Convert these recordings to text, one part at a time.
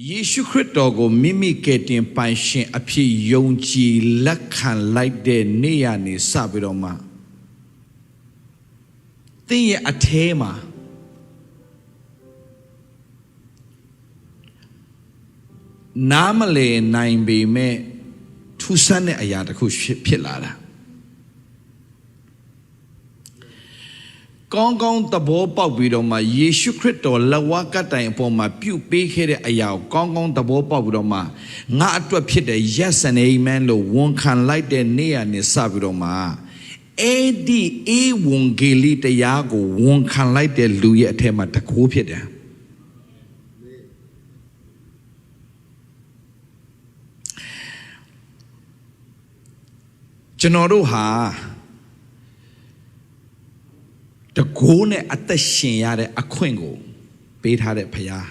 ယေရှုခရစ်တော်ကိုမိမိကယ်တင်ပိုင်ရှင်အဖြစ်ယုံကြည်လက်ခံလိုက်တဲ့နေ့ရနေစပြီးတော့မှသင်ရဲ့အထဲမှာနားမလည်နိုင်ပေမဲ့ထူးဆန်းတဲ့အရာတစ်ခုဖြစ်လာတာကောင်းကောင်းသဘောပေါက်ပြီးတော့မှယေရှုခရစ်တော်လက်ဝါးကတိုင်အပေါ်မှာပြုပေးခဲ့တဲ့အရာကိုကောင်းကောင်းသဘောပေါက်ပြီးတော့မှငါအတွက်ဖြစ်တဲ့ yes and amen လို့ဝန်ခံလိုက်တဲ့နေ့ရနေစပြီးတော့မှအဲ့ဒီဧဝံဂေလိတရားကိုဝန်ခံလိုက်တဲ့လူရဲ့အထက်မှာတကူဖြစ်တယ်ကျွန်တော်တို့ဟာတကိုးနဲ့အသက်ရှင်ရတဲ့အခွင့်ကိုပေးထားတဲ့ဖခင်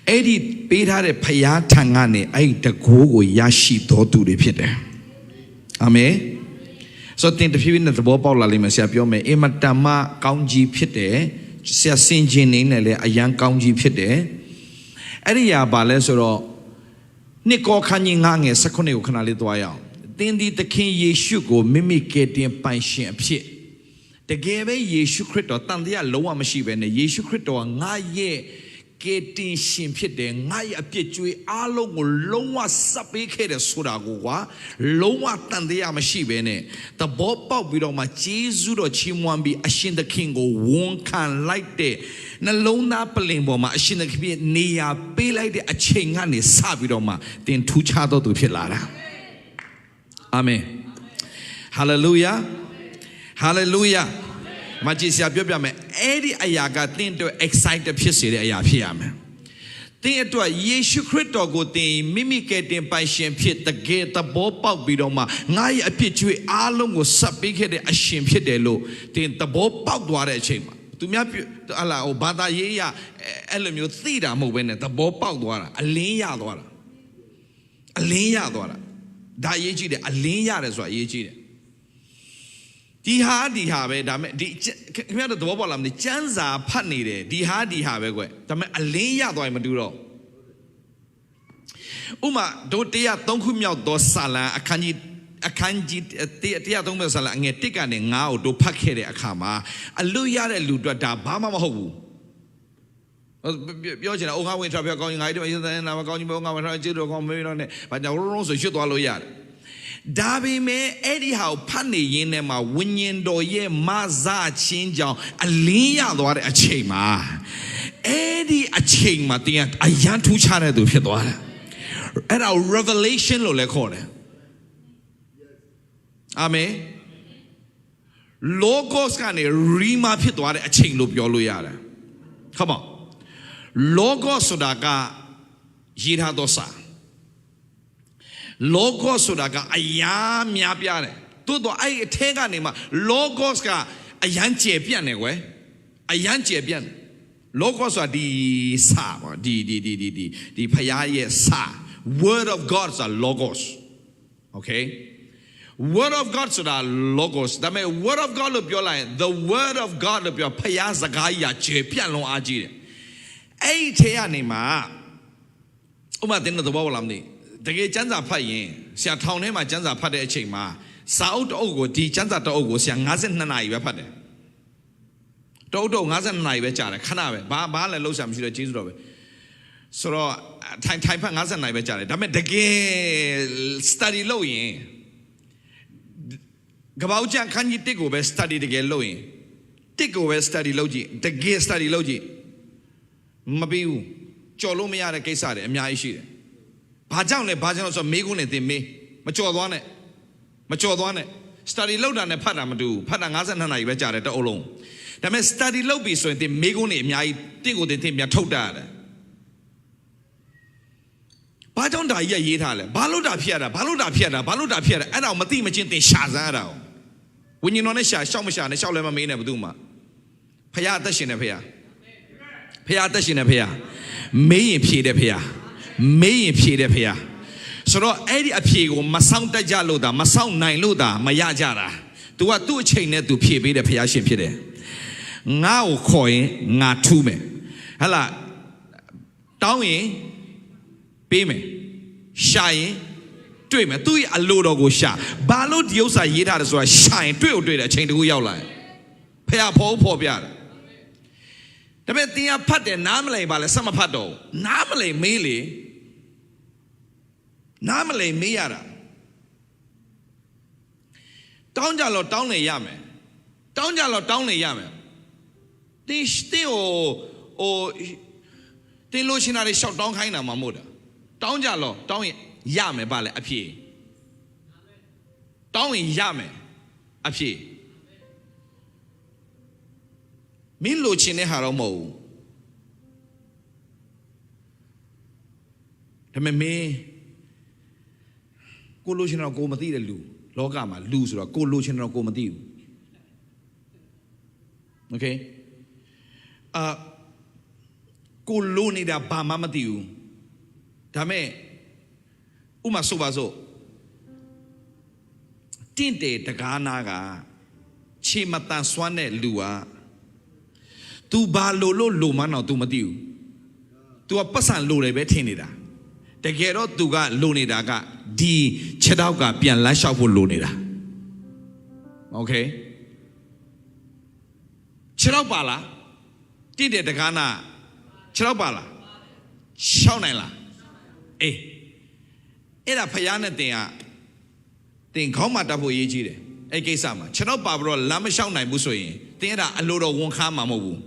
အဲ့ဒီပေးထားတဲ့ဖခင်ထံကနေအဲ့ဒီတကိုးကိုရရှိတော်သူတွေဖြစ်တယ်အာမင်ဆိုတော့တင်တဖြည်းဖြည်းနဲ့သဘောပေါက်လာလိမ့်မယ်ဆရာပြောမယ်အမတမကောင်းကြီးဖြစ်တယ်ဆရာစင်ကျင်နေနဲ့လည်းအရန်ကောင်းကြီးဖြစ်တယ်အဲ့ဒီရာဘာလဲဆိုတော့နှစ်ကောခန်းကြီး9ငယ်19ကိုခဏလေးသွားရအောင်သင်ဒီသခင်ယေရှုကိုမိမိကယ်တင်ပိုင်ရှင်အဖြစ်တကယ်ပဲယေရှုခရစ်တော်တန်တရားလုံးဝမရှိဘဲနဲ့ယေရှုခရစ်တော်ကငါရဲ့ကယ်တင်ရှင်ဖြစ်တယ်ငါရဲ့အပြစ်ကြွေးအားလုံးကိုလုံးဝစပ်ပေးခဲ့တယ်ဆိုတာကိုကွာလုံးဝတန်တရားမရှိဘဲနဲ့သဘောပေါက်ပြီးတော့မှဂျေဇုတော်ချီးမွမ်းပြီးအရှင်သခင်ကိုဝန်ခံလိုက်တဲ့နှလုံးသားပလင်ပေါ်မှာအရှင်သခင်နေရာပေးလိုက်တဲ့အချိန်ကနေစပြီးတော့မှသင်ထူးခြားတော်သူဖြစ်လာတာအာမင်ဟာလေလုယာဟာလေလုယာမကြီးဆရာပြောပြမယ်အဲ့ဒီအရာကသင်တို့ excited ဖြစ်စေတဲ့အရာဖြစ်ရမယ်သင်အတွက်ယေရှုခရစ်တော်ကိုသင်မိမိကယ်တင်ပိုင်ရှင်ဖြစ်တကယ်သဘောပေါက်ပြီးတော့မှငါရဲ့အပြစ်ကြွေးအားလုံးကိုစပ်ပေးခဲ့တဲ့အရှင်ဖြစ်တယ်လို့သင်သဘောပေါက်သွားတဲ့အချိန်မှာသူများဟလာဟိုဘာသာရေးရအဲ့လိုမျိုးသိတာမဟုတ်ဘဲနဲ့သဘောပေါက်သွားတာအလင်းရသွားတာအလင်းရသွားတာဒါအရေးကြီးတယ်အလင်းရတယ်ဆိုတာအရေးကြီးတယ်ဒီဟာပဲဒါမဲ့ဒီခင်ဗျားတို့သဘောပေါက်လားမသိကျမ်းစာဖတ်နေတယ်ဒီဟာပဲကွဒါမဲ့အလင်းရသွားရင်မတူတော့ဥမာတို့103ခုမြောက်သောစာလံအခန်းကြီး103မြောက်စာလံအငယ်1ကနေ9ကိုတို့ဖတ်ခဲ့တဲ့အခါမှာအလွတ်ရတဲ့လူတွေဒါဘာမှမဟုတ်ဘူးပြောချင်တာအိုငါဝင်ထွက်ပြောကောင်းကြီးငါတို့အရင်ကနာမကောင်းကြီးဘောငါဝင်ထွက်ကျေတော့ကောင်းမေးတော့နဲ့ဘာကြောင့်ရုံးဆိုရွှတ်သွားလို့ရတယ်ဒါပေမဲ့အဲ့ဒီဟာကိုဖတ်နေရင်းနဲ့မှာဝိညာဉ်တော်ရဲ့မဆချင်းကြောင့်အလင်းရသွားတဲ့အချိန်မှာအဲ့ဒီအချိန်မှာတင်အရန်ထူးခြားတဲ့သူဖြစ်သွားတယ်အဲ့ဒါ revelation လို့လည်းခေါ်တယ်အာမင် logos ကနေ rima ဖြစ်သွားတဲ့အချိန်လို့ပြောလို့ရတယ် come on logos ဆိုတာကရေးထားသောစာlogos ဆိုတာကအရာများပြားတယ်တိုးတော့အဲ့အထဲကနေမှ logos ကအရန်ကျေပြန့်တယ်ကွယ်အရန်ကျေပြန့် logos ဆိုတာဒီစာပေါ့ဒီဖရားရဲ့စာ word of god ဆိုတာ logos okay word of god ဆိုတာ logos ဒါပေမဲ့ word of god လို့ပြောလိုက်ရင် the word of god လို့ပြောဖရားစကားကြီးကျေပြန့်လွန်အားကြီးတယ်အဲ့ဒီထဲကနေမှဥပမာတင်တဲ့ဘောပါလားမသိတကယ်ကျမ်းစာဖတ်ရင်ဆရာထောင်ထဲမှာကျမ်းစာဖတ်တဲ့အချိန်မှာစာအုပ်တအုပ်ကိုဒီကျမ်းစာတအုပ်ကိုဆရာ52နာရီပဲဖတ်တယ်တအုပ်တော့52နာရီပဲကြာတယ်ခဏပဲဘာလည်းလှုပ်ရှားမရှိတော့ကျေးဇူးတော်ပဲဆိုတော့ထိုင်ဖတ်52နာရီပဲကြာတယ်ဒါပေမဲ့တကယ် study လုပ်ရင်ကပောက်ကျန်ခန်းကြီး1ကိုပဲ study တကယ်လုပ်ရင်1ကိုပဲ study လုပ်ကြည့်တကယ် study လုပ်ကြည့်မပြီးဘူးကြော်လို့မရတဲ့ကိစ္စတွေအများကြီးရှိတယ်ဘာကြောင့်လဲဆိုမေးခွန်းနဲ့သင်မေးမကြော်သွားနဲ့ study လုပ်တာနဲ့ဖတ်တာမတူဘူးဖတ်တာ52နာရီပဲကြာတယ်တအုပ်လုံးဒါပေမဲ့ study လုပ်ပြီဆိုရင်သင်မေးခွန်းတွေအများကြီးတင့်ကိုသင်ပြန်ထုတ်တတ်ရတယ်ဘာကြောင့်ဒါကြီးရေးထားလဲဘာလို့ဒါဖြစ်ရတာအဲ့ဒါမသိမချင်းသင်ရှာစမ်းရတာဝိညာဉ်တော်နဲ့ရှာရှောက်မရှာနဲ့ရှောက်လည်းမမေးနဲ့ဘယ်သူမှဖခင်အသက်ရှင်တယ်ဖခင်အသက်ရှင်တယ်ဖခင်မေးရင်ဖြေတယ်ဖခင်မေးရင်ဖြေတယ်ဖေ။ဆိုတော့အဲ့ဒီအဖြေကိုမဆောင်တတ်ကြလို့ဒါမဆောင်နိုင်လို့ဒါမရကြတာ။ तू ကသူ့အချိန်နဲ့ तू ဖြေပေးတယ်ဖခင်ရှင်ဖြစ်တယ်။ငါ့ကိုခေါ်ရင်ငါထူးမယ်။ဟဲ့လား တောင်းရင်ပေးမယ်ရှာရင်တွေ့မယ်သူ့ရဲ့အလိုတော်ကိုရှာဘာလို့ဒီဥစ္စာရေးထားတယ်ဆိုတာရှာရင်တွေ့တဲ့အချိန်တကူရောက်လာတယ်ဖះဖော်ပြတယ်ဒါပေမဲ့သင်ကဖတ်တယ်နားမလည်ပါလဲဆက်မဖတ်တော့နားမလည်မေးလေနားမလည်မေးရတာတောင်းကြလို့တောင်းနေရမယ်တောင်းကြလို့တောင်းနေရမယ်တင်းဟိုတင်းလို့ရှင်တာတွေရှောက်တောင်းခိုင်းတာမှမဟုတ်တာတောင်းကြလို့တောင်းရင်ရမယ်ပါလေအဖြစ်တောင်းရင်ရမယ်အဖြစ်မင်းလို့ရှင်တဲ့ဟာတော့မဟုတ်ဘူးဒါပေမဲ့မင်းကိုလို့ရှင်တော့ကိုမသိတဲ့လူလောကမှာလူဆိုတော့ကိုလို့ရှင်တော့ကိုမသိဘူးโอเคကိုလို့နေတာဘာမှမသိဘူးဒါမဲ့ဥမာဆိုပါစို့တင့်တယ်တကားနာကခြေမတန်ဆွမ်းတဲ့လူက तू ဘာလို့မနော် तू မသိဘူး तू ကပတ်စံလို့တယ်ပဲထင်နေတာတကယ်တော့ तू ကလိုနေတာကဒီခြေထောက်ကပြန်လမ်းလျှောက်ဖို့လိုနေတာโอเคခြေထောက်ပါလားတင့်တယ်တကားနာခြေထောက်ပါလားရှောက်နိုင်လားအေးအဲ့ဒါဖယားနဲ့တင်ခေါင်းမှာတက်ဖို့ရေးကြီးတယ်အဲ့ကိစ္စမှာခြေထောက်ပါပြီးတော့လမ်းမလျှောက်နိုင်ဘူးဆိုရင်တင်အဲ့ဒါအလိုတော်ဝန်ခါမှာမဟုတ်ဘူး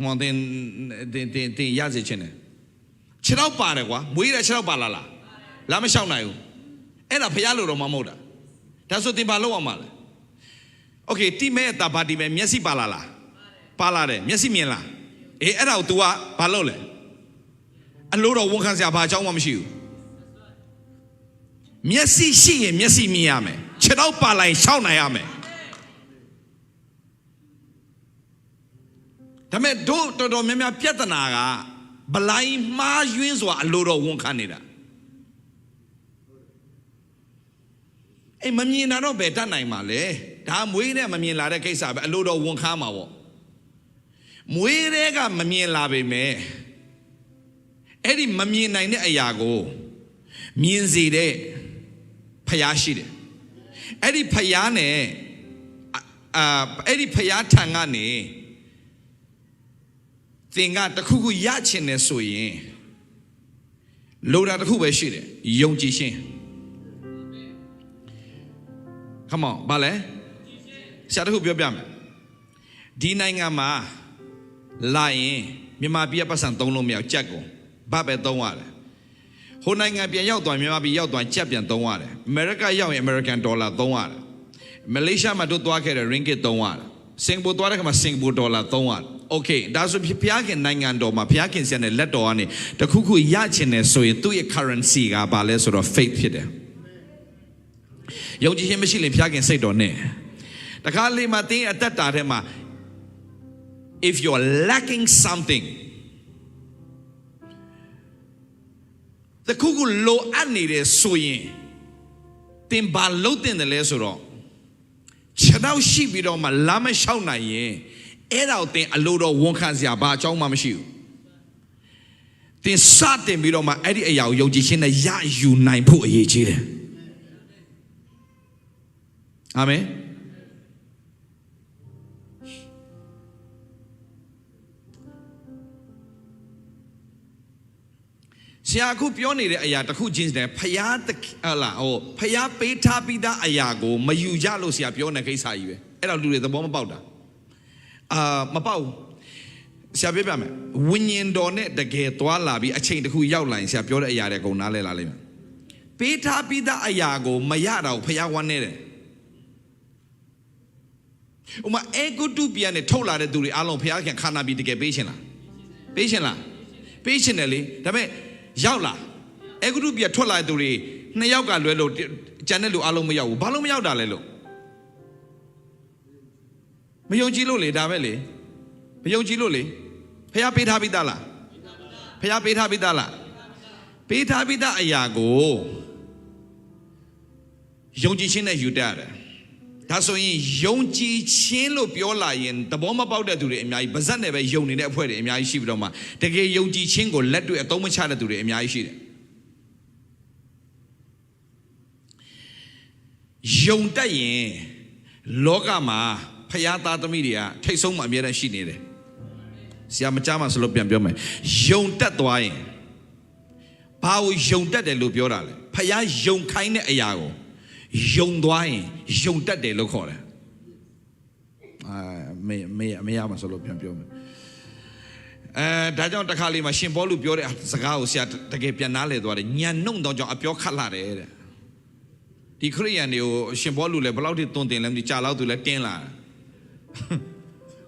မွန်တင်ရစေချင်တယ်ခြေထောက်ပါတယ်ကွာမွေးတဲ့ခြေထောက်ပါလားလမ်းမလျှောက်နိုင်ဘူးအဲ့ဒါဖယားလိုတော်မှမဟုတ်တာဒါဆိုတင်ပါလို့အောင်ပါလေโอเคတိမဲတာပါတိမဲမျက်စိပါလားပါလာတယ်မျက်စိမြင်လားအေးအဲ့ဒါကို तू ကဘာလုပ်လဲအလိုတော်ဝန်ခံစရာဘာအကြောင်းမှမရှိဘူးမျက်စိရှိရင်မျက်စိမြင်ရမယ်ခြေထောက်ပါလိုက်ရှောက်နိုင်ရမယ်ဒါမဲ့တို့တော်တော်များများပြဿနာကဗလိုင်းမှားယွင်းစွာအလိုတော်ဝန်ခံနေတာအေးမမြင်တာတော့ဘယ်တတ်နိုင်မှာလဲဒါမွေးနဲ့မမြင်လာတဲ့ကိစ္စပဲအလိုတော်ဝန်ခံမှာပေါ့မွေးတဲ့ကမမြင်လာပေမဲ့အဲ့ဒီမမြင်နိုင်တဲ့အရာကိုမြင်စေတဲ့ဖယားရှိတယ်အဲ့ဒီဖယားနဲ့အဲ့ဒီဖယားထံကနေသင်ကတခုခုရချင်တယ်ဆိုရင်လိုတာတခုပဲရှိတယ်ယုံကြည်ခြင်း Come on ဘာလဲဆရာတခုပြောပြမယ်ဒီနိုင်ငံမှာလာရင်မြန်မာပြည်ပတ်စံသုံးလို့မရကြက်ကုန်ဘာပဲသုံးရတယ်ဟိုနိုင်ငံပြန်ရောက်သွားမြန်မာပြည်ရောက်သွားကြက်ပြန်သုံးရတယ်အမေရိကရောက်ရင် American dollar သုံးရတယ်မလေးရှားမှာတို့သွားခဲ့တဲ့ ringgit သုံးရတယ်စင်ကာပူသွားတဲ့ခါမှာစင်ကာပူဒေါ်လာသုံးရတယ်โอเคဒါဆိုဖျားခင်နိုင်ငံတော်မှာဖျားခင်ဆရာနဲ့လက်တော်ကနေတခုခုရချင်တယ်ဆိုရင်သူ့ရဲ့ currency ကဘာလဲဆိုတော့ faith ဖြစ်တယ်ယုံကြည်ခြင်းမရှိရင်ဖျားခင်စိတ်တော်နဲ့တခါလေမှာတင်းအသက်တာထဲမှာif you're lacking something တခုခုလိုအပ်နေတယ်ဆိုရင်တင်ဘာလို့တင်တယ်လဲဆိုတော့ခြေထောက်ရှိပြီးတော့မှလမ်းမလျှောက်နိုင်ရင်အဲ့ဒါကိုတင်အလိုတော်ဝန်ခံစရာဘာအကြောင်းမှမရှိဘူးတင်စတင်ပြီးတော့မှအဲ့ဒီအရာကိုယုံကြည်ခြင်းနဲ့ရယူနိုင်ဖို့အရေးကြီးတယ်အာမင်ဆရာအခုပြောနေတဲ့အရာတစ်ခုချင်းတည်းဖျားဖျားပေးထားပြီးသားအရာကိုမယူကြလို့ဆရာပြောနေကိစ္စကြီးပဲအဲ့တော့လူတွေသဘောမပေါက်တာမပေါက်ဆရာပြောပြမယ်ဝိညာဉ်တော်နဲ့တကယ်သွားလာပြီးအချိန်တစ်ခုရောက်လာရင်ဆရာပြောတဲ့အရာတွေအကုန်နားလဲလာလိမ့်မယ်ပေးထားပြီးသားအရာကိုမရတော့ဖျားဝမ်းနေတယ်ဥမာအေဂုတုပြန်နဲ့ထုတ်လာတဲ့သူတွေအားလုံးဖျားခင်ခန္ဓာပြီးတကယ်ပေးရှင်လားပေးရှင်တယ်လေဒါပေမဲ့ရောက်လာအေဂုတုပြန်ထွက်လာတဲ့သူတွေနှစ်ယောက်ကလွဲလို့ကျန်တဲ့လူအားလုံးမရောက်ဘူးဘာလို့မရောက်တာလဲလို့မယုံကြည်လို့လေဒါပဲလေမယုံကြည်လို့လေဖျားပေးထားပြီးသားလားဖျားပေးထားပြီးသားလားပေးထားပြီးသားအရာကိုယုံကြည်ခြင်းနဲ့ယူတတ်ရတယ် ဒါဆိုရင်ယုံကြည်ခြင်းလို့ပြောလာရင်သဘောမပေါက်တဲ့သူတွေအများကြီးဗဇက်နဲ့ပဲယုံနေတဲ့အဖွဲ့တွေအများကြီးရှိပြီးတော့မှတကယ်ယုံကြည်ခြင်းကိုလက်တွေ့အသုံးမချတဲ့သူတွေအများကြီးရှိတယ်ယုံတတ်ရင်လောကမှာဖျားသားသမီးတွေကထိတ်ဆုံးမှအမြဲတမ်းရှိနေတယ်ဆရာမကြားမှဆိုလို့ပြန်ပြောမယ်ယုံတတ်သွားရင်ဘာကိုယုံတတ်တယ်လို့ပြောတာလဲဖျားယုံခိုင်းတဲ့အရာကိုယုံသွားရင်ယုံတတ်တယ်လို့ခေါ်တယ်မေရမှာဆိုလို့ပြန်ပြောမယ်ဒါကြောင့်တစ်ခါလေးမှာရှင်ပေါလုပြောတဲ့စကားကိုဆရာတကယ်ပြန်နားလည်သွားတယ်ညံနှုံတော့ကြောင့်အပြောခတ်လာတယ်တဲ့ဒီခရိယန်တွေကိုရှင်ပေါလုလည်းဘယ်လောက်ထိတွန်းတင်လဲမသိကြာလောက်သူလည်းတင်းလာ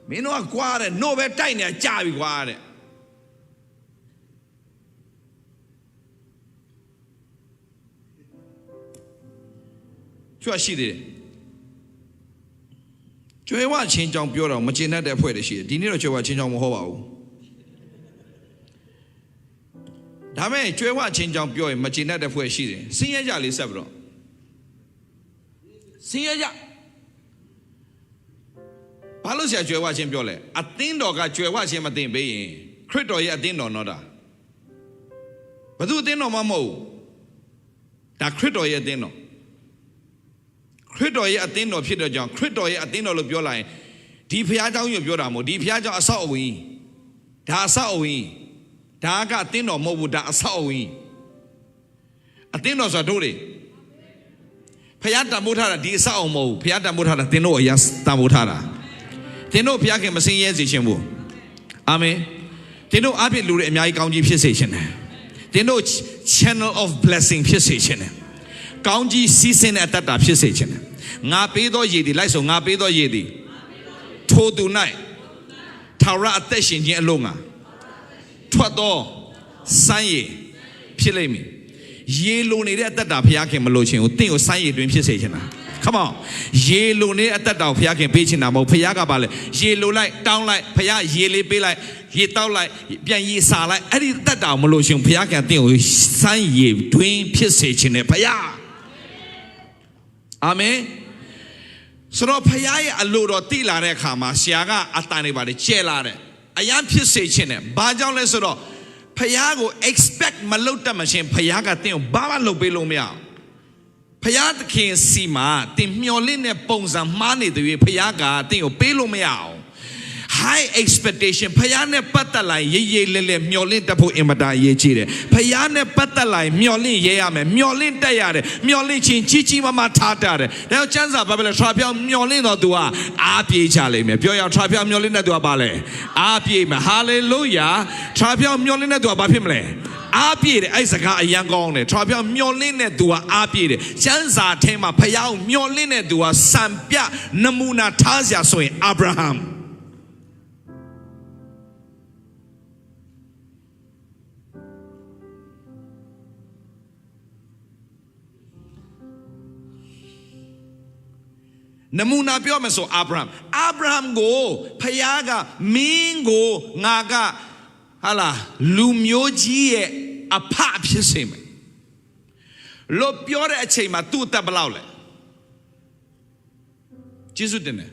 မင်းတို့ကကွာတဲ့နို့ပဲတိုက်နေကြာပြီကွာတဲ့ကျွတ်ရှိတယ်ကျွဲဝချင်းကြောင်ပြောတော့မကျင်တတ်တဲ့အဖွဲ့တွေရှိတယ်ဒီနေ့တော့ကျွဲဝချင်းကြောင်မဟုတ်ပါဘူးဒါမဲ့ကျွဲဝချင်းကြောင်ပြောရင်မကျင်တတ်တဲ့အဖွဲ့ရှိတယ်စင်းရဲကြလေးဆက်ပြီးတော့စင်းရဲကြဘာလို့ဆရာကျွဲဝချင်းပြောလဲအသင်းတော်ကကျွဲဝချင်းမသိပေးရင်ခရစ်တော်ရဲ့အသင်းတော်တော့တာဘယ်သူအသင်းတော်မှမဟုတ်ဒါခရစ်တော်ရဲ့အသင်းတော်ခရစ်တော်ရဲ့အသင်းတော်ဖြစ်တဲ့ကြောင့်ခရစ်တော်ရဲ့အသင်းတော်လို့ပြောလိုက်ရင်ဒီဖျားเจ้าကြီးပြောတာမဟုတ်ဒီဖျားเจ้าအဆောက်အဝင်ဒါအဆောက်အဝင်ဒါကအသင်းတော်မဟုတ်ဘူးဒါအဆောက်အဝင်အသင်းတော်ဆိုတာတို့လေဖျားတံမိုးထားတာဒီအဆောက်အဝင်မဟုတ်ဖျားတံမိုးထားတာသင်တို့အရာတံမိုးထားတာသင်တို့ဖျားခင်မစင်ရဲစေခြင်းဘူးအာမင်သင်တို့အပြည့်လူတွေအများကြီးကောင်းကြီးဖြစ်စေခြင်းတယ်သင်တို့ channel of blessing ဖြစ်စေခြင်းတယ်ကောင်းကြီးစီးဆင်းတဲ့အတ္တဖြစ်စေခြင်းတယ်ငါပေးသောရည်သည်လိုက်ဆိုငါပေးသောရည်သည်ထိုသူ၌ထာဝရအသက်ရှင်ခြင်းအလို့ငါထွက်သောစမ်းရည်ဖြစ်လိမ့်မည်ရေလိုနေတဲ့အတ္တဘုရားခင်မလို့ခြင်းကိုတင့်ကိုစမ်းရည်တွင်ဖြစ်စေခြင်းလားCome on ရေလိုနေတဲ့အတ္တဘုရားခင်ပေးခြင်းတာမဟုတ်ဘုရားကပါလေရေလိုလိုက်တောင်းလိုက်ဘုရားရေလေးပေးလိုက်ရေတောက်လိုက်ပြန်ရေစာလိုက်အဲ့ဒီအတ္တမလို့ခြင်းဘုရားခင်တင့်ကိုစမ်းရည်တွင်ဖြစ်စေခြင်းနဲ့ဘုရားအာမင်ဆိုတော့ဖခင်ရဲ့အလိုတော်တည်လာတဲ့အခါမှာဆရာကအတန်တွေပါတယ်ကျဲလာတယ်အရန်ဖြစ်စေခြင်းနဲ့ဘာကြောင့်လဲဆိုတော့ဖခင်ကို expect မလုပ်တတ်မချင်းဖခင်ကတင်းကိုဘာမှလုပ်ပေးလို့မရဖခင်သခင်စီမှာတင်းမျော်လင့်တဲ့ပုံစံမှားနေတယ်ဖခင်ကတင်းကိုပေးလို့မရအောင် high expectation ဖခင်နဲ့ပတ်သက်လိုက်ရေးရေးလဲလဲမျော်လင့်တတ်ဖို့အင်မတန်အရေးကြီးတယ်ဖခင်နဲ့ပတ်သက်လိုက်မျော်လင့်ရဲရမယ်မျော်လင့်တတ်ရတယ်မျော်လင့်ခြင်းကြီးကြီးမားမားထားတတ်တယ်ဒါကြောင့်ကျမ်းစာဘာပဲလဲထရာပြောင်းမျော်လင့်တော့သူကအားပြေးချလိမ့်မယ်ပြောရအောင်ထရာပြောင်းမျော်လင့်တဲ့သူကဘာလဲအားပြေးမယ်ဟာလေလုယာထရာပြောင်းမျော်လင့်တဲ့သူကဘာဖြစ်မလဲအားပြေးတယ်အဲ့စကားအရန်ကောင်းတယ်ထရာပြောင်းမျော်လင့်တဲ့သူကအားပြေးတယ်ကျမ်းစာထဲမှာဖခင်မျော်လင့်တဲ့သူကစံပြနမူနာထားစရာဆိုရင်အာဗြဟံနမူနာပြောမယ်ဆိုအာဗြဟံကိုဖခင်ကမင်းကိုငါကဟာလာလူမျိုးကြီးရဲ့အဖဖြစ်စေမယ်လို့ပြောတဲ့အချိန်မှာသူ့အသက်ဘယ်လောက်လဲကျေးဇူးတင်တယ်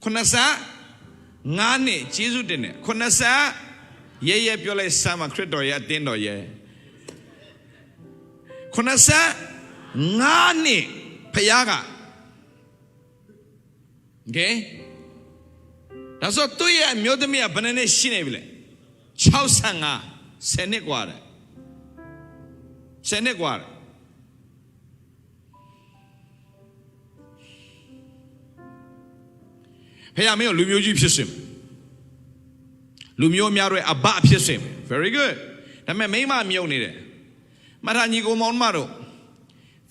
95နှစ်ကျေးဇူးတင်တယ်90ရဲပြောလိုက်စမ်းမခရစ်တော်ရဲ့အသင်းတော်ရဲ့90ငါးနှစ်ဖခင်ကโอเคဒါဆိုသူ့ရဲ့အမျိုးသမီးကဘယ်နှစ်ရှိနေပြီလဲ65 10နှစ်กว่าတယ်10နှစ်กว่าတယ်ဖခင်မင်းကိုလူမျိုးကြီးဖြစ်စေမယ်လူမျိုးများတွေအဘဖြစ်စေမယ် very good ဒါပေမဲ့မိမမြုပ်နေတယ်မထာညီကိုမောင်မတို့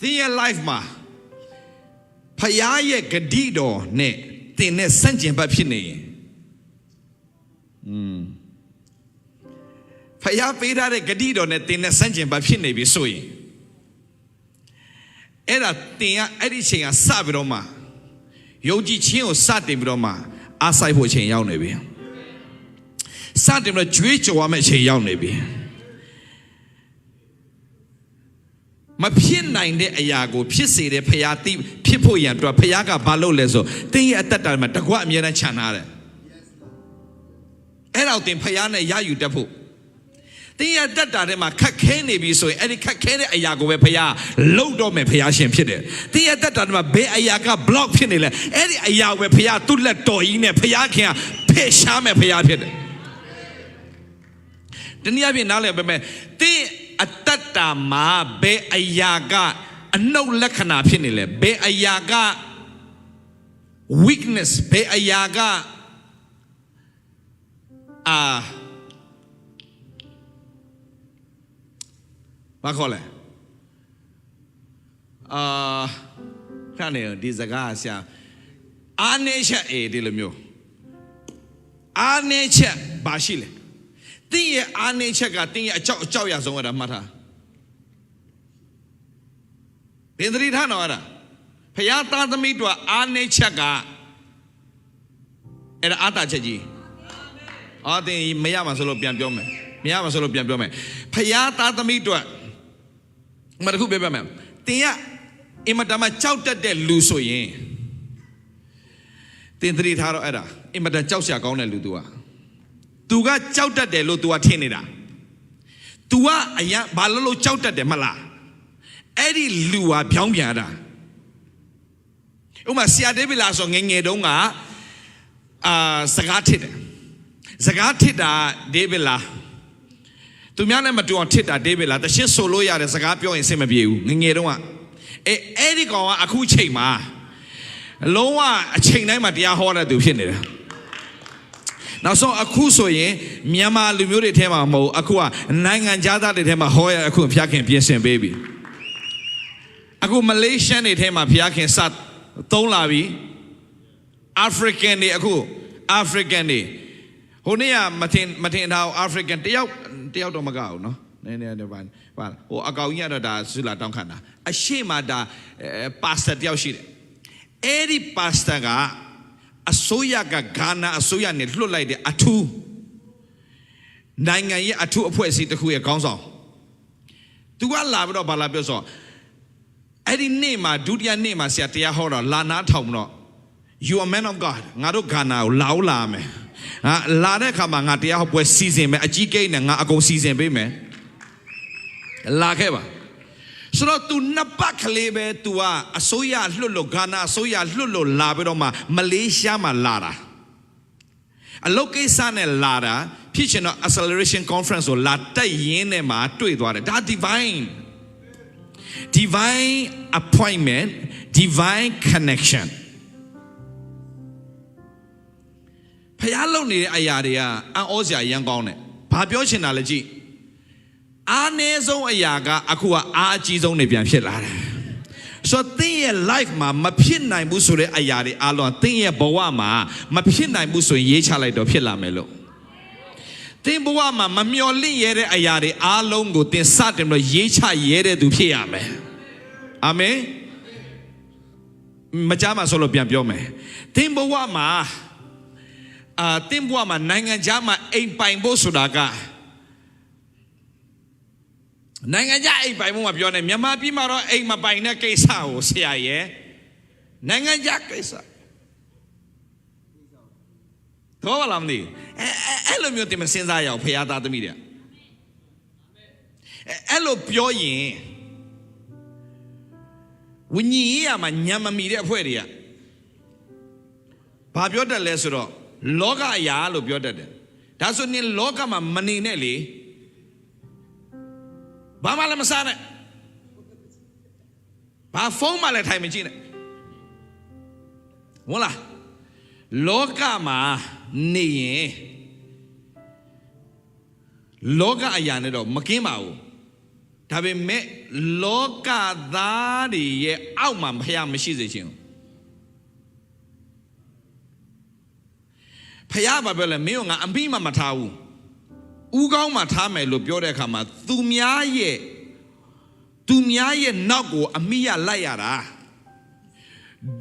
သင်ရဲ့ life မှာဖခင်ရဲ့ဂတိတော်နဲ့သင်နဲ့ဆန့်ကျင်ဘက်ဖြစ်နေရင်ဖခင်ပေးထားတဲ့ဂတိတော်နဲ့သင်နဲ့ဆန့်ကျင်ဘက်ဖြစ်နေပြီဆိုရင်အဲ့ဒါသင်ကအဲ့ဒီချိန်ကစပြီးတော့မှယုံကြည်ခြင်းကိုစတင်ပြီးတော့မှအားစိုက်ဖို့အချိန်ရောက်နေပြီစတင်ပြီးတော့ကြွေးကြော်ရမယ့်အချိန်ရောက်နေပြီ မဖြစ်နိုင်တဲ့အရာကိုဖြစ်စေတဲ့ဖျားတိဖြစ်ဖို့ရန်အတွက်ဖျားကဘာလုပ်လဲဆိုတင်းရဲ့အသက်တာမှာတကွအမြဲတမ်းခြံထားတယ်အဲ့တော့တင်ဖျားနဲ့ရယူတတ်ဖို့တင်းရဲ့တက်တာထဲမှာခက်ခဲနေပြီဆိုရင်အဲ့ဒီခက်ခဲတဲ့အရာကိုပဲဖျားလှုပ်တော့မယ်ဖျားရှင်ဖြစ်တယ်တင်းရဲ့တက်တာထဲမှာဘယ်အရာက block ဖြစ်နေလဲအဲ့ဒီအရာကိုပဲဖျားသူ့လက်တော်ကြီးနဲ့ဖျားခင်ကဖယ်ရှားမယ်ဖျားဖြစ်တယ်တနည်းအားဖြင့်နားလည်ပါမယ်တင်းအတ္တတာမှာဘယ်အရာကအနှုတ်လက္ခဏာဖြစ်နေလဲဘယ်အရာက weakness ဘယ်အရာကဘာခေါ်လဲခဏနေဒီစကားဆရာအာနေချက်ဒီလိုမျိုးအာနေချက်ဘာရှိလဲတင်းရဲ့အာနေချက်ကတင်းရဲ့အကြောက်ရဆုံးရတာမှတ်ထားဘယ်သတိထားတော့အဲ့ဒါဖယားသားသမီးတို့အာနေချက်ကအဲ့ဒါအာတာချက်ကြီးတင်းမရမှာဆိုလို့ပြန်ပြောမယ်မရမှာဆိုလို့ပြန်ပြောမယ်ဖယားသားသမီးတို့မတခုပြောပြမယ်တင်းကအင်မတန်မှကြောက်တတ်တဲ့လူဆိုရင်တင်းသတိထားတော့အဲ့ဒါအင်မတန်ကြောက်စရာကောင်းတဲ့လူသူကကြောက်တတ်တယ်လို့ तू ကထင်နေတာ तू ကအရင်ဘာလို့ကြောက်တတ်တယ်မလားအဲ့ဒီလူဟာပြောင်းပြန်တာဥပမာဆရာဒေးဗစ်လာဆိုငယ်တုန်းကစကားထစ်တယ်စကားထစ်တာဒေးဗစ်လာသူများနဲ့မတူအောင်ထစ်တာဒေးဗစ်လာတရှင်းဆိုလို့ရတယ်စကားပြောရင်အဆင်မပြေဘူးငယ်တုန်းကအဲ့ဒီကောင်ကအခုချိန်မှာလုံးဝအချိန်တိုင်းမှာတရားဟောတဲ့သူဖြစ်နေတယ်နောက်ဆုံးအခုဆိုရင်မြန်မာလူမျိုးတွေထဲမှာမဟုတ်အခုကနိုင်ငံသားတွေထဲမှာဟောရအခုဖျားခင်ပြင်ဆင်ပေးပြီအခုမလေးရှားတွေထဲမှာဖျားခင်စသုံးလာပြီအာဖရိကန်တွေအခုအာဖရိကန်တွေဟိုနေ့ကမထင်ထားအာဖရိကန်တယောက်တော့မကဘူးနော်နည်းနည်းပါဟိုအကောင်ကြီးကတော့ဒါဆူလာတောင်းခံတာအရှိမဒါပါစတာတယောက်ရှိတယ်အဲ့ဒီပါစတာကအစိုးရကဂါနာအစိုးရနဲ့လွှတ်လိုက်တဲ့အထူးနိုင်ငံရဲ့အထူးအဖွဲ့အစည်းတစ်ခုရဲ့ခေါင်းဆောင်သူကလာပြီးတော့ဘာလာပြောဆိုအဲ့ဒီနေ့မှာဒုတိယနေ့မှာဆရာတရားဟောတော့လာနာထောင်တော့ you are man of God ငါတို့ဂါနာကိုလာမယ်လာတဲ့အခါမှာငါတရားဟောပွဲစီစဉ်မယ်အကြီးကိန်းနဲ့ငါအကုန်စီစဉ်ပေးမယ်လာခဲ့ပါဆိုတော့ तू နှစ်ပတ်ကလေးပဲ तू ကအစိုးရလွတ်လို့ဂါနာအစိုးရလွတ်လို့လာပြီးတော့မှမလေးရှားမှာလာတာအလုပ်ကိစ္စနဲ့လာတာဖြစ်ချင်တော့ acceleration conference ကိုလာတက်ရင်းနဲ့မှတွေ့သွားတယ်ဒါ divine appointment divine connection ဖျားလုပ်နေတဲ့အရာတွေကအံ့ဩစရာရမ်းကောင်းတယ်ဘာပြောချင်တာလဲကြည့်အားနည်းဆုံးအရာကအခုကအားအကြီးဆုံးနေပြန်ဖြစ်လာတယ်ဆိုတော့သင်ရဲ့ life မှာမဖြစ်နိုင်ဘူးဆိုတဲ့အရာတွေအားလုံးသင်ရဲ့ဘဝမှာမဖြစ်နိုင်ဘူးဆိုရင်ရေးချလိုက်တော့ဖြစ်လာမယ်လို့သင်ဘဝမှာမမျှော်လင့်ရတဲ့အရာတွေအားလုံးကိုသင်စတင်လို့ရေးချရဲတဲ့သူဖြစ်ရမယ်အာမင်မကြားမှာဆိုလို့ပြန်ပြောမယ်သင်ဘဝမှာနိုင်ငံခြားမှာအိမ်ပိုင်ဖို့ဆိုတာကနိုင်ငံခြားအိမ်ပိုင်ဖို့မပြောနဲ့မြန်မာပြည်မှာတော့အိမ်မပိုင်တဲ့ကိစ္စကိုဆရာရဲ့နိုင်ငံခြားကိစ္စတော့ဘာလဲမသိအဲ့လိုမျိုးတင်မစင်စားရအောင်ဖခင်သားသမီးတွေအဲ့လိုပြောရင်ဝိညာဉ်ရေးရမှာညံမမီတဲ့အဖွဲ့တွေကဘာပြောတတ်လဲဆိုတော့လောကအရာလို့ပြောတတ်တယ်ဒါဆိုရင်လောကမှာမနေနဲ့လေဘာမှလည်းမစားနဲ့ဘာဖုန်းမှလည်းထိုင်မကြည့်နဲ့ဟုတ်လားလောကမှာနေရင်လောကအရာနဲ့တော့မကင်းပါဘူးဒါပေမဲ့လောကသားတွေရဲ့အောက်မှာဖခင်မရှိစေချင်ဘူးဖခင်ဘာပြောလဲမင်းကငါအမိမထားဘူးဦးကောင်းမှာထားမယ်လို့ပြောတဲ့အခါမှာသူများရဲ့နောက်ကိုအမိရလိုက်ရတာ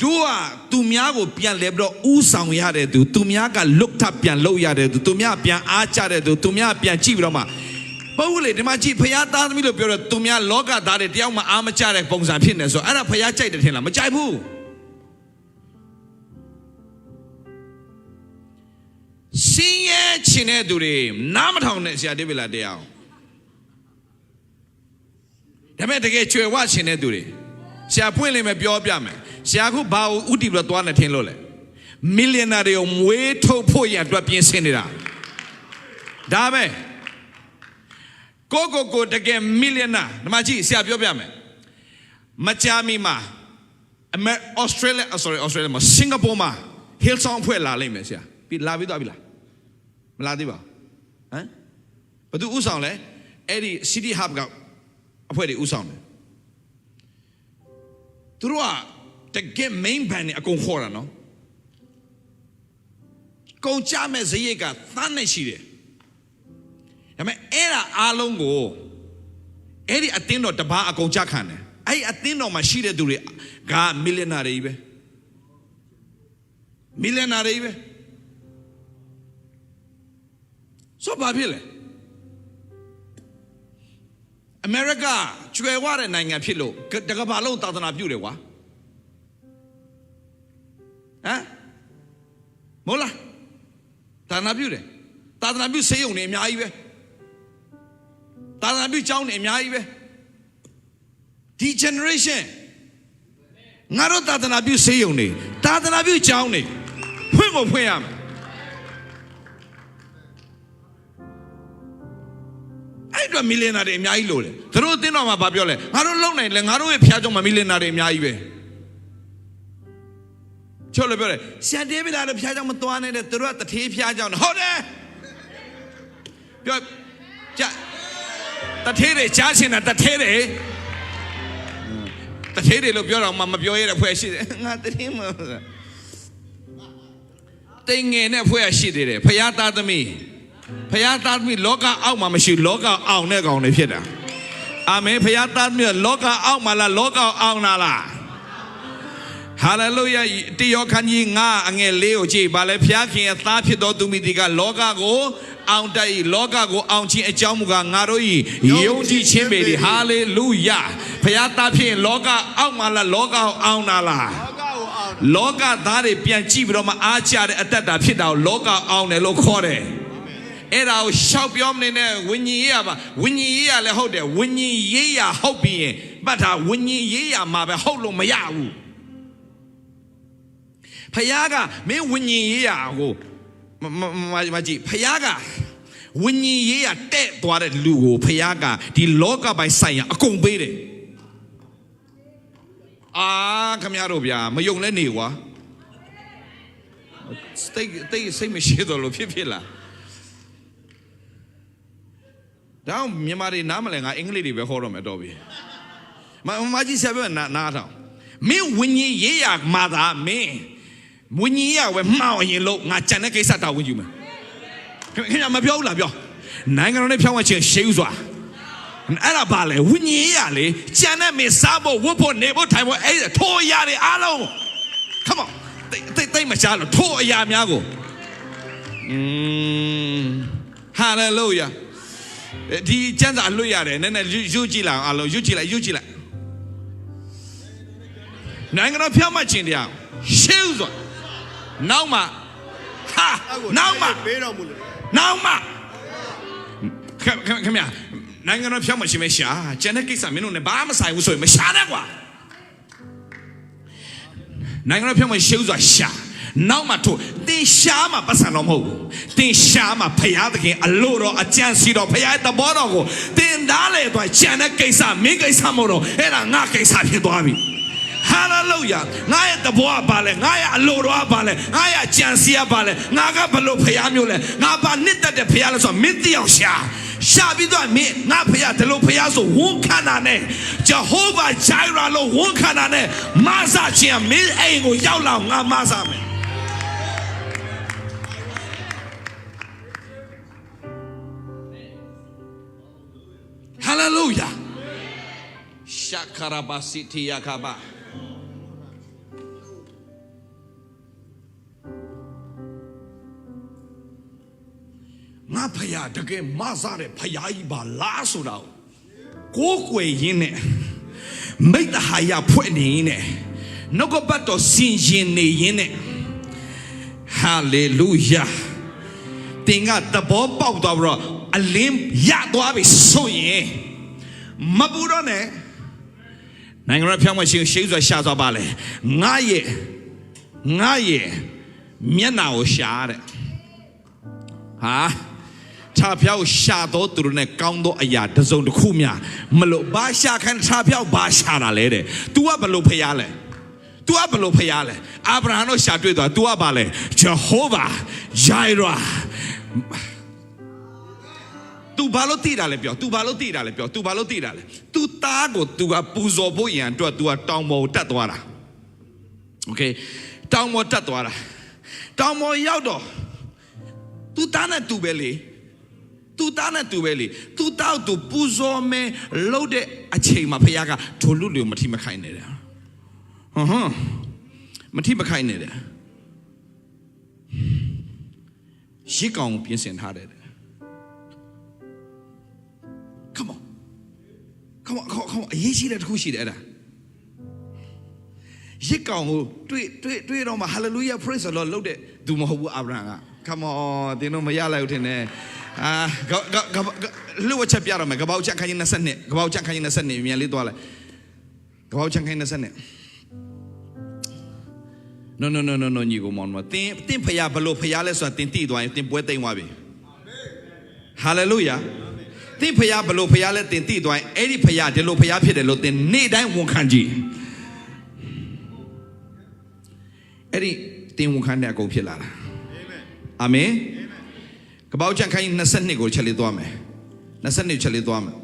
တို့ကသူများကိုပြန်လဲပြီးတော့ဥဆောင်ရတဲ့သူများကလွတ်ထပ်ပြန်လုပ်ရတဲ့သူများပြန်အားကြတဲ့သူများပြန်ကြည့်ပြီးတော့မှ ဘာလို့လဲဒီမှာကြည့်ဖယားသားသမီးလို့ပြောတော့သူများလောကသားတွေတယောက်မှအားမကျတဲ့ပုံစံဖြစ်နေဆိုအဲ့ဒါဖယားကြိုက်တယ်ထင်လားမကြိုက်ဘူးစင်ရဲ့ချင်တဲ့သူတွေနားမထောင်နဲ့ဆရာဒေးဗစ်လာတရားဒါပေမဲ့တကယ်ကြွယ်ဝချင်တဲ့သူတွေဆရာဖွင့်လိမ့်မယ်ပြောပြမယ်ဆရာကဘာကိုဥတီပြီးတော့သွားနေထင်လို့လဲမီလီယံနာတွေကိုမွေးထုတ်ဖို့ရအတွက်ပြင်ဆင်နေတာဒါပဲကိုတကယ်မီလီယံနာဒီမှာကြည့်ဆရာပြောပြမယ်မကြာမီမှာဩစတြေးလျမှာစင်ကာပူမှာ Hillsong ဖွဲ့လာလိမ့်မယ်ဆရာပြီးလာပြီးတော့ပြီလားမလာသေးပါဟမ်ဘယ်သူဥဆောင်လဲအဲ့ဒီ City Hub ကအဖွဲ့တွေဥဆောင်တယ်သူတို့ကတကယ် main band နဲ့အကုန်ခေါ်တာနော်ကုန်ကြမဲ့ဇရိတ်ကသန်းနဲ့ရှိတယ်ဒါပေမဲ့အဲ့ဒါအားလုံးကိုအဲ့ဒီအတင်းတော်တပားအကုန်ကြခံတယ်အဲ့ဒီအတင်းတော်မှာရှိတဲ့သူတွေကမီလီယံနာတွေပဲမီလီယံနာတွေပဲဆိုဘာဖြစ်လဲအမေရိကကျွယ်ဝတဲ့နိုင်ငံဖြစ်လို့တကမ္ဘာလုံးသာသနာပြုတယ်ကွာဟမ်မို့လားသာသနာပြုတယ်သာသနာပြုဆေးရုံတွေအများကြီးပဲသာသနာပြုကျောင်းတွေအများကြီးပဲဒီ generation ငါတို့သာသနာပြုဆေးရုံတွေသာသနာပြုကျောင်းတွေဖွင့်ကိုဖွင့်ရမယ်အဲ့တော့မီလီယံနာတွေအများကြီးလို့လေသူတို့အတင်းတော်မှာဘာပြောလဲငါတို့လုံနိုင်လဲငါတို့ရဲ့ဖျားကြောင့်မီလီယံနာတွေအများကြီးပဲချို့လည်းပြောတယ်ဆရာဒေးဗစ်လာတို့ဖျားကြောင့်မသွားနဲ့တဲ့သူတို့ကတထေးဖျားကြောင့်ဟုတ်တယ်ပြောကြတထေးတွေကြားချင်တာတထေးတွေလို့ပြောတော့မှမပြောရတဲ့ဖွဲ့ရှိတယ်ငါတထေးမတိမ်ငယ်နဲ့ဖွဲ့ရှိသေးတယ်ဖျားသားသမီးဖယားသားသမီးလောကအောက်မှာမရှိလောကအောင်တဲ့ကောင်တွေဖြစ်တာအာမင်ဖယားသားသမီးလောကအောက်မှာလားလောကအောင်လားဟာလေလုယာတိယောခန်းကြီး9အငယ်4ကိုကြည့်ပါလေဖျားခင်ရဲ့သားဖြစ်တော်သူမိဒီကလောကကိုအောင်တတ်၏လောကကိုအောင်ခြင်းအကြောင်းမူကားငါတို့၏ယုံကြည်ခြင်းပေသည်ဟာလေလုယာဖယားသားဖြစ်ရင်လောကအောက်မှာလားလောကအောင်လားလောကသားတွေပြန်ကြည့်ပြီးတော့မှအားကျတဲ့အတ္တတာဖြစ်တာကိုလောကအောင်တယ်လို့ခေါ်တယ်အဲ့ဒါကိုရှောက်ပြောမနေနဲ့ဝိညာဉ်ရေးရပါဝိညာဉ်ရေးရလည်းဟုတ်တယ်ဝိညာဉ်ရေးရဟုတ်ပြီးရင်ပတ်တာဝိညာဉ်ရေးရမှာပဲဟုတ်လို့မရဘူးဖယားကမင်းဝိညာဉ်ရေးရကိုမကြည့်ဖယားကဝိညာဉ်ရေးရတဲ့သွားတဲ့လူကိုဖယားကဒီလောကပိုင်းဆိုင်ရာအကုန်ပေးတယ်ခမရတို့ဗျာမယုံလဲနေကွာစိတ်မရှိတော့လို့ဖြစ်လားဒါမြန်မာတွေနားမလဲငါအင်္ဂလိပ်တွေပဲခေါ်တော့မယ်တော့ပြီမကြီးဆက်ပဲနားထောင်မင်းဝิญဉ်ရေးရမှာသာမင်းဝิญဉ်ရဝဲမှောင်ရင်လို့ငါကြံတဲ့ကိစ္စတာဝန်ယူမယ်ခင်ဗျာမပြောဘူးလားပြောနိုင်ငံတော်နဲ့ဖြောင်းဝချင်းရှေးဥစွာအဲ့ဒါပါလေဝิญဉ်ရလေကြံတဲ့မင်းစားဖို့ဝတ်ဖို့နေဖို့ထိုင်ဖို့အဲ့ထိုးရတယ်အားလုံး come on တိတ်မချလို့ထိုးအရာများကိုhallelujahဒီကျမ်းစာလွတ်ရတယ်နည်းနည်းယူကြည့်လိုက်အောင်အလုံးယူကြည့်လိုက်နိုင်ငံတော်ဖြောင်းမှတ်ခြင်းတရားရှေးဥစွာနောက်မှပေးတော်မူလို့နောက်မှခင်ဗျာနိုင်ငံတော်ဖြောင်းမှတ်ခြင်းမရှာကျန်တဲ့ကိစ္စမင်းတို့နဲ့ဘာမှမဆိုင်ဘူးဆိုရင်မရှာနဲ့ကွာနိုင်ငံတော်ဖြောင်းမှတ်ရှေးဥစွာရှာနောက်မှထို့တင်ရှားမှာပတ်စံတော့မဟုတ်ဘူးတင်ရှားမှာဖယားသခင်အလို့တော့အကြံစီတော့ဖယားတဘောတော်ကိုတင်သားလေတော့ကြံတဲ့ကိစ္စမင်းကိစ္စမဟုတ်တော့အဲ့ဒါငါကိစ္စဖြစ်သွားပြီဟာလေလုယာငါရဲ့တဘောကပါလဲငါရဲ့အလို့တော်ကပါလဲငါရဲ့အကြံစီကပါလဲငါကဘလို့ဖယားမျိုးလဲငါပါနှစ်သက်တဲ့ဖယားလဲဆိုတော့မင်းတယောက်ရှာပြီးတော့မင်းငါဖယားဒီလိုဖယားဆိုဝန်ခံတာနဲ့ဂျေဟောဗာဂျိုင်ရာလို့ဝန်ခံတာနဲ့မဆာခြင်းမင်းအိမ်ကိုရောက်လာငါမဆာမယ်Hallelujah. Shakarabasiti yakaba. အ ငါဖယားတကယ်မဆတဲ့ဖယားကြီးပါလားဆိုတာကိုကိုယ်ရင်းနဲ့မိတ္တဟာယဖွဲ့နေနဲ့နှုတ်ကပတ်တော်ဆင်ရင်နေရင်းနဲ့ဟာလေလုယာတင်ကတဘောပေါက်သွားပြီးတော့အလင်းရသွားပြီဆိုရင်မပူတော့နဲ့နိုင်ငံတော်ဖြောင်းမရှိရှေးစွာရှာသွားပါလေငါရဲ့မျက်နာကိုရှာတဲ့ဟာခြားဖြောက်ရှာတော့သူတို့နဲ့ကောင်းသောအရာတစ်စုံတစ်ခုများမလို့ဘာရှာခံခြားဖြောက်ဘာရှာတာလဲတဲ့ तू ကဘလို့ဖျားလဲ तू ကဘလို့ဖျားလဲအာဗြဟံတို့ရှာတွေ့သွား तू ကဘာလဲဂျေဟောဗာဂျိုင်ရာ तू ဘာလို့သိတာလဲပြော तू ဘာလို့သိတာလဲပြော तू ဘာလို့သိတာလဲ तू သားကို तू ကပူဇော်ဖို့ရန်အတွက် तू ကတောင်ပေါ်ကိုတက်သွားတာ Okay တောင်ပေါ်တက်သွားတာတောင်ပေါ်ရောက်တော့ तू သားနဲ့ तू ပဲလေသူသားနဲ့သူပဲလေသူတောက်သူပူဇော်မဲလှုပ်တဲ့အချိန်မှာဖခင်ကဒိုလူတွေမထိမခိုင်းနေတယ်မထိမခိုင်းနေတယ်ရစ်ကောင်ပြင်ဆင်ထားတယ် Come on အရေးကြီးတဲ့တစ်ခုရှိတယ်အဲ့ဒါရစ်ကောင်ကိုတွေ့တော့မှ Hallelujah praise the Lord လှုပ်တဲ့သူမဟုတ်ဘူးအာဗြဟံက Come on တင်းတော့မရလိုက်ဘူးထင်တယ်လှုပ်ချက်ပြတော့မယ်ကပောက်ချက်ခိုင်းနေ20ကပောက်ချက်ခိုင်းနေ20မြန်လေးသွားလိုက်ကပောက်ချက်ခိုင်းနေ20 No ညီကိုမောင်မတင်းဖျားဘလို့ဖျားလဲဆိုတာတင်းတိသွားရင်တင်းပွဲသိမ့်သွားပြီ Hallelujah တင်းဖျားဘလို့ဖျားလဲတင်းတိသွားရင်အဲ့ဒီဖျားဒီလိုဖျားဖြစ်တယ်လို့တင်းနေ့တိုင်းဝန်ခံကြည့်အဲ့ဒီတင်းဝန်ခံတဲ့အကုန်ဖြစ်လာတာအာမင်ကပောက်ချန်ခိုင်း22ကိုချက်လေးသွားမယ်22ချက်လေးသွားမယ်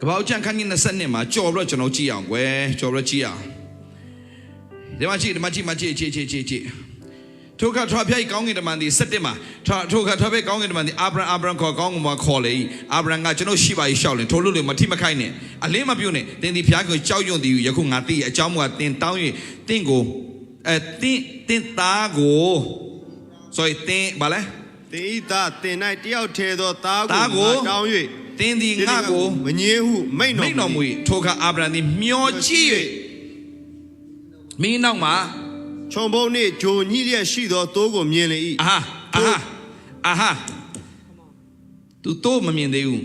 ကပောက်ချန်ခိုင်း22မှာကြော်ပြီးတော့ကျွန်တော်ကြည့်အောင်ကွယ်ကြော်ပြီးတော့ကြည့်အောင်ဒီမှာကြည့်ထိုခါထွားပြိုက်ကောင်းကင်တမန်ဒီ17မှာထိုခါထွားပြိုက်ကောင်းကင်တမန်ဒီအာဗြဟံခေါ်ကောင်းကင်မှာခေါ်လေအာဗြဟံကကျွန်တော်ရှိပါ ਈ ရှောက်လင်ထိုလို့လေမထိမခိုက်နဲ့အလင်းမပြုတ်နဲ့တင်းဒီဖျားကိုကြောက်ရွံ့တည်ယခုငါသိအကြောင်းကတင်းတောင်း၍တင်းကိုတင်းသားကိုဆိုရင်တင်းဘာလဲတင်းဤသားတင်း၌တယောက်ထဲသောသားကိုတောင်း၍တင်းဒီငါကိုမငြင်းဟုမိန့်တော်မူ၏ထိုခါအာဗြဟံသည်မျောကြည့်၍မိနောက်မှာခြုံပုံနှင့်ဂျိုညှိလျက်ရှိသောသိုးကိုမြင်လေ၏အာဟာသူသိုးမမြင်သေးဘူး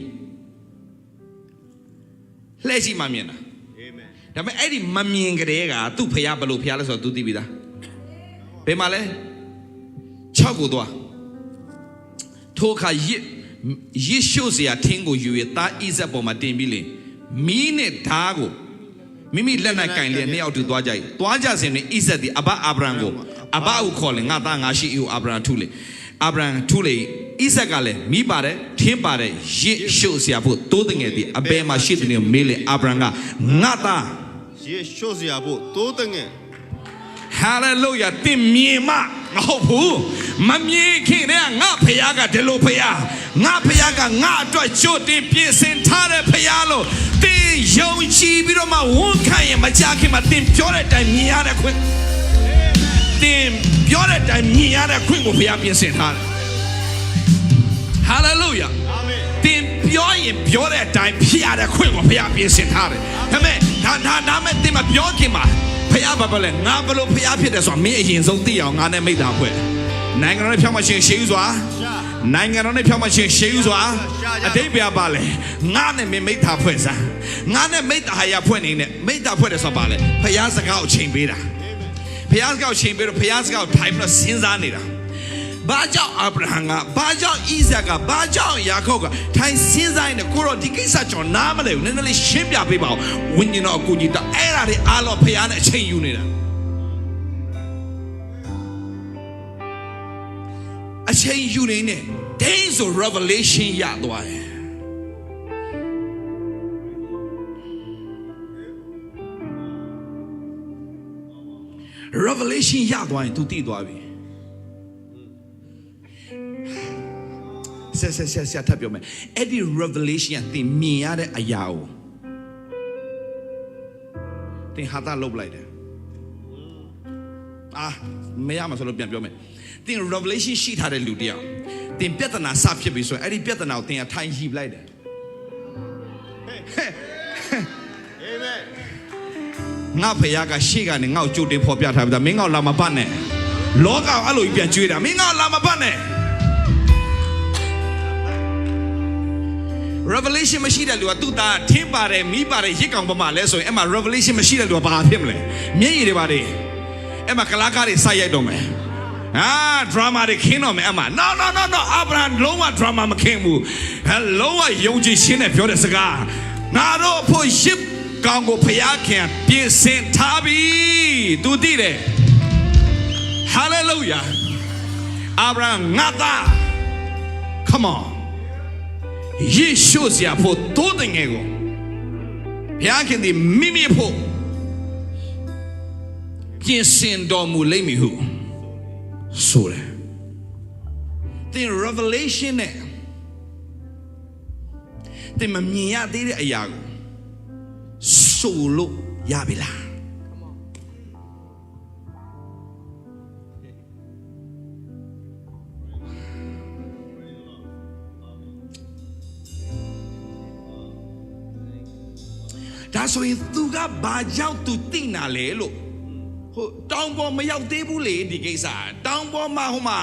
လှည့်ရှိမှမြင်တာအာမင်ဒါပေမဲ့အဲ့ဒီမမြင်ကြတဲ့ကသူ့ဖျားဘလို့ဖျားလဲဆိုတော့ तू သိပြီလားဘယ်မှာလဲ6ကိုသွားထိုခါယေရှုစရာထင်းကိုယူရသားဣဇက်ပေါ်မှာတင်ပြီးလေမီးနဲ့ဓားကိုမိမိလက်၌ကင်လျက်နှစ်ယောက်တူသွားကြ၏သွားကြစဉ်တွင်ဣဇက်သည်အဘအာဗြဟံကိုအဘဟုခေါ်လေငါသားငါရှိ၏ဟုအာဗြဟံထုလေအာဗြဟံထုလေဣဇက်ကလည်းမိပါတယ်ထင်းပါတယ်ယေရှုစရာဖို့တိုးတငယ်သည်အဘယ်မှာရှိတယ်မေးလေအာဗြဟံကငါသားယေရှုစရာဖို့တိုးတငယ်Hallelujah တင်မြင်မမဟုတ်ဘူးမမြင်ခင်တည်းကငါဖျားကဒီလိုဖျားငါဖျားကငါအတွက်ကြိုတင်ပြင်ဆင်ထားတဲ့ဖျားလို့တင်ယုံကြည်ပြီးတော့မှဝန်ခံရင်မကြခင်မှာတင်ပြောတဲ့အတိုင်းမြင်ရတဲ့ခွင့်တင်ပြောတဲ့အတိုင်းမြင်ရတဲ့ခွင့်ကိုဖျားပြင်ဆင်ထားတယ် Hallelujah တင်ပြောရင်ပြောတဲ့အတိုင်းဖြစ်ရတဲ့ခွင့်ကိုဖျားပြင်ဆင်ထားတယ်ဒါပေမဲ့ဒါမဲ့တင်မပြောခင်မှာဖျားဘာလဲငါဘလို့ဖျားဖြစ်တယ်ဆိုတာမင်းအရင်ဆုံးသိအောင်ငါနဲ့မိသားဖွဲ့နိုင်ငံတော်နဲ့ဖြောင်းမရှင်ရှေးဥစွာနိုင်ငံတော်နဲ့ဖြောင်းမရှင်ရှေးဥစွာအတိတ်ပြပါလဲငါနဲ့မင်းမိသားဖွဲ့စားငါနဲ့မိသားဟာရဖွဲ့နေနဲ့မိသားဖွဲ့တယ်ဆိုတာပါလဲဖျားစကားကိုချိန်ပေးတာဖျားစကားကိုချိန်ပေးတော့ဖျားစကားကိုထိုင်ပြီးတော့စဉ်းစားနေတာဘာကြောင့်အာဗြဟံကဘာကြောင့်ဣဇက်ကဘာကြောင့်ယာကုပ်ကထိုင်စဉ်းစားနေကိုတော့ဒီကိစ္စကျွန်တော်နားမလဲဘူးနည်းနည်းလေးရှင်းပြပေးပါဦးဝိညာဉ်တော်အကူကြီးတော့အဲ့ဒါတွေအားလုံးဖျားနဲ့အချိန်ယူနေတာအချိန်ယူနေနဲ့ဒိန်းဆို revelation ရသွားတယ်revelation ရသွားရင် तू သိသွားပြီဆက်ထပ်ပြောမယ်အဲ့ဒီ revelation ကသင်မြင်ရတဲ့အရာကိုသင်ဟာတာလုပ်လိုက်တယ်မရမှာဆိုလို့ပြန်ပြောမယ် တင် revelation ရှိထားတဲ့လူတယောက်တင်ပြဿနာစဖြစ်ပြီဆိုရင်အဲ့ဒီပြဿနာကိုတင်အထိုင်ရှိပလိုက်တယ်အာမင်ငါဖခင်ကရှေ့ကနေငါ့ကိုကြိုတင်ဖော်ပြထားပြီဒါမင်းငါ့ကိုလာမပတ်နဲ့လောကအဲ့လိုပြန်ကြွေးတာမင်းငါ့ကိုလာမပတ်နဲ့ revelation မရှိတဲ့လူကသူ့သားထင်းပါတယ်မိပါတယ်ရစ်ကောင်ပမာလဲဆိုရင်အဲ့မှာ revelation မရှိတဲ့လူကဘာဖြစ်မလဲမျက်ရည်တွေပါတယ်အဲ့မှာကလာကားတွေစိုက်ရိုက်တော့မယ်drama တွေခင်းတော့မယ်အဲ့မှာ no Abraham လုံးဝ drama မခင်းဘူးလုံးဝယုံကြည်ရှင်းနဲ့ပြောတဲ့စကားငါတို့ဖို့ရစ်ကောင်ကိုဖျားခင်ပြင်ဆင်ထားပြီသူသိတယ် hallelujah Abraham ငါသား come on ယေရှုစရာဖို့တိုးတဲ့ငယ်ကိုဘုရားခင်ဒီမိမိဖို့ပြင်ဆင်တော်မူလိမ့်မည်ဟုဆိုတယ်သင် revelation နဲ့သင်မမြင်ရသေးတဲ့အရာကိုဆိုလို့ရပြီလားဒါဆိုရင်သူကဘာကြောင့်သူသိနာလဲလို့ဟိုတောင်ပေါ်မရောက်သေးဘူးလေဒီကိစ္စတောင်ပေါ်မှာဟိုမှာ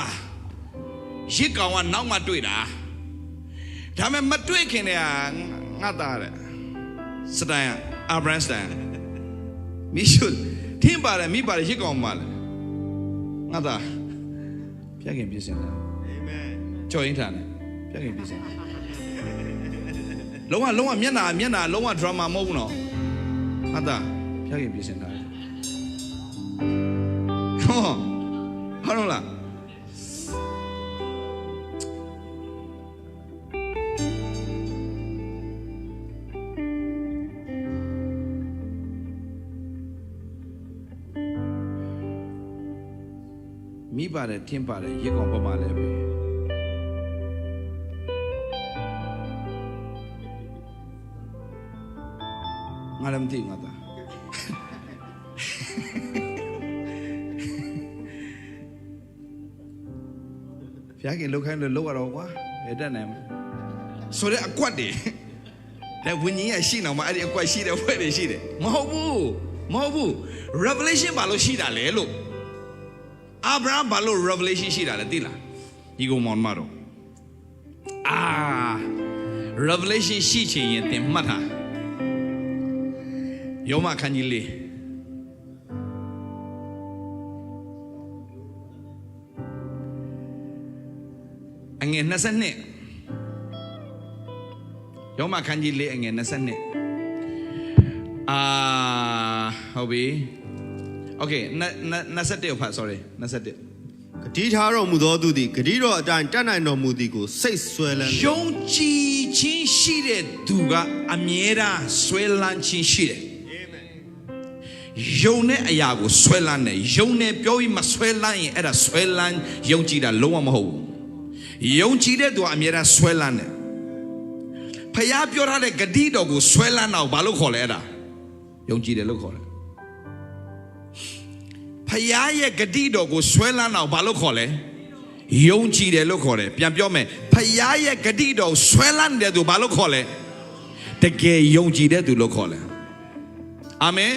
ရစ်ကောင်ကနောက်မှတွေ့တာဒါပေမဲ့မတွေ့ခင်တည်းကငါသားတဲ့စတိုင်အာဗြဟံစတိုင်မိရှုထင်းပါတယ်မိပါတယ်ရစ်ကောင်မှလည်းငါသားဖျက်ခင်ပြည့်စင်တယ်အာမင်ကြော်ရင်ထားတယ်ဖျက်ခင်ပြည့်စင်လုံးဝမျက်နာလုံးဝ drama မဟုတ်ဘူးနော်ဟာတာဖျက်ခင်ပြင်ဆင်တာဟုတ်လားမိပါတယ်ထင်းပါတယ်ရေကောင်ပမာလည်းပဲငါလည်းမသိငါသားဖျားခင်လောက်ခိုင်းလို့လောက်ရတော့ကွာဘယ်တတ်နိုင်မလဲဆိုတဲ့အကွက်တွေဒါဝိညာဉ်ရရှိနေမှာအဲ့ဒီအကွက်ရှိတဲ့ဖွဲ့တွေရှိတယ်မဟုတ်ဘူး revelation ဘာလို့ရှိတာလဲလို့အာဗြဟံဘာလို့ revelation ရှိတာလဲသိလားဒီကောင်မောင်မတော်revelation ရှိချင်ရင်သင်မှတ်ထားယောမခန်းကြီးလေးအငယ်22ယောမခန်းကြီးလေးအငယ်22ဟုတ်ပြီ okay 21ဖတ် sorry 21ဂတိထားတော်မူသောသူသည်ဂတိတော်အတိုင်းတတ်နိုင်တော်မူသည်ကိုစိတ်ဆွဲလန်းယုံကြည်ခြင်းရှိတဲ့သူကအမြဲတမ်းဆွဲလန်းခြင်းရှိတယ်ယုံတဲ့အရာကိုဆွဲလန်းတယ်ယုံနဲ့ပြောပြီးမဆွဲလန်းရင်အဲ့ဒါဆွဲလန်းယုံကြည်တာလုံးဝမဟုတ်ဘူးယုံကြည်တဲ့သူကအမြဲတမ်းဆွဲလန်းတယ်ဖခင်ပြောထားတဲ့ဂတိတော်ကိုဆွဲလန်းတော့ဘာလို့ခေါ်လဲအဲ့ဒါယုံကြည်တယ်လို့ခေါ်တယ်ဖခင်ရဲ့ဂတိတော်ကိုဆွဲလန်းတော့ဘာလို့ခေါ်လဲယုံကြည်တယ်လို့ခေါ်တယ်ပြန်ပြောမယ်ဖခင်ရဲ့ဂတိတော်ဆွဲလန်းတဲ့သူဘာလို့ခေါ်လဲတကယ်ယုံကြည်တဲ့သူလို့ခေါ်လဲအာမင်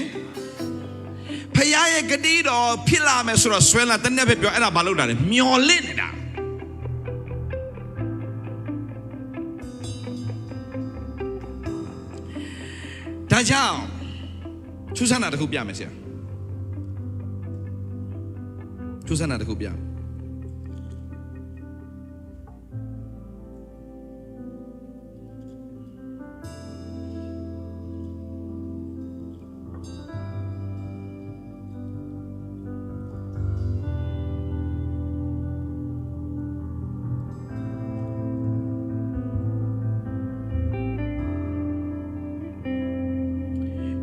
ဖခင်ရဲ့ဂတိတော်ဖြစ်လာမယ်ဆိုတော့ဆွဲလန်းတဲ့နေ့ပဲပြောအဲ့ဒါဘာလို့တာလဲမျော်လင့်နေတာဒါကြောင့်ထူးဆန်းတာတစ်ခုပြမယ်ဆရာထူးဆန်းတာတစ်ခုပြ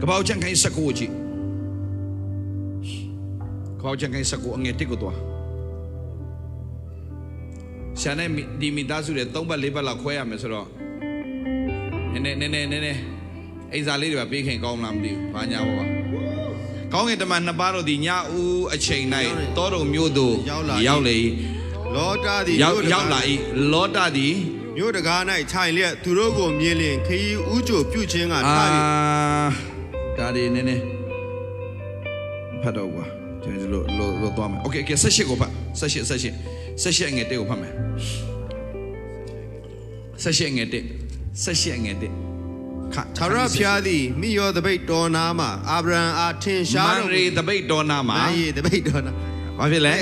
ကပောက်ချန်ခိုင်းစကူကြည့်ကပောက်ချန်ခိုင်းစကူအငယ်တစ်ကိုတော့ရှာနေဒီမိသားစုတွေ3ပတ်4ပတ်လောက်ခွဲရမယ်ဆိုတော့နည်းအိမ်စာလေးတွေပေးခင်ကောင်းလားမသိဘူးဘာညာပါ ကောင်းကင်တမန်နှစ်ပါးတို့သည်ညဦးအချိန်၌တောတော်မြို့သို့ရောက်လေ လောတာသည် ရောက်လာ၏လောတာသည် မြို့တကား၌ထိုင်လျက်သူတို့ကိုမြင်လျင်ခရီးဥကြိုပြုခြင်းကထား၍ဒါဒီနည်းနည်းဖတ်တော့ကွာကျွန်တော်လို့သွားမယ်โอเคဆက်ရှိကိုဖတ်ဆက်ရှိငယ်တဲ့ကိုဖတ်မယ်ဆက်ရှိငယ်တဲ့ထာဝရဘုရားသည်မိယောတပိတ်တော်နာမှာအာဗြဟံအားထင်ရှားတော်မူမန်ရေတပိတ်တော်နာမှာမန်ရေတပိတ်တော်နာဘာဖြစ်လဲ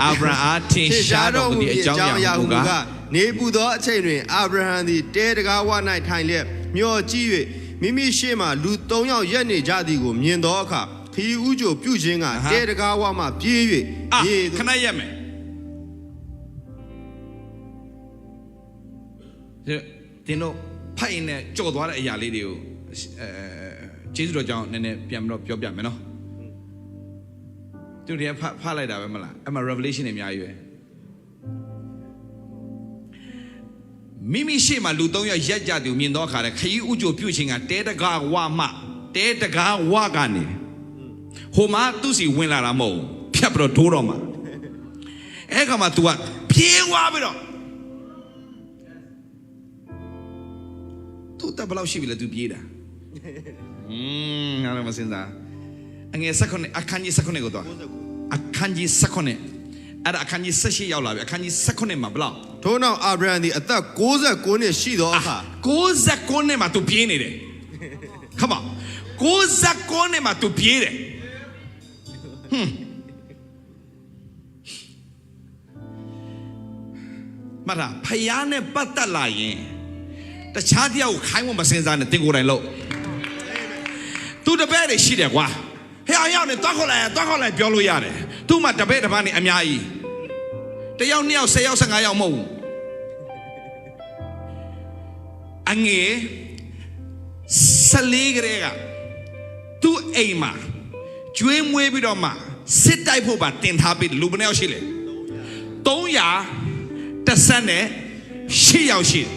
အာဗြဟံအားထင်ရှားတော်မူသည့်အကြောင်းအရာကနေပူသောအချိန်တွင်အာဗြဟံသည်တဲတကားဝ၌ထိုင်လျက်မျောကြည့်၍မိမိရှေ့မှလူ3ယောက်ရက်နေကြသည်ကိုမြင်သောအခါခရီးဥကြိုပြုခြင်းကတဲတကားဝမှပြေး၍ရေခဏရက်မယ်ဒီတော့ဖိုင်နဲ့ကြော်သွားတဲ့အရာလေးတွေကိုကျေးဇူးတော်ကြောင့်နည်းနည်းပြန်ပြီးတော့ပြောပြမယ်နော်သူတွေကဖတ်လိုက်တာပဲမလားအဲ့မှာ revelation တွေအများကြီးပဲမိမိရှေ့မှာလူ3ယောက်ရက်ကြသူမြင်တော့ခါတဲ့ခရီးဥကြိုပြုတ်ခြင်းကတဲတကားဝမှတဲတကားဝကနေဟိုမှာသူ့စီဝင်လာတာမဟုတ်ဖြတ်ပြီးတော့ထိုးတော့မှာအဲ့ခါမှာ तू ကပြေးသွားပြီးတော့သူတဘလောက်ရှိပြီလဲ तू ပြေးတာငါလည်းမစင်စားအငယ်19အခန်းကြီး19ကိုတော့အခန်းကြီး19အဲ့ဒါအခန်းကြီး18ရောက်လာပြီအခန်းကြီး19မှာဘလောက်ထို့နောက်အာဗြဟံသည်အသက်69နှစ်ရှိသောအခါ69နှစ်မှာ तू ပြေးနေတယ်ခမ69နှစ်မှာ तू ပြေးတယ်မလားဖယားနဲ့ပတ်သက်လာရင်တခြားတရားကိုခိုင်းမမစင်စားနဲ့တင်ကိုယ်တိုင်လို့သူတပည့်တွေရှိတယ်ကွာဟဲ့အရောက်နဲ့တွားခေါ်လိုက်ပြောလို့ရတယ်သူ့မှာတပည့်တစ်ပါးနေအများကြီးတယောက်2ယောက်10ယောက်15ယောက်မဟုတ်ဘူးအငယ်14ကလေးကသူ့အိမ်မှာကျွေးမွေးပြီးတော့မှစစ်တိုက်ဖို့ပါတင်ထားပြီးလူဘယ်နှယောက်ရှိလဲ318ယောက်ရှိတယ်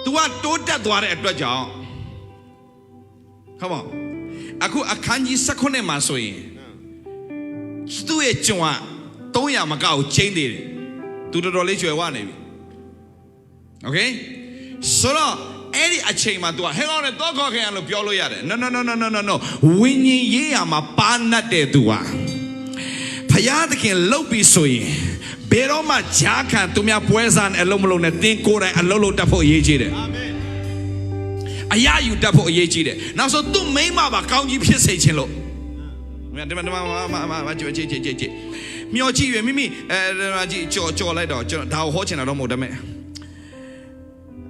သူကတိုးတက်သွားတဲ့အတွက်ကြောင့်ဟုတ်ပါအခုအခန်းကြီး19မှာဆိုရင်သူ့ရဲ့ကျွန်က300မကောက်ချင်းသေးတယ်သူတော်တော်လေးကျွယ်ဝနေပြီโอเคဆိုတော့အဲ့ဒီအချိန်မှာ तू ဟဲကောင်းနဲ့တော့ခေါ်ခင်ရလို့ပြောလို့ရတယ် no ဝိညာဉ်ရေးရမှာပါနတ်တဲ့ तू ဟာဖယားသခင်လှုပ်ပြီးဆိုရင်ဘယ်တော့မှဂျားခံသူများပွဲစားနဲ့အလုံးမလုံးနဲ့သင်ကိုယ်တိုင်အလုံးလုံးတတ်ဖို့အရေးကြီးတယ်အာမင်အရာယူတတ်ဖို့အရေးကြီးတယ်နောက်ဆုံးသူ့မိန်းမပါကောင်းကြီးဖြစ်စေခြင်းလို့ဒီမှာကြည့်မျောကြည့်ရမိမိကြည့်ကြော်လိုက်တော့ကျွန်တော်ဒါကိုဟောချင်တာတော့မဟုတ်တယ်မဲ့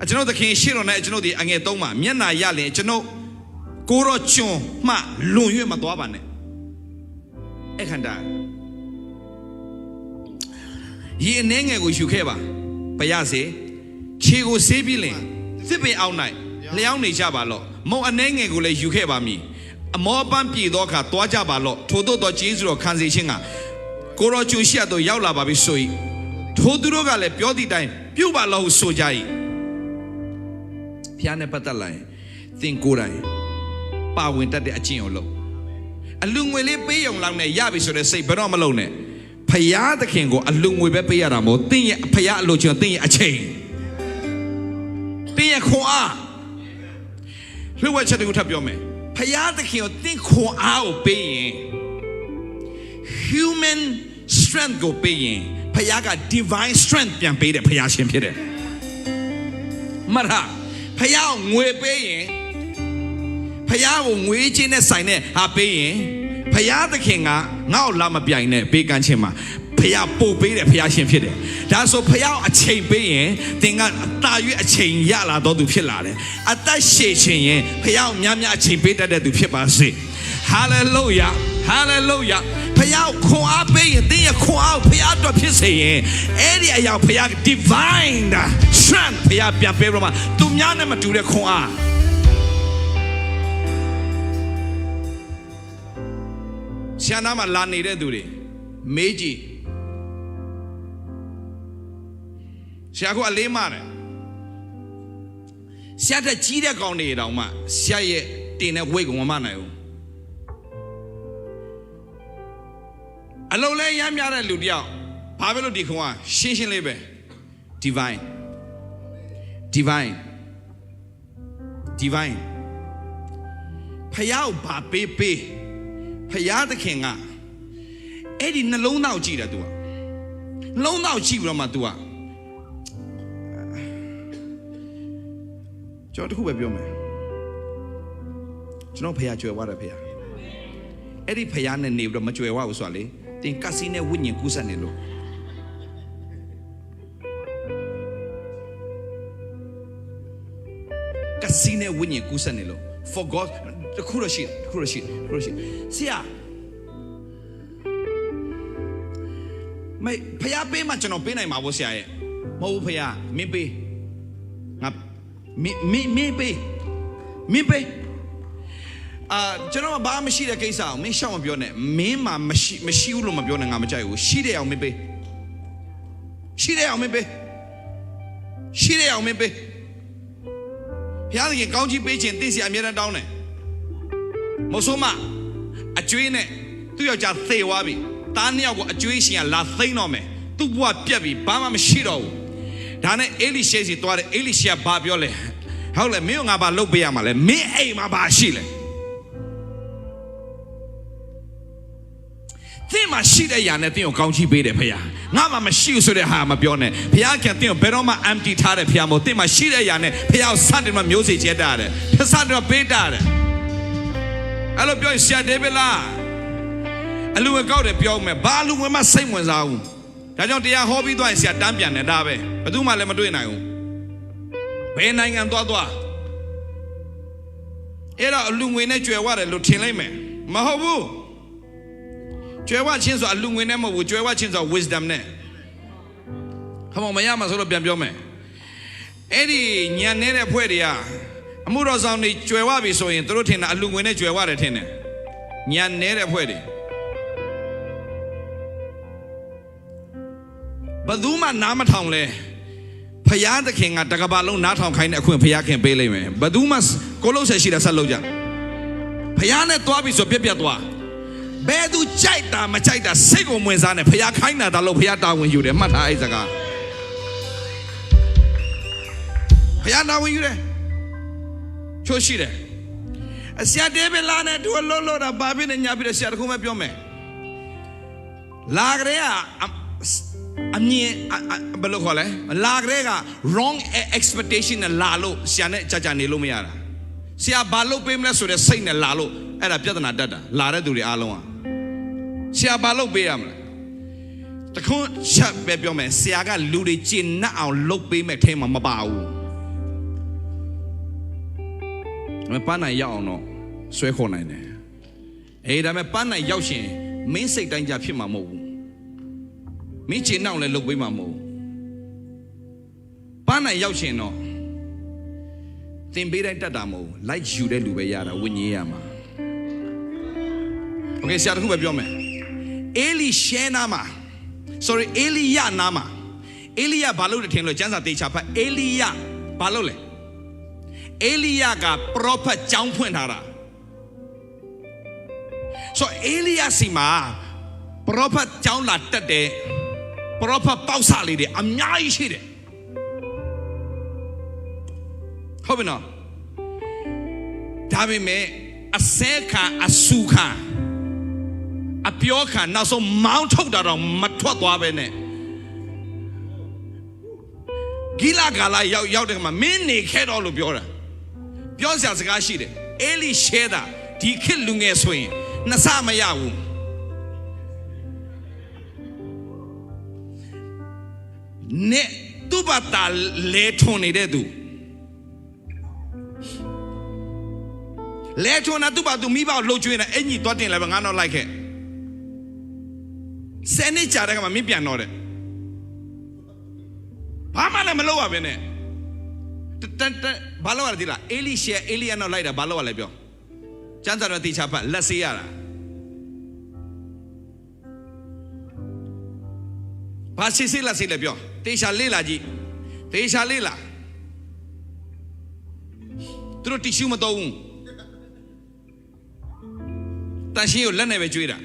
ကျွန်တော်သခင်ရှေ့တော်နဲ့ကျွန်တော်ဒီအငယ်3မှာမျက်နာရလင်ကျွန်တော်ကိုရောကျွန်းမှလွန်ရွမသွားပါနဲ့အခန္ဓာရေအနေငယ်ကိုယူခဲ့ပါဘရစေခြေကိုဆေးပြီးလင်သစ်ပင်အောင်၌လျောင်းနေကြပါလော့မုံအနေငယ်ကိုလည်းယူခဲ့ပါမည်အမောပန်းပြေသောအခါတွားကြပါလော့ထို့သောကျေးဇူးတော်ခံစေခြင်းကကိုရောကျွန်းရှိရတော့ရောက်လာပါပြီဆို၏ထိုသူတို့ကလည်းပြောသည့်တိုင်ပြုတ်ပါလော့ဟုဆိုကြ၏ဖျားနဲ့ပတ်သက်လာရင်သင်ကိုယ်တိုင်ပါဝင်တတ်တဲ့အကျင့်ကိုလုပ်အလူငွေလေးပေးရုံလောက်နဲ့ရပြီဆိုတဲ့စိတ်ဘယ်တော့မလုံးနဲ့ဖယားသခင်ကိုအလူငွေပဲပေးရတာမဟုတ်သင်ရဲ့ဖယားအလိုချင်သင်ရဲ့အချိန်သင်ရဲ့ခွန်အားလှုပ်ဝက်ချက်တွေကိုထပ်ပြောမယ်ဖယားသခင်ကိုသင်ခွန်အားကိုပေးရင် human strength ကိုပေးရင်ဖယားက divine strength ပြန်ပေးတယ်ဖယားရှင်ဖြစ်တယ်မလားဖယားကိုငွေပေးရင်ဖယားကိုငွေချင်းနဲ့ဆိုင်နဲ့ဟာပေးရင်ဖယားသခင်ကငါ့ကိုလာမပြိုင်နဲ့ပေးကမ်းခြင်းမှာဖယားပို့ပေးတယ်ဖယားရှင်ဖြစ်တယ်ဒါဆိုဖယားအချိန်ပေးရင်သင်ကအသာရွေးအချိန်ရလာတော့သူဖြစ်လာတယ်အသက်ရှည်ခြင်းရင်ဖယားများများအချိန်ပေးတတ်တဲ့သူဖြစ်ပါစေ hallelujah hallelujah ဖယားခွန်အားပေးရင်သင်ရဲ့ခွန်အားဖယားအတွက်ဖြစ်စေရင်အဲ့ဒီအရာဖယား divine strength ဖယားပြန်ပေးလို့မှသူများနဲ့မတူတဲ့ခွန်အားဆရာနာမှာလာနေတဲ့သူတွေမေးကြည့်ဆရာကအလေးမတယ်ဆရာတက်ကြီးတဲ့ကောင်းတွေတောင်မှဆရာရဲ့ တင်တဲ့ဝိတ်ကိုမမနိုင်ဘူးအလုံးလဲရမ်းများတဲ့လူတယောက်ဘာပဲလို့ဒီခွန်ကရှင်းရှင်းလေးပဲ divine ဖယားကိုဘာပေးဖယားသခင်ကအဲ့ဒီနှလုံးသားကိုကြည့်တယ် तू ကနှလုံးသားကိုကြည့်ပြီးတော့မှ तू ကကျွန်တော်တခုပဲပြောမယ်ကျွန်တော်ဖယားကြွယ်ဝတယ်ဖယားအဲ့ဒီဖယားနဲ့နေပြီးတော့မကြွယ်ဝဘူးဆိုတာလေတင်ကစီနဲ့ဝိညာဉ်ကူးဆက်နေလို့ကစီနဲ့ဝိညာဉ်ကူးဆက်နေလို့ for God တခုရရှိဆရာမေဖယားပေးမှကျွန်တော်ပေးနိုင်မှာပေါ့ဆရာရဲ့မဟုတ်ဘူးဖယားမင်းပေးငါမင်းပေးကျွန်တော်ဘာမှမရှိတဲ့ကိစ္စအောင်မင်းရှောက်မပြောနဲ့မင်းမှာမရှိဘူးလို့မပြောနဲ့ငါမကြိုက်ဘူးရှိတဲ့အောင်မင်းပေးဖျားသခင်ကောင်းကြီးပေးခြင်းသိစရာအမြဲတမ်းတောင်းတယ်မဆိုးမအကျွေးနဲ့သူ့ယောက်ျားသေသွားပြီသားနှစ်ယောက်ကိုအကျွေးရှင်ကလာသိမ်းတော့မယ်သူ့ဘဝပြက်ပြီဘာမှမရှိတော့ဘူးဒါနဲ့အေလိရှေစီသွားတယ်အေလိရှေကဘာပြောလဲဟုတ်လဲမင်းကငါဘာလုပ်ပေးရမှာလဲမင်းအိမ်မှာဘာရှိလဲသင်မရှိတဲ့ຢာနဲ့သင်ကိုကောင်းချီးပေးတယ်ဖခင်ငါမှမရှိဘူးဆိုတဲ့ဟာမပြောနဲ့ဖခင်ကသင်ကိုဘယ်တော့မှ empty ထားတဲ့ဖခင်မို့သင်မရှိတဲ့ຢာနဲ့ဖခင်ကိုစတင်မှမျိုးစေ့ကျဲတာတယ်စတင်မှပေးတာတယ်အဲ့လိုပြောရင်ဆရာဒေးဗစ်လားအလူငွေကောက်တယ်ပြောမယ်ဘာလူငွေမှစိတ်ဝင်စားဘူးဒါကြောင့်တရားဟောပြီးသွားရင်ဆရာတန်းပြန်တယ်ဒါပဲဘယ်သူမှလည်းမတွေ့နိုင်ဘူးဘယ်နိုင်ငံသွားအဲ့တော့အလူငွေနဲ့ကြွယ်ဝတယ်လို့ထင်လိုက်မယ်မဟုတ်ဘူးကြွယ်ဝချင်းဆိုအလူငွေနဲ့မဟုတ်ဘူးကြွယ်ဝချင်းဆို wisdom နဲ့ခမောမရမှာဆိုလို့ပြန်ပြောမယ်အဲ့ဒီညံနေတဲ့ဖွဲ့တွေကအမှုတော်ဆောင်တွေကြွယ်ဝပြီဆိုရင်တို့ထင်တာအလူငွေနဲ့ကြွယ်ဝတယ်ထင်တယ်ညံနေတဲ့ဖွဲ့တွေဘယ်သူမှနားမထောင်လဲဖယားသခင်ကတကဘာလုံးနားထောင်ခိုင်းတဲ့အခွင့်ဖယားခင်ပေးလိုက်မယ်ဘယ်သူမှကိုလုံးဆက်ရှိတာဆက်လုပ်ကြဖယားနဲ့သွားပြီဆိုပြက်သွားဘယ်သူကြိုက်တာမကြိုက်တာစိတ်ကိုဝင်စားနေဖယားခိုင်းတာလို့ဖယားတာဝန်ယူတယ်မှတ်ထားအဲ့စကားဖယားတာဝန်ယူတယ်ချိုးရှိတယ်ဆရာဒေးဗစ်လာနဲ့သူလို့တာဘာဖြစ်နေညာဖြစ်တယ်ဆရာတခုမှပြောမယ်လာကြတဲ့အမြင်ဘယ်လိုခေါ်လဲလာကြတဲ့က wrong expectation နဲ့လာလို့ဆရာနဲ့ကြာနေလို့မရတာဆရာဘာလုပ်ပေးမလဲဆိုတဲ့စိတ်နဲ့လာလို့အဲ့ဒါပြဿနာတက်တာလာတဲ့သူတွေအားလုံးอ่ะဆရာဘာလုပ်ပေးရမလဲတခွန်းချက်ပဲပြောမယ်ဆရာကလူတွေကျင့်နှက်အောင်လုပ်ပေးမဲ့ထဲမှာမပါဘူးမပန်းနိုင်ရအောင်တော့ဆွဲခေါ်နိုင်တယ်အေးဒါပေမဲ့ပန်းနိုင်ရောက်ရှင်မင်းစိတ်တိုင်းကြဖြစ်မှာမဟုတ်ဘူးမင်းကျင့်နှောက်လည်းလုပ်ပေးမှာမဟုတ်ဘူးပန်းနိုင်ရောက်ရှင်တော့သင်ပေးတိုင်းတတ်တာမဟုတ်ဘူးလိုက်ယူတဲ့လူပဲရတာဝိညာဉ်ရမှာโอเคဆရာတခုပဲပြောမယ်အေလိရှဲနာမှာ sorry အေလိယနာမှာအေလိယဘာလို့လဲထင်လို့ကျမ်းစာတေချာဖတ်အေလိယဘာလို့လဲအေလိယက prophet ကျောင်းဖွင့်ထားတာဆိုအေလိယစီမှာ prophet ကျောင်းလာတက်တယ် prophet ပေါက်စလေးတွေအများကြီးရှိတယ်ဟုတ်ပြီနော်ဒါပေမဲ့အစဲခံအဆူခံအပြောခံနောက်ဆုံးမောင်းထုတ်တာတော့မထွက်သွားပဲနဲ့ဂိလဂါလာရောက်တဲ့ခါမှာမင်းနေခဲ့တော့လို့ပြောတာပြောစရာစကားရှိတယ်အေလိရှဲတာဒီခေတ်လူငယ်ဆိုရင်နှစ်ဆမရဘူးနဲ့သူ့ဘာသာလဲထွန်နေတဲ့သူလဲထွန်တာသူ့ဘာသူမိဘကိုလှုပ်ကျွေးနေအင်ကြီးသွားတင်လည်းပဲငါတော့လိုက်ခဲ့ဆယ်နှစ်ကြာတဲ့ကမှမင်းပြန်တော့တယ်ဘာမှလည်းမလုပ်ရပဲနဲ့ဘာလို့ရလဲဒီလားအေလိရှဲအေလိယနောက်လိုက်တာဘာလို့ရလဲပြောကျမ်းစာတော်တေချာဖတ်လက်ဆေးရတာဘာစီစီလက်ဆေးလဲပြောတေချာလေးလာကြည့်တေချာလေးလာသူတို့တီရှူမတော့ဘူး但是有人那边追的，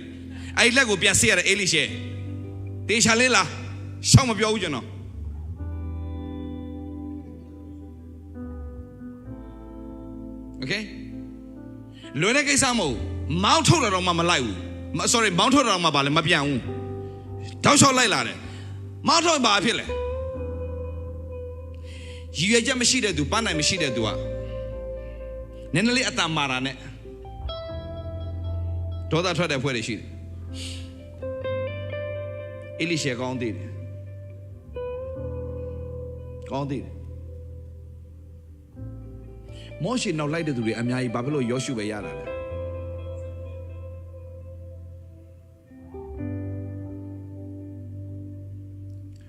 哎，那个变色了，哎，那些，等下来了，什么标准呢 ？OK， 原来给啥么？毛头了让妈妈来呜，sorry， 毛头让妈妈来没变呜，到时候来了的，毛头把片嘞，越家没洗的多，搬来没洗的多啊，你那里阿达马拉呢？多大出来会的洗的？伊里些讲的，讲的。摩西နောက်လိုက်တဲ့သူတွေအများကြီးဘာဖြစ်လို့ယောရှုပဲရတာလဲ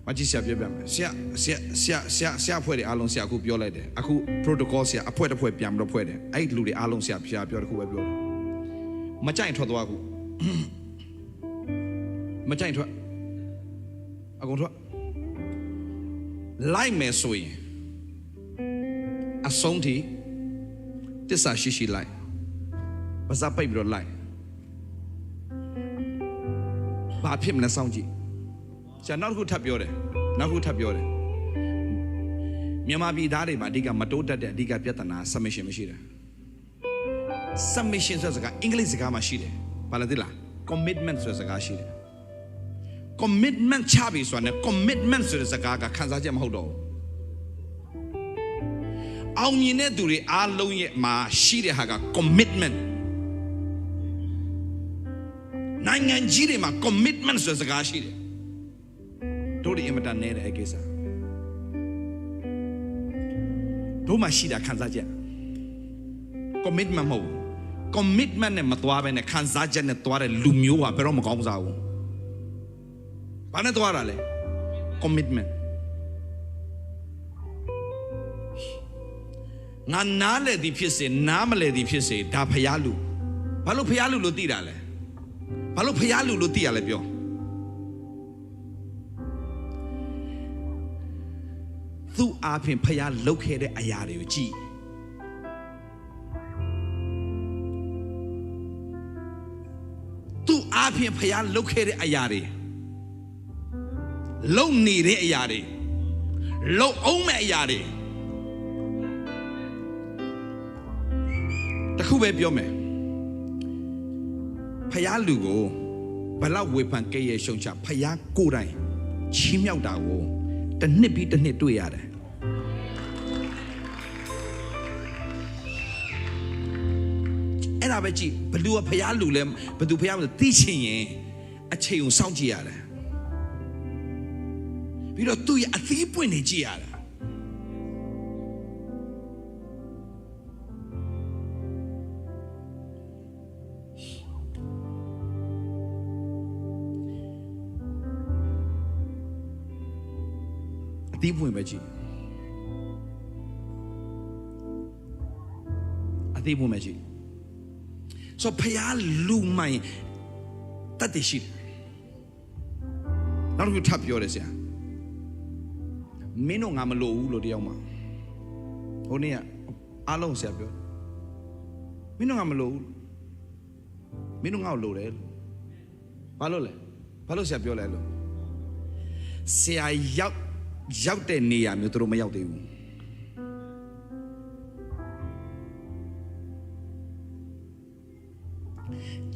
မကြည့်ဆရာပြောပြမယ်ဆရာဖွဲ့တယ်အားလုံးဆရာအခုပြောလိုက်တယ်အခု protocol ဆရာအဖွဲတစ်ဖွဲပြန်ပြီးတော့ဖွဲ့တယ်အဲ့ဒီလူတွေအားလုံးဆရာပြောတစ်ခုပဲပြောတယ်မကြိုက်ထွက်သွားအခုမကြိုက်ထွက်အကုန်ထွက်လိုက်မယ်ဆိုရင်အဆုံးထိတစ္ဆာရှိလိုက်ဘာသာပိတ်ပြီးတော့လိုက်ဘာဖြစ်မလဲစောင့်ကြည့်ဆရာနောက်တစ်ခုထပ်ပြောတယ်မြန်မာပြည်သားတွေမှာအဓိကမတိုးတက်တဲ့အဓိကပြဿနာ submission မရှိတယ် submission ဆိုတဲ့စကားအင်္ဂလိပ်စကားမှာရှိတယ်ဘာလဲသိလား commitment ဆိုတဲ့စကားရှိတယ် commitment ချပြီဆိုတာနဲ့ commitment ဆိုတဲ့စကားကခံစားချက်မဟုတ်တော့ဘူးအောင်မြင်တဲ့သူတွေအားလုံးရဲ့မှာရှိတဲ့ဟာက commitment နိုင်ငံကြီးတွေမှာ commitment ဆိုတဲ့စကားရှိတယ်တို့ဒီအင်မတန်နဲ့တဲ့အကိစ္စတို့မှရှိတာခံစားချက် commitment မဟုတ် commitment နဲ့မသွားဘဲနဲ့ခံစားချက်နဲ့သွားတဲ့လူမျိုးကဘယ်တော့မကောင်းစားဘူးဘာနဲ့သွားတာလဲ commitmentငါနားလေသည်ဖြစ်စေနားမလဲသည်ဖြစ်စေဒါဖျားလူဘာလို့ဖျားလူလို့သိတာလဲဘာလို့ဖျားလူလို့သိရလဲပြောသူ့အားဖြင့်ဖျားလှုပ်ခဲ့တဲ့အရာတွေကိုကြည့်သူ့အားဖြင့်ဖျားလှုပ်ခဲ့တဲ့အရာတွေလုံနေတဲ့အရာတွေလုံအောင်မဲ့အရာတွေတခုပဲပြောမယ်ဖယားလူကိုဘလောက်ဝေဖန်ကြရဲ့ရှုံချဖယားကိုယ်တိုင်ချီးမြှောက်တာကိုတစ်နှစ်ပြီးတစ်နှစ်တွေ့ရတယ်အဲ့ဒါပဲကြည့်ဘလူကဖယားလူလဲဘသူဖယားမလို့သိချင်ရင်အချိန်ကိုစောင့်ကြည့်ရတယ်ပြီးတော့သူ့ရဲ့အသီးပွင့်နေကြည့်ရတယ်အသီးပွင့်ပဲကြည့်အသီးပွင့်ပဲကြည့်ဆိုဖယားလူမိုင်တတ်တရှိတယ်နောက်တစ်ခုထပ်ပြောတယ်ဆရာမင်းတို့ငါမလိုဘူးလို့တယောက်မှဟိုနေ့ကအားလုံးဆရာပြောမင်းတို့ငါမလိုဘူးမင်းတို့ငါ့ကိုလိုတယ်ဘာလို့လဲဘာလို့ဆရာပြောလဲလို့ဆရာရောက်တဲ့နေရာမျိုးသူတို့မရောက်သေးဘူး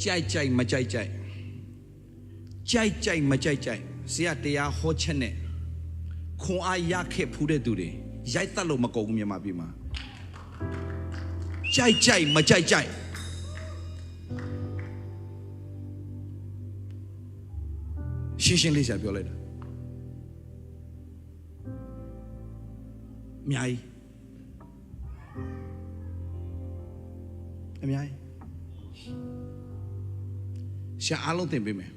ကြိုက်မကြိုက်မကြိုက်ဆရာတရားဟောချက်နဲ့ခွန်အားရခဲ့ဖူးတဲ့သူတွေရိုက်တက်လို့မကုန်ဘူးမြန်မာပြည်မှာကြိုက်မကြိုက်ရှင်းလေးဆရာပြောလိုက်တာအများကြီးရှာအားလုံးသင်ပေးမယ်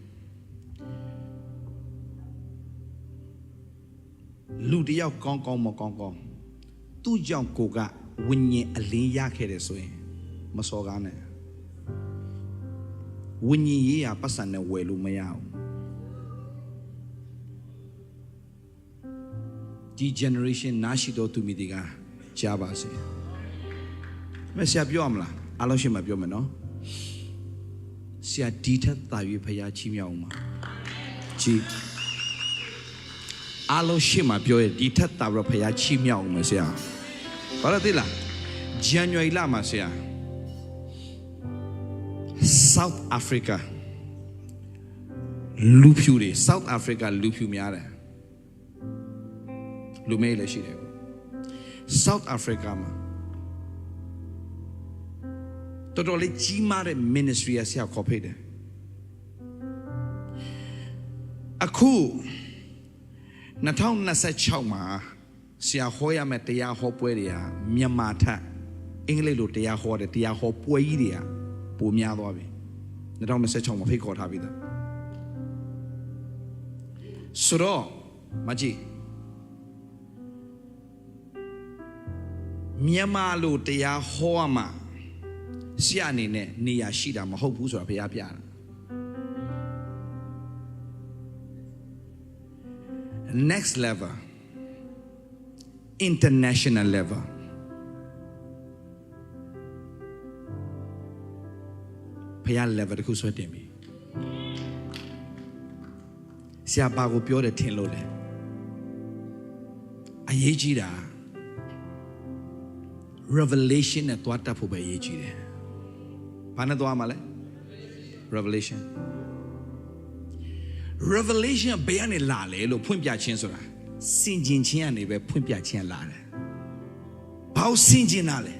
လူတယောက်ကောင်းမကောင်းသူ့ကြောင့်ကိုကဝိညာဉ်အလင်းရခဲ့တယ်ဆိုရင်မစော်ကားနဲ့ဝိညာဉ်ရေးရပတ်စံနဲ့ဝယ်လို့မရဘူးဒီ generation နားရှိတော်သူမိတွေကကြားပါစေမဆရာပြောရမလားအားလုံးရှင်းမပြောမယ်နော် ဆရာဒီထက်သာ၍ဖခင်ချီးမြှောက်မှာကြည်အားလုံးရှေ့မှာပြောရဒီထက်သာပြီးဖခင်ချီးမြှောက်မှာဆရာဘာလို့သိလား January လမှာဆရာ South Africa လူဖြူတွေ South Africa လူဖြူများတယ်လူမဲလည်းရှိတယ် South Africa မှာတော်တော်လေးကြီးမားတဲ့ ministry ဆရာခေါ်ဖိတ်တယ်အခု2026မှာဆရာဟောရမယ့်တရားဟောပွဲတွေကမြန်မာထက်အင်္ဂလိပ်လိုတရားဟောတယ်တရားဟောပွဲကြီးတွေကပိုများသွားပြီ2026မှာဖိတ်ခေါ်ထားပြီသားဆိုတော့မကြီးမြန်မာလိုတရားဟောရမှာဆရာအနေနဲ့နေရာရှိတာမဟုတ်ဘူးဆိုတာဘုရားပြတာ next level international level ဘုရား level တခုဆွဲတင်ပြီဆရာဘာကိုပြောတယ်ထင်လို့လဲအရေးကြီးတာ revelation နဲ့တွားတတ်ဖို့ပဲအရေးကြီးတယ်ဘာနဲ့တွားမှာလဲ revelation ဘယ်ကနေလာလဲလို့ဖွင့်ပြခြင်းဆိုတာစင်ကျင်ခြင်းကနေပဲဖွင့်ပြခြင်းလာတယ်ဘာလို့စင်ကျင်တာလဲ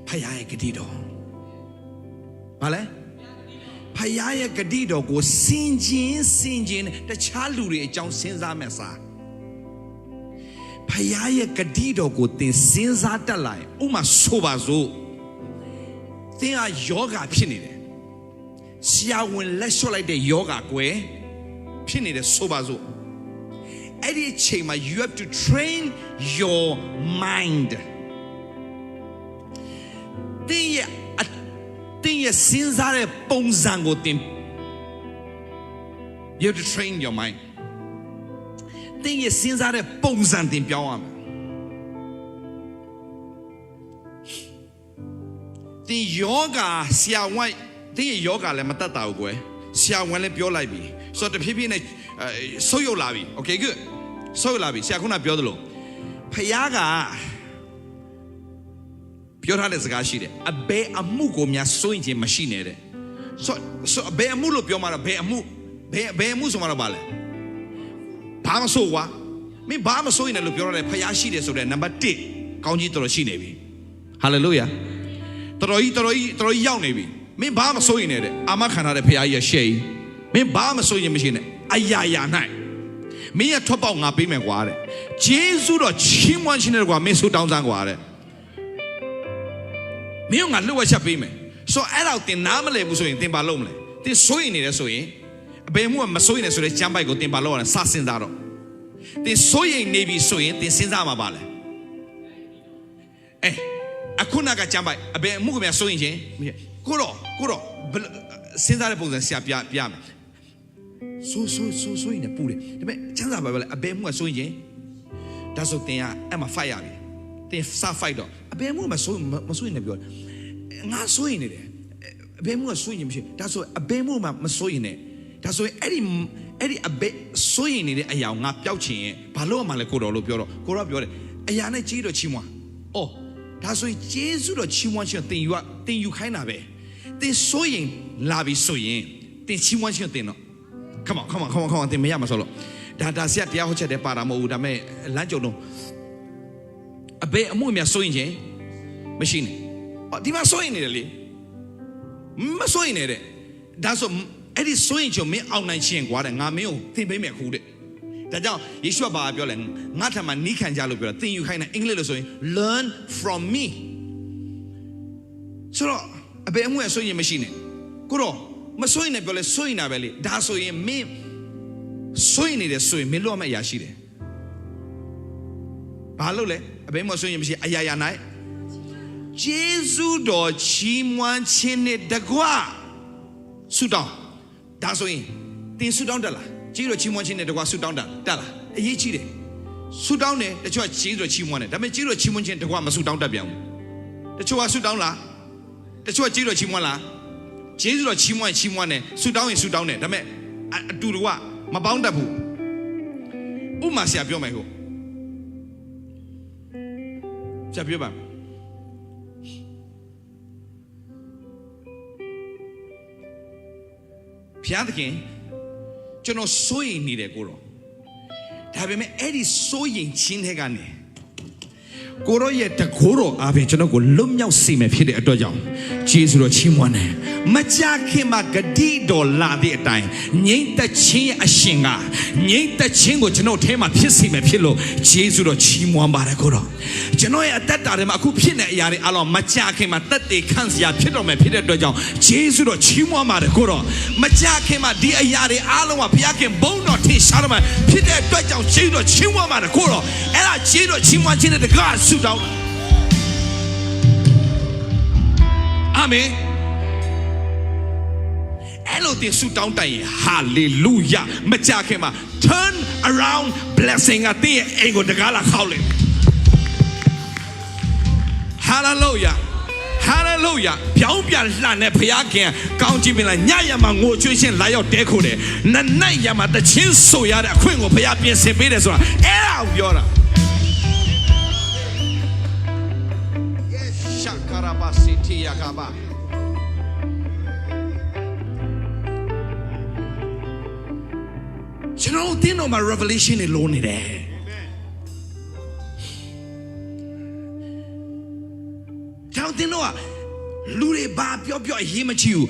ဖခင်ရဲ့ဂတိတော်ဘာလဲဖခင်ရဲ့ဂတိတော်ကိုစင်ကျင်တခြားလူတွေအကြောင်းစဉ်းစားမဲ့စားဖခင်ရဲ့ဂတိတော်ကိုသင်စဉ်းစားတတ်လာရင်ဥမာဆိုပါစို့သင်ဟာယောဂဖြစ်နေတယ်ဆရာဝန်လက်လျှော့လိုက်တဲ့ယောဂကွယ်ဖြစ်နေတယ်ဆိုပါစို့အဲ့ဒီအချိန်မှာ you have to train your mind သင်ရဲ့စဉ်းစားတဲ့ပုံစံကိုသင် you have to train your mind သင်ရဲ့စဉ်းစားတဲ့ပုံစံသင်ပြောင်းရမယ်သင်ယောဂဆရာဝန်သင်ရဲ့ယောဂလည်းမတတ်တာဘူးကွယ်ဆရာဝန်လည်းပြောလိုက်ပြီဆိုတော့တဖြည်းဖြည်းနဲ့ဆုတ်ယုတ်လာပြီ okay good ဆုတ်လာပြီဆရာခုနပြောသလိုဖယားကပြောထားတဲ့စကားရှိတယ်အဘယ်အမှုကိုများစိုးရင်ခြင်းမရှိနဲ့တဲ့ဆိုဘယ်အမှုလို့ပြောမှာတော့ဘယ်အမှုဆိုမှာတော့ဗာလဲဘာမဆိုးကွာမင်းဘာမစိုးရင်လည်းလို့ပြောရတယ်ဖယားရှိတယ်ဆိုတဲ့နံပါတ်1ကောင်းကြီးတော်ရှိနေပြီဟာလေလုယာတော်တော်ကြီးရောက်နေပြီမင်းဘာမစိုးရင်တဲ့အာမခံထားတဲ့ဖယားကြီးရဲ့ရှေ့မင်းဘာမစိုးရင်မရှိနဲ့အရာရာ၌မင်းရဲ့ထွက်ပေါက်ငါပေးမယ်ကွာတဲ့ဂျေဇုတော်ချီးမွမ်းခြင်းနဲ့ကွာမင်းဆုတောင်းစမ်းကွာတဲ့မင်းငါလှုပ်ဝက်ချက်ပေးမယ်ဆိုအဲ့တော့တင်နားမလဲဘူးဆိုရင်တင်ပါလို့မလဲတင်စိုးရင်နေတယ်ဆိုရင်အဘယ်မှုမစိုးရင်ဆိုတဲ့ကျမ်းပိုက်ကိုတင်ပါလို့ရတယ်စစဉ်းစားတော့တင်စိုးရင်နေပြီဆိုရင်တင်စဉ်းစားမှာပါလေအခုနကကျမ်းပိုက်အဘယ်မှုကများစိုးရင်ချင်းကိုတော့စဉ်းစားတဲ့ပုံစံဆရာပြမယ်ဆိုရင်လည်းပူတယ်ဒါပေမဲ့ချမ်းသာပါပဲလေအဘယ်မှုကဆိုရင်ဒါဆိုတင်ကအဲ့မှာ fight ရပြီတင်စ fight တော့အဘယ်မှုမဆိုရင်လည်းပြောငါဆိုရင်နေတယ်အဘယ်မှုကဆိုရင်မရှိဒါဆိုအဘယ်မှုမဆိုရင်နဲ့ဒါဆိုရင်အဲ့ဒီအဘယ်ဆိုရင်နေတဲ့အရာငါပျောက်ချင်ရင်ဘာလို့မှလဲကိုတော်လို့ပြောတော့ကိုတော်ပြောတယ်အရာနဲ့ကြီးတော့ချီးမွမ်းအော်ဒါဆိုရင်ကျေးဇူးတော်ချီးမွမ်းခြင်းတင်ယူခိုင်းတာပဲတင်ဆိုရင်လာပြီဆိုရင်တင်ချီးမွမ်းခြင်းတင်တော့come on တင်မရမှာဆိုလို့ဒါဆရာတရားဟောချက်တဲ့ပါတာမဟုတ်ဘူးဒါပေမဲ့လမ်းကြုံတော့အဘယ်အမှုများစိုးရင်ချင်းမရှိနဲ့ဒီမှာစိုးရင်နေတယ်လေမစိုးရင်နေတဲ့ဒါဆိုအဲ့ဒီစိုးရင်ချင်းမင်းအောင်နိုင်ခြင်းကွာတဲ့ငါမင်းကိုသင်ပေးမယ်ခုတဲ့ဒါကြောင့်ယေရှုဘာပြောလဲငါထံမှာနီးခံကြလို့ပြောတာသင်ယူခိုင်းတဲ့အင်္ဂလိပ်လိုဆိုရင် learn from me ဆိုတော့အဘယ်အမှုစိုးရင်မရှိနဲ့ကိုတော့မစိုးရင်လည်းပြောလဲစိုးရင်တာပဲလေဒါဆိုရင်မင်းစိုးရင်နေတယ်ဆိုရင်မင်းလို့အမအရာရှိတယ်ဘာလို့လဲအဘယ်မှစိုးရင်မရှိအရာရာ၌ဂျေဇုတော်ချီးမွမ်းခြင်းနဲ့တကွဆုတောင်းဒါဆိုရင်တင်ဆုတောင်းတတ်လားဂျေဇုတော်ချီးမွမ်းခြင်းနဲ့တကွဆုတောင်းတတ်လားအရေးကြီးတယ်ဆုတောင်းတယ်တချို့ကဂျေဇုတော်ချီးမွမ်းတယ်ဒါပေမဲ့ဂျေဇုတော်ချီးမွမ်းခြင်းတကွမဆုတောင်းတတ်ပြန်ဘူးတချို့ကဆုတောင်းလားတချို့ကဂျေဇုတော်ချီးမွမ်းလား ဂျေဇုတော်ချီးမွမ်းတယ်ဆူတောင်းရင်ဆူတောင်းတယ်ဒါပေမဲ့အတူတူကမပေါင်းတတ်ဘူးဥမာဆရာပြောမယ်ဟုတ်ဆရာပြောပါဖျားသခင်ကျွန်တော်စိုးရိမ်နေတယ်ကိုတော့ဒါပေမဲ့အဲ့ဒီစိုးရိမ်ခြင်းတွေကနေကိုရောရဲ့တကိုးတော်အားဖြင့်ကျွန်တော်ကိုလွတ်မြောက်စေမယ်ဖြစ်တဲ့အတွက်ကြောင့်ဂျေဇုတော်ချီးမွမ်းတယ်မကြခင်မှာဂတိတော်လာတဲ့အတိုင်းငြိမ့်သက်ခြင်းရဲ့အရှင်ကငြိမ့်သက်ခြင်းကိုကျွန်တော်ထဲမှာဖြစ်စေမယ်ဖြစ်လို့ဂျေဇုတော်ချီးမွမ်းပါတယ်ကိုတော့ကျွန်တော်ရဲ့အသက်တာထဲမှာအခုဖြစ်နေတဲ့အရာတွေအလုံးမကြခင်မှာတက်တေခန့်စရာဖြစ်တော်မယ်ဖြစ်တဲ့အတွက်ကြောင့်ဂျေဇုတော်ချီးမွမ်းပါတယ်ကိုတော့မကြခင်မှာဒီအရာတွေအလုံးကဘုရားခင်ဘုန်းတော်ထင်ရှားတော်မှာဖြစ်တဲ့အတွက်ကြောင့်ဂျေဇုတော်ချီးမွမ်းပါတယ်ကိုတော့အဲ့ဒါဂျေဇုတော်ချီးမွမ်းခြင်းတဲ့တကားဆုတောင်းအာမင်အဲ့လိုတင်ဆုတောင်းတိုင်ဟာလေလုယာမကြခင်မှာ turn around blessing အတင်းအိမ်ကိုတကားလာခေါက်လေ hallelujah hallelujah ပြောင်းပြန်လှန်တဲ့ဘုရားခင်ကောင်းချီးမင်္ဂလာညရမှာငိုချွေးခြင်းလာရောက်တဲခိုတယ်နတ်နိုင်ရမှာတချင်းဆိုရတဲ့အခွင့်ကိုဘုရားပြင်ဆင်ပေးတယ်ဆိုတာအဲ့ဒါကိုပြောတာရှကာရာဘာစီတီယာကာဘာကျွန်တော်တင်းတော်မှာ revelation တွေလိုနေတယ်ကျွန်တော်တင်းတော်ကလူတွေဘာပြောအရေးမကြီးဘူး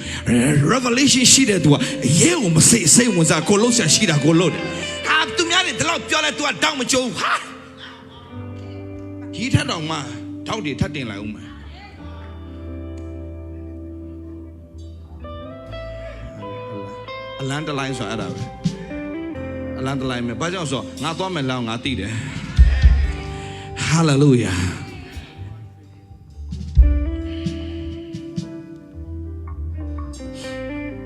revelation ရှိတဲ့သူကအရေးကိုမစိတ်ဝင်စားကိုလုံးဆန်ရှိတာကိုလို့တယ်ဟာသူများတွေဒီလောက်ပြောလဲသူကတောင်းမကြုံဟာကြီးထက်တော်မှာထောက်တွေထပ်တင်လိုက်ဦးမယ်အလန်တလိုင်းဆိုအဲ့ဒါပဲအလန်တလိုင်းမယ်ဘာကြောင့်ဆိုငါသွားမယ်လောက်ငါသိတယ်ဟာလေလုယာ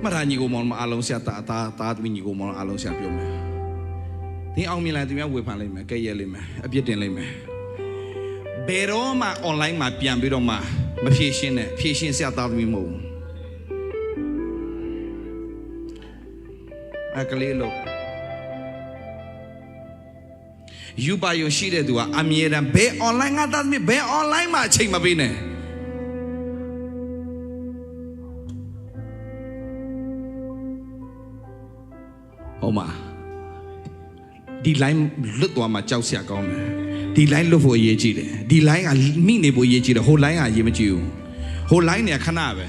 မရညီကိုမောင်မအားလုံးဆရာတာသမီးညီကိုမောင်အားလုံးဆရာပြောမယ်ဒီအောင်မြင်လာသူများဝေဖန်လိုက်မယ်ကဲ့ရဲ့လိုက်မယ်အပြစ်တင်လိုက်မယ်ဘယ်တော့မှ online မှာပြန်ပြီးတော့မှမဖြည့်ရှင်းနဲ့ဖြည့်ရှင်းဆရာတာသမီးမဟုတ်ဘူးကလေးလို့ယူပါယုံရှိတဲ့သူကအမြဲတမ်းဘယ် online ငါသားသမီးဘယ် online မှာအချိန်မပေးနဲ့ဟုတ်မှာဒီ line လွတ်သွားမှကြောက်စရာကောင်းတယ်ဒီ line လွတ်ဖို့အရေးကြီးတယ်ဒီ line ကမိနေဖို့အရေးကြီးတယ်ဟို line ကအရေးမကြီးဘူးဟို line เนี่ยခဏပဲ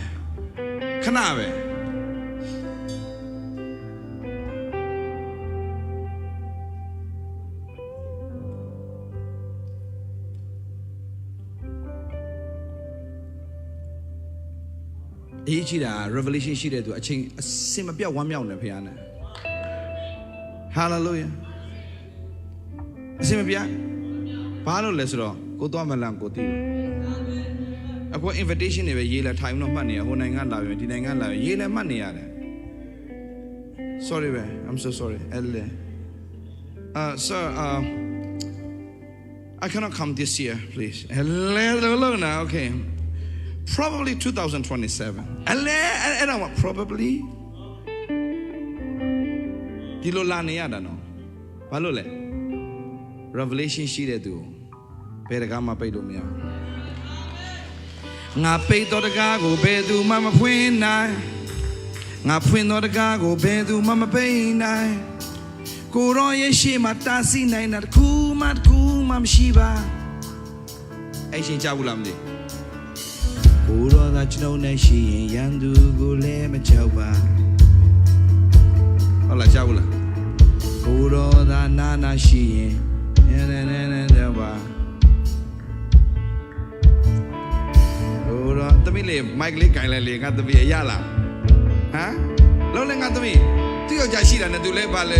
အရေးကြီးတာ revelation ရှိတဲ့သူအချိန်အစင်မပြောက်ဝမ်းမြောက်နေဖခင်နဲ့ hallelujah အစင်မပြောက်ဘာလို့လဲဆိုတော့ကိုသွားမလန်ကိုတည်အခု invitation တွေပဲရေးလဲထိုင်တော့မှတ်နေရဟိုနိုင်ငံလာပြီဒီနိုင်ငံလာပြီရေးလဲမှတ်နေရတယ် sorry I'm so sorry sir I cannot come this year please hello now okay probably 2027 and I'm probably ဒီလိုလာနေရတာနော်ဘာလို့လဲ revelation ရှိတဲ့သူဘယ်တကားမှပိတ်လို့မရငါပိတ်တော်တကားကိုဘယ်သူမှမဖွင့်နိုင်ငါဖွင့်တော်တကားကိုဘယ်သူမှမပိတ်နိုင်ကိုရောရဲ့ရှေ့မှာတားဆီးနိုင်တာတခုမှမရှိပါအဲ့ရှင်ကြောက်ဘူးလားမသိကိုရောသာကျွန်ုပ်နဲ့ရှိရင်ရန်သူကိုလည်းမကြောက်ပါဟုတ်လားကြောက်ဘူးလားကိုရောသာနာရှိရင်နဲကြောက်ပါကိုရောသမီးလေးမိုက်လေးကင်လိုက်လေငါသမီးရလားဟမ်လုံးလည်းငါသမီးသူ့ယောက်ျားရှိတာနဲ့သူလည်းပါလဲ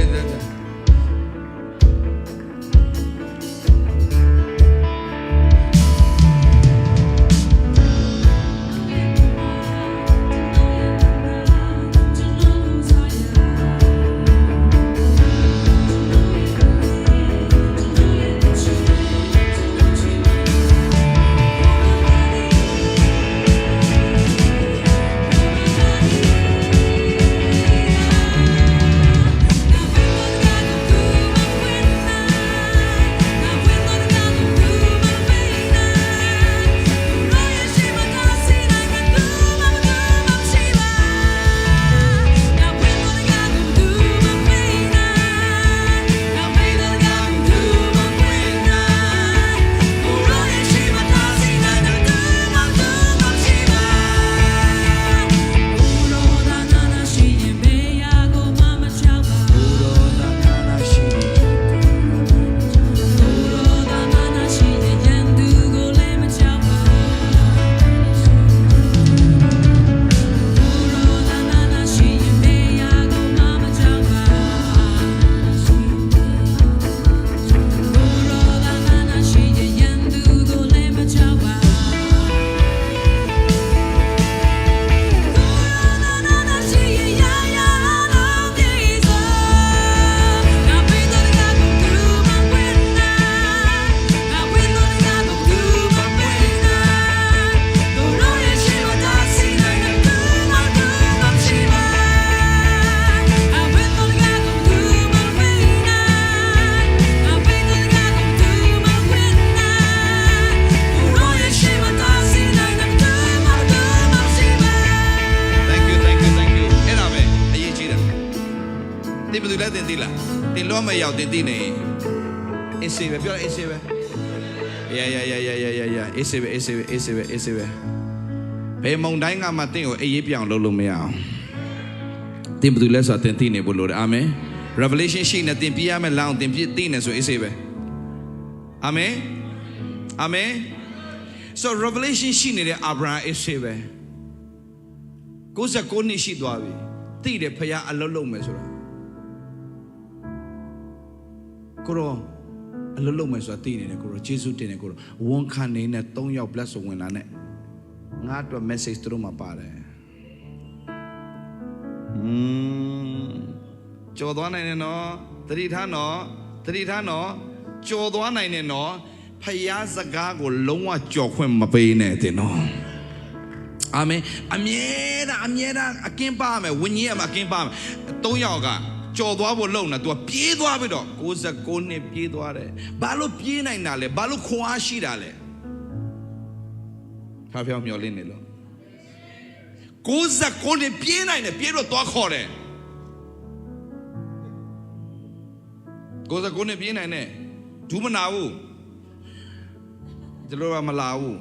သွားမဲ့ရောက်တင်သိနေအေးစေပဲပြောအေးစေပဲယာအေးစေပဲအေးစေပဲအေးစေပဲအေးစေပဲဘယ်မုန်တိုင်းကမှတင့်ကိုအေးရေးပြောင်းလုပ်လို့မရအောင်တင်ဘယ်သူလဲဆိုတော့တင်သိနေဖို့လိုတယ်အာမင် revelation ရှိနေတင်ပြရမယ်လောင်းတင်ပြသိနေဆိုအေးစေပဲအာမင်အာမင် so revelation ရှိနေတဲ့အာဗြဟံအေးစေပဲ69နှစ်ရှိသွားပြီသိတယ်ဖခင်အလုံးလုံးမယ်ဆိုတာကိုရောအလုံးလုံးမယ်ဆိုတာသိနေတယ်ကိုရောယေရှုတင်တယ်ကိုရောဝန်ခံနေတဲ့3ယောက် bless ဝင်လာနဲ့ငါတို့ message တို့မှာပါတယ်ကြော်သွားနိုင်တယ်နော်တတိထားနော်ကြော်သွားနိုင်တယ်နော်ဖခင်စကားကိုလုံးဝကြော်ခွင့်မပေးနဲ့တဲ့နော်အာမင်အမြဲတမ်းအကင်းပါမယ်ဝိညာဉ်မှာအကင်းပါမယ်3ယောက်ကကြော်သွားဖို့လုံနေ तू ပြေးသွားပြီးတော့69နှစ်ပြေးသွားတယ်ဘာလို့ပြေးနိုင်တာလဲဘာလို့ခွန်အားရှိတာလဲဖျောက်မျောလင်းနေလို့69နှစ်ပြေးနိုင်တယ်ပြေးတော့သွားခေါ်တယ်69နှစ်ပြေးနိုင်တယ်ဒူးမနာဘူးကျွန်တော်ကမလာဘူး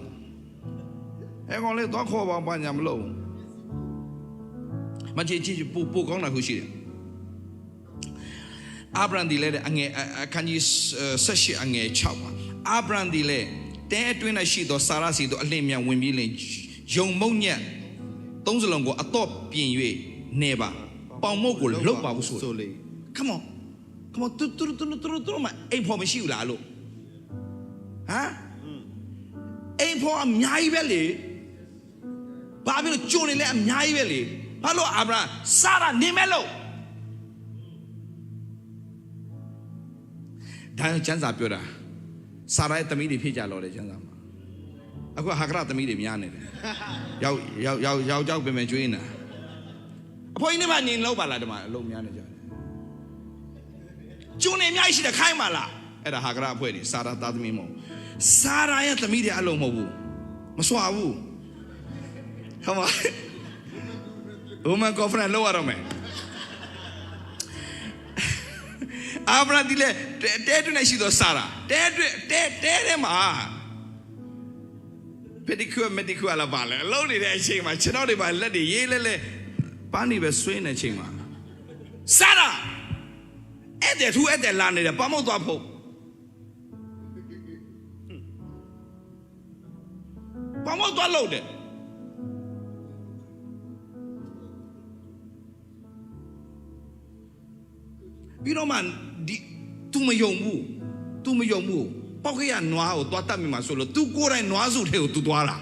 အဲ့ကောင်လေးတော့ခေါ်ပါဘာညာမလုပ်မချစ်ပို့ကောင်းတာခုရှိတယ်အာဗြဟံဒီလေအငယ်အခန်းကြီး18အငယ်6ပါအာဗြဟံဒီလေတဲအတွင်း၌ရှိသောစာရစီတို့အလင်းမြန်ဝင်ပြီးလင်ယုံမုံညက်သုံးစလုံးကိုအတော့ပြင်၍နေပါပေါင်မုတ်ကိုလှုပ်ပါဘူးဆိုလေ come on တူမအိမ်ဖော်မရှိဘူးလားလို့ဟမ်အိမ်ဖော်အများကြီးပဲလေဘာဖြစ်လို့ကြုံနေလဲအများကြီးပဲလေဘာလို့အာဗြဟံစာရနေမဲ့လို့ဒါကျမ်းစာပြောတာစာရရဲ့သမီးတွေဖြစ်ကြလို့လေကျမ်းစာမှာအခုဟာကရသမီးတွေများနေတယ်ယောက်ပြင်ကျွေးနေတာအဖိုးကြီးနဲ့မှနေလို့ပါလားဒီမှာအလုံးများနေကြတယ်ကျုံနေအများကြီးရှိတယ်ခိုင်းပါလားအဲ့ဒါဟာကရအဖွဲ့တွေစာရသားသမီးမဟုတ်စာရရဲ့သမီးတွေအလုံးမဟုတ်ဘူးမစွာဘူးဟောမwoman conference လောက်ရတော့မယ်အာဗြဟံဒီလေတဲတွနဲ့ရှိသောစာရာတဲထဲမှာပက်ဒီကူမက်ဒီကူလာပါလေအလုံးနေတဲ့အချိန်မှာခြေထောက်တွေပါလက်တွေရေးလဲပန်းနေပဲဆွေးနေတဲ့အချိန်မှာစာရာအဲ့တဲ့လာနေတယ်ပမောက်သွားဖို့ပမောက်သွားလို့တယ်ပြီးတော့မှဒီ तू မယုံဘူးပေါက်ခရနွားကိုသွားတတ်မိမှာဆိုလို့ तू ကိုယ်တိုင်နွားစုထဲကို तू သွားတာ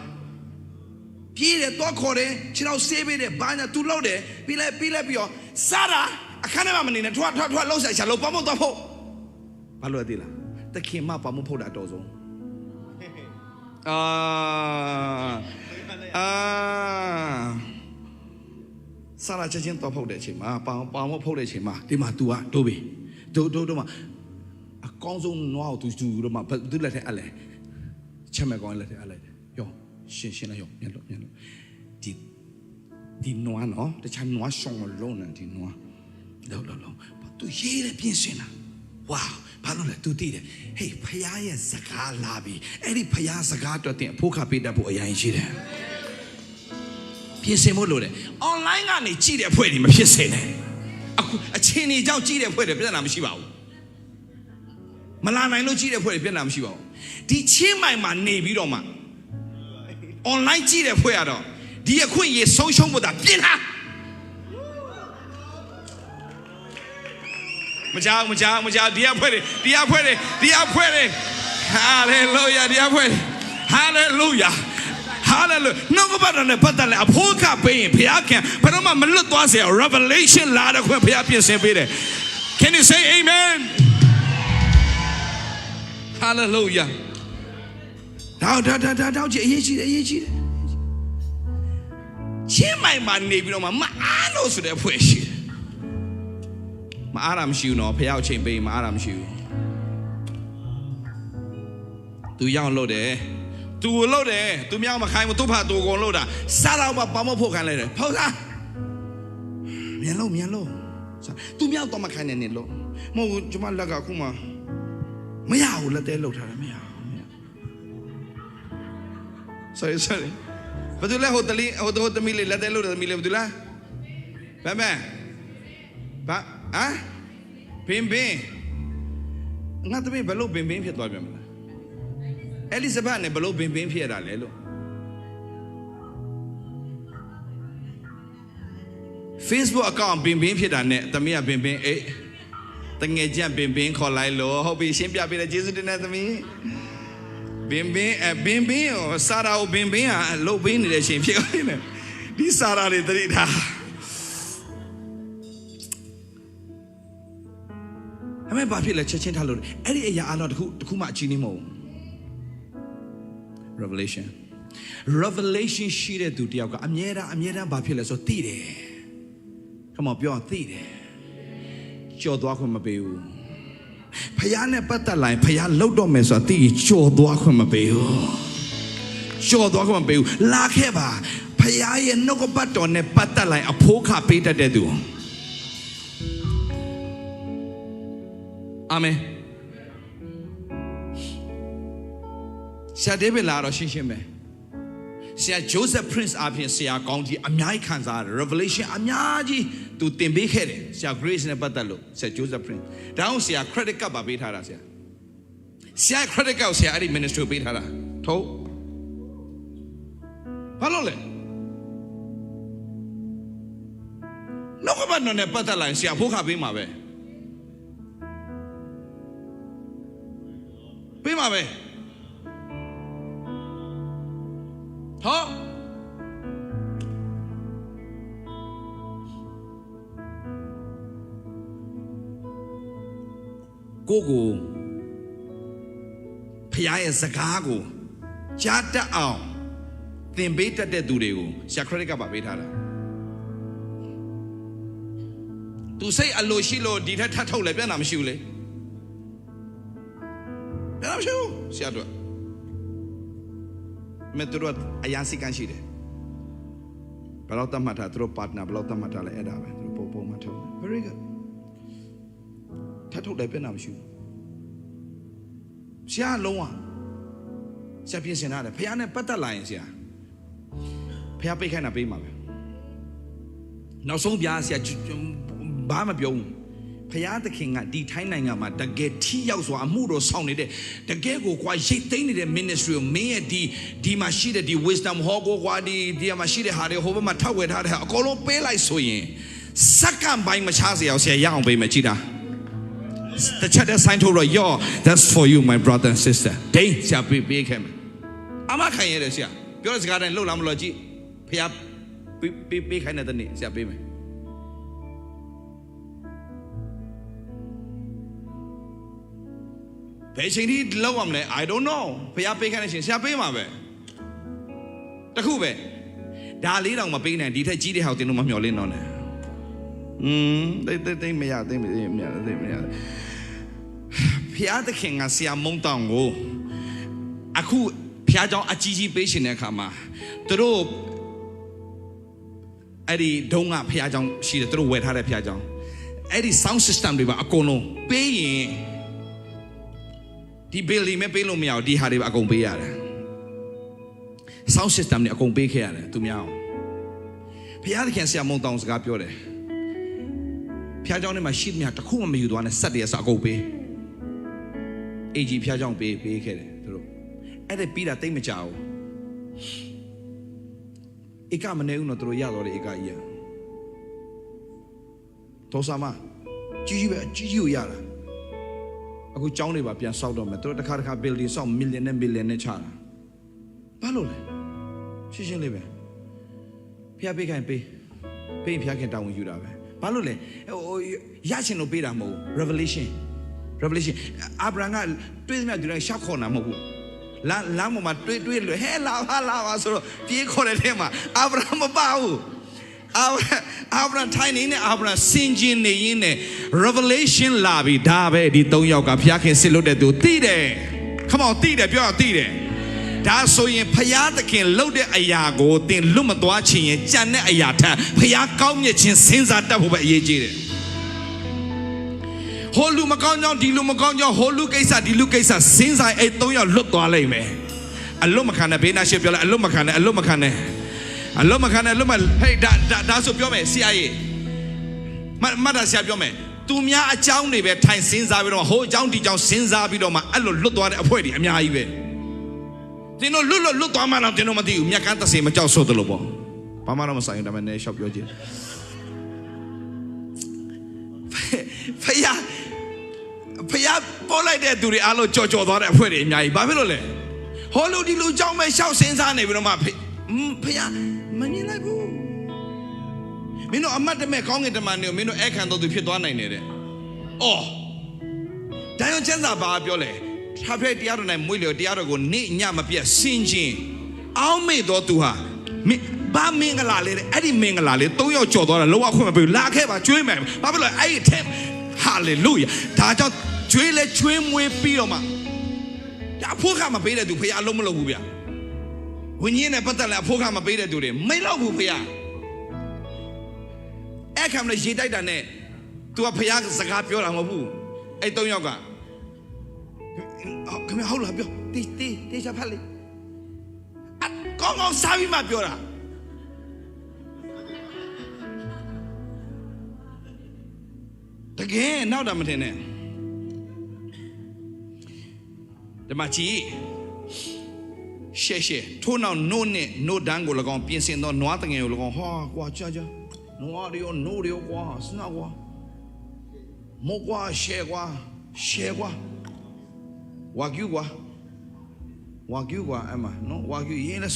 ပြေးတယ်သွားခေါ်တယ်ခြေထောက်ဆေးပေးတယ်ဘာညာ तू လောက်တယ်ပြီးလိုက်ပြီးတော့စားတာအခန်းထဲမှာမနေနဲ့ထွားလှုပ်ရှာလို့ပေါမသွားဖို့ဘာလို့လဲသိလားတခင်မပေါမဖို့တာအတော်ဆုံးစားလာချင်းတော့ဖုတ်တဲ့အချိန်မှာပေါမဖုတ်တဲ့အချိန်မှာဒီမှာ तू ကတိုးပြီတိုးမှာအကောင်းဆုံးနွားကို तू တော့မှသူလက်ထဲအလဲချက်မဲ့ကောင်းလက်ထဲအလဲယောရှင်းလိုက်ယောမြန်လို့ဒီနွားနော်တခြားနွားရှောင်းလုံးနေဒီနွားလုံးသူရေးတယ်ပြင်ဆင်တာဝါဘာလို့လဲ तू သိတယ်ဟေးဖယားရဲ့စကားလာပြီအဲ့ဒီဖယားစကားတော့တင်အဖို့ခပေးတတ်ဖို့အရင်ရှိတယ်ပြင်ဆင်ဖို့လိုတယ် online ကနေကြည့်တဲ့အဖွဲ့တွေမဖြစ်စေနဲ့အခုအချင်းကြီးကြောင့်ကြည့်တဲ့အဖွဲ့တွေပြဿနာမရှိပါဘူးမလာနိုင်လို့ကြည့်တဲ့အဖွဲ့တွေပြဿနာမရှိပါဘူးဒီချင်းမိုင်မှာနေပြီးတော့မှ online ကြည့်တဲ့အဖွဲ့ကတော့ဒီအခွင့်အရေးဆုံးရှုံးဖို့တာပြင်ထားမကြောက်ဒီအဖွဲ့တွေဟာလေလုယာဒီအဖွဲ့တွေဟာလေလုယာနှုတ်ကပတ်တော်နဲ့ပတ်သက်လဲအဖို့ခပေးရင်ဘုရားခင်ဘယ်တော့မှမလွတ်သွားစေအောင် revelation လာတဲ့ခွင့်ဘုရားပြင်ဆင်ပေးတယ် Can you say amen Hallelujah တောက်ကြည့်အရေးကြီးတယ်ချင်းမိုင်မှာနေပြီးတော့မှမအားလို့ဆိုတဲ့အဖွဲ့ရှိတယ်မအားရမရှိဘူးနော်ဖះအချိန်ပေးမအားရမရှိဘူးသူရောက်လို့တယ်သူလို့တယ်သူမြောက်မခိုင်းဘူးသူ့ဖာသူကုန်လို့တာစားတော့မှပေါမဖို့ခိုင်းလိုက်တယ်ဖောက်စားမြန်လို့သူမြောက်တော့မခိုင်းနဲ့နေလို့ မဟုတ်ကျွန်မလက်ကခုမှမရဘူးလက်သေးလှုပ်ထားတယ်မရဘူး sorry ဘာလို့လဲဟိုတလီဟိုသမီးလေးလက်သေးလှုပ်တယ်သမီးလေးဘာလို့လဲဘယ်မဲ့ဘာဟမ်ဘင်းငါသမီးဘလို့ဘင်းဖြစ်သွားပြန်မလားအဲလီဇဘတ်နဲ့ဘလို့ဘင်းဖြစ်ရတာလဲလို့ Facebook account ဘင်းဖြစ်တာနဲ့သမီးကဘင်းအေးတငယ်ချင်းဘင်းခေါ်လိုက်လို့ဟုတ်ပြီရှင်းပြပေးတယ်ကျေးဇူးတင်တယ်သမီးဘင်းရောစာရာကိုဘင်းကလှုပ်ပေးနေတဲ့ရှင်ဖြစ်နေတယ်ဒီစာရာတွေတတိထားအမေဘာဖြစ်လဲချက်ချင်းထားလို့အဲ့ဒီအရာအလောတခုမှအချင်းနေမဟုတ် revelation ရှိတဲ့သူတယောက်ကအမြဲတမ်းဘာဖြစ်လဲဆိုသိတယ် Come on ပြောသိတယ်ကြော်သွားခွင့်မပေးဘူးဖယားနဲ့ပတ်သက်လာရင်ဖယားလှုပ်တော့မယ်ဆိုတာသိကြော်သွားခွင့်မပေးဘူးကြော်သွားခွင့်မပေးဘူးလာခဲ့ပါဖယားရဲ့နှုတ်ကပတ်တော်နဲ့ပတ်သက်လာရင်အဖိုးခပေးတတ်တဲ့သူအာမင်ဆရာဒေးဗစ်လာတော့ရှင်းပဲဆရာဂျိုးဆက်ပရင့်စ်အပြင်ဆရာကောင်းကြီးအများကြီးခံစားရတယ် revelation အများကြီးသူတင်ပေးခဲ့တယ်ဆရာ grace နဲ့ပတ်သက်လို့ဆရာဂျိုးဆက်ပရင့်ဒါအောင်ဆရာ credit card ပါပေးထားတာဆရာ credit card ဆရာအဲ့ဒီ ministry ပေးထားတာထုတ်ဘာလို့လဲနောက်ကဘာနဲ့ပတ်သက်လာရင်ဆရာဖိုးခပေးမှာပဲပေးမှာပဲဟောကိုဖျားရဲ့စကားကိုကြားတတ်အောင်သင်ပေးတတ်တဲ့သူတွေကိုဆရာ credit ကပါပေးထားတာသူစိတ်အလိုရှိလို့ဒီထက်ထပ်ထုတ်လဲပြန်တာမရှိဘူးလေပြန်တာမရှိဘူးဆရာတို့မင်းတို့အရာစိတ်ကရှိတယ်ဘယ်တော့တတ်မှတ်တာသူတို့ partner ဘယ်တော့တတ်မှတ်တာလဲအဲ့ဒါပဲသူတို့ပုံမှန်ထုတ် very good ထပ်ထုတ်တယ်ပြန်တာမရှိဘူးဆရာလုံးဝဆရာပြင်ဆင်ထားတယ်ဖះနဲ့ပတ်သက်လာရင်ဆရာဖះပိတ်ခိုင်းတာပေးမှာပဲနောက်ဆုံးပြဆရာဘာမှပြောဘူးဖះသခင်ကဒီထိုင်းနိုင်ငံမှာတကယ်ထိရောက်စွာအမှုတော်ဆောင်နေတဲ့တကယ်ကိုကွာရိတ်သိမ်းနေတဲ့ ministry ကိုမင်းရဲ့ဒီမှာရှိတဲ့ဒီ wisdom ဟောကိုကွာဒီမှာရှိတဲ့ဟာတွေဟိုဘက်မှာထောက်ဝယ်ထားတဲ့ဟာအကုန်လုံးပေးလိုက်ဆိုရင်စက္ကန့်ပိုင်းမချစေအောင်ဆရာရအောင်ပေးမယ်ကြည့်တာတချက်တဲ့ sign ထုတ်တော့ yo that's for you my brother and sister ဒိန်းဆရာပေးခဲ့မယ်အမခံရတယ်ဆရာပြောတဲ့စကားတိုင်းလှုပ်လားမလို့ကြည့်ဖះပေးခိုင်းတဲ့နေ့ဆရာပေးမယ်ဘယ်ချိန်ထိလောက်အောင်လဲ I don't know ဖះပေးခိုင်းတဲ့ချိန်ဆရာပေးမှာပဲတခုပဲဒါလေးတောင်မပေးနိုင်ဒီထက်ကြီးတဲ့ဟောက်တင်လို့မမျှော်လင့်တော့နဲ့တိတ်မရဖះသခင်ကဆရာမုံတောင်ကိုအခုဖះเจ้าအကြီးပေးရှင်တဲ့အခါမှာသူတို့အဲ့ဒီဒုံးကဖះเจ้าရှိတယ်သူတို့ဝယ်ထားတဲ့ဖះเจ้าအဲ့ဒီ sound system တွေပါအကုန်လုံးပေးရင်ဒီ building မဲ့ပေးလို့မရဘူးဒီဟာတွေအကုန်ပေးရတယ် sound system တွေအကုန်ပေးခဲ့ရတယ်သူများအောင်ဖះသခင်ဆရာမုံတောင်စကားပြောတယ်ဖះเจ้าနဲ့မှာရှိသမျှတစ်ခုမှမယူသွားနဲ့စက်တည်းအကုန်ပေးအေဂျီဖះเจ้าပေးခဲ့တယ်သူတို့အဲ့ဒါပြီးတာတိတ်မကြဘူးဧကမနေဦးတော့သူတို့ရတော့တယ်ဧကကြီးတော့ဆာမကြီးပဲကြီးကိုရတာအခုကျောင်းတွေပါပြန်ဆောက်တော့မယ်သူတို့တစ်ခါ building ဆောက် million နဲ့ချတာဘာလို့လဲရှင်းလေးပဲဖျားပေးခိုင်းပေးဖျားခင်တောင်းဝင်ယူတာပဲဘာလို့လဲဟိုရချင်လို့ပေးတာမဟုတ် revelation အာဗြဟံကတွေးသမျှဒီတိုင်းရှောက်ခေါ်တာမဟုတ်ဘူးလမ်းမှာတွေးလို့ဟဲလာပါဆိုတော့ပြေးခေါ်တဲ့ထဲမှာအာဗြဟံမပါဘူးအာဗြဟံထိုင်နေနဲ့အာဗြဟံစင်ကျင်နေရင်းနဲ့ revelation လာပြီဒါပဲဒီ၃ယောက်ကဖျားခင်စစ်လို့တဲ့သူသိတယ် come on သိတယ်ပြောရသိတယ်ဒါဆိုရင်ဖျားသခင်လှုပ်တဲ့အရာကိုသင်လွတ်မသွားချင်ရင်ကြံတဲ့အရာထက်ဖျားကောင်းမြတ်ခြင်းစဉ်းစားတတ်ဖို့ပဲအရေးကြီးတယ် ဟိုလူမကောင်းကြောင်းဒီလူမကောင်းကြောင်းဟိုလူကိစ္စဒီလူကိစ္စစင်းဆိုင်အဲ့3ယောက်လွတ်သွားလိမ့်မယ်အလွတ်မခံနဲ့ဘေးနာရှိပြောလိုက်အလွတ်မခံနဲ့အလွတ်မခံနဲ့အလွတ်မခံနဲ့အလွတ်မဟေးဒါဆိုပြောမယ်ဆရာကြီးမတ်တာဆရာပြောမယ်သူများအကြောင်းတွေပဲထိုင်စင်းစားပြီးတော့ဟိုအကြောင်းဒီအကြောင်းစင်းစားပြီးတော့မှအဲ့လိုလွတ်သွားတဲ့အဖွဲတွေအများကြီးပဲတင်တို့လွတ်သွားမှတော့တင်တို့မသိဘူးမြက်ကန်းတစေမကြောက်ဆိုးတယ်လို့ပေါ့ဘာမှတော့မဆိုင်ဘူးဒါပေမဲ့လည်းရှောက်ပြောကြည့်ဖယားပေါ်လိုက်တဲ့သူတွေအားလုံးကြော်သွားတဲ့အဖွဲတွေအများကြီးဘာဖြစ်လို့လဲဟောလူဒီလူကြောင်းမဲ့ရှောက်စင်းစားနေပြီးတော့မှဖယားမမြင်လိုက်ဘူးမင်းတို့အမတ်တမဲ့ကောင်းကင်တမန်တွေကိုမင်းတို့အခန့်တော်သူဖြစ်သွားနိုင်တယ်အော်ဒါကြောင့်ကျမ်းစာဘာပြောလဲထာဖဲတရားတော်၌မွေးလျော်တရားတော်ကိုနေ့ညမပြတ်ဆင်ခြင်းအောင်းမေ့တော်သူဟာဘာမင်္ဂလာလေအဲ့ဒီမင်္ဂလာလေ3ယောက်ကြော်သွားတာလောကခွင့်မပေးဘူးလာခဲ့ပါကျွေးမယ်ဘာဖြစ်လို့အဲ့ဒီထဲဟာလေလုယာဒါကြောင့်ကျွေးလဲကျွေးမွေးပြီးတော့မှဒါအဖို့ခမပေးတဲ့သူဖခင်အလုံးမလုပ်ဘူးဗျဝိညာဉ်နဲ့ပတ်သက်လဲအဖို့ခမပေးတဲ့သူတွေမိတ်လောက်ဘူးဖခင်အဲ့ခံလည်းရေတိုက်တာနဲ့ तू ကဖခင်စကားပြောတာမဟုတ်ဘူးအဲ့3ယောက်ကခင်ဗျဟုတ်လားပြောတေးချဖတ်လေကောင်းစားပြီးမှပြောတာတကယ်နောက်တာမထင်နဲ့ဒီမှာကြည့်ရှေထိုးနောက်နို့နဲ့နို့တန်းကို၎င်းပြင်ဆင်သောနွားတငယ်ကို၎င်းဟာကွာကြာနွားတွေရောနို့တွေရောကွာစနာကွာမောကွာရှေကွာဝါကျူကွာအမနော်ဝါကျူရင်းလဲ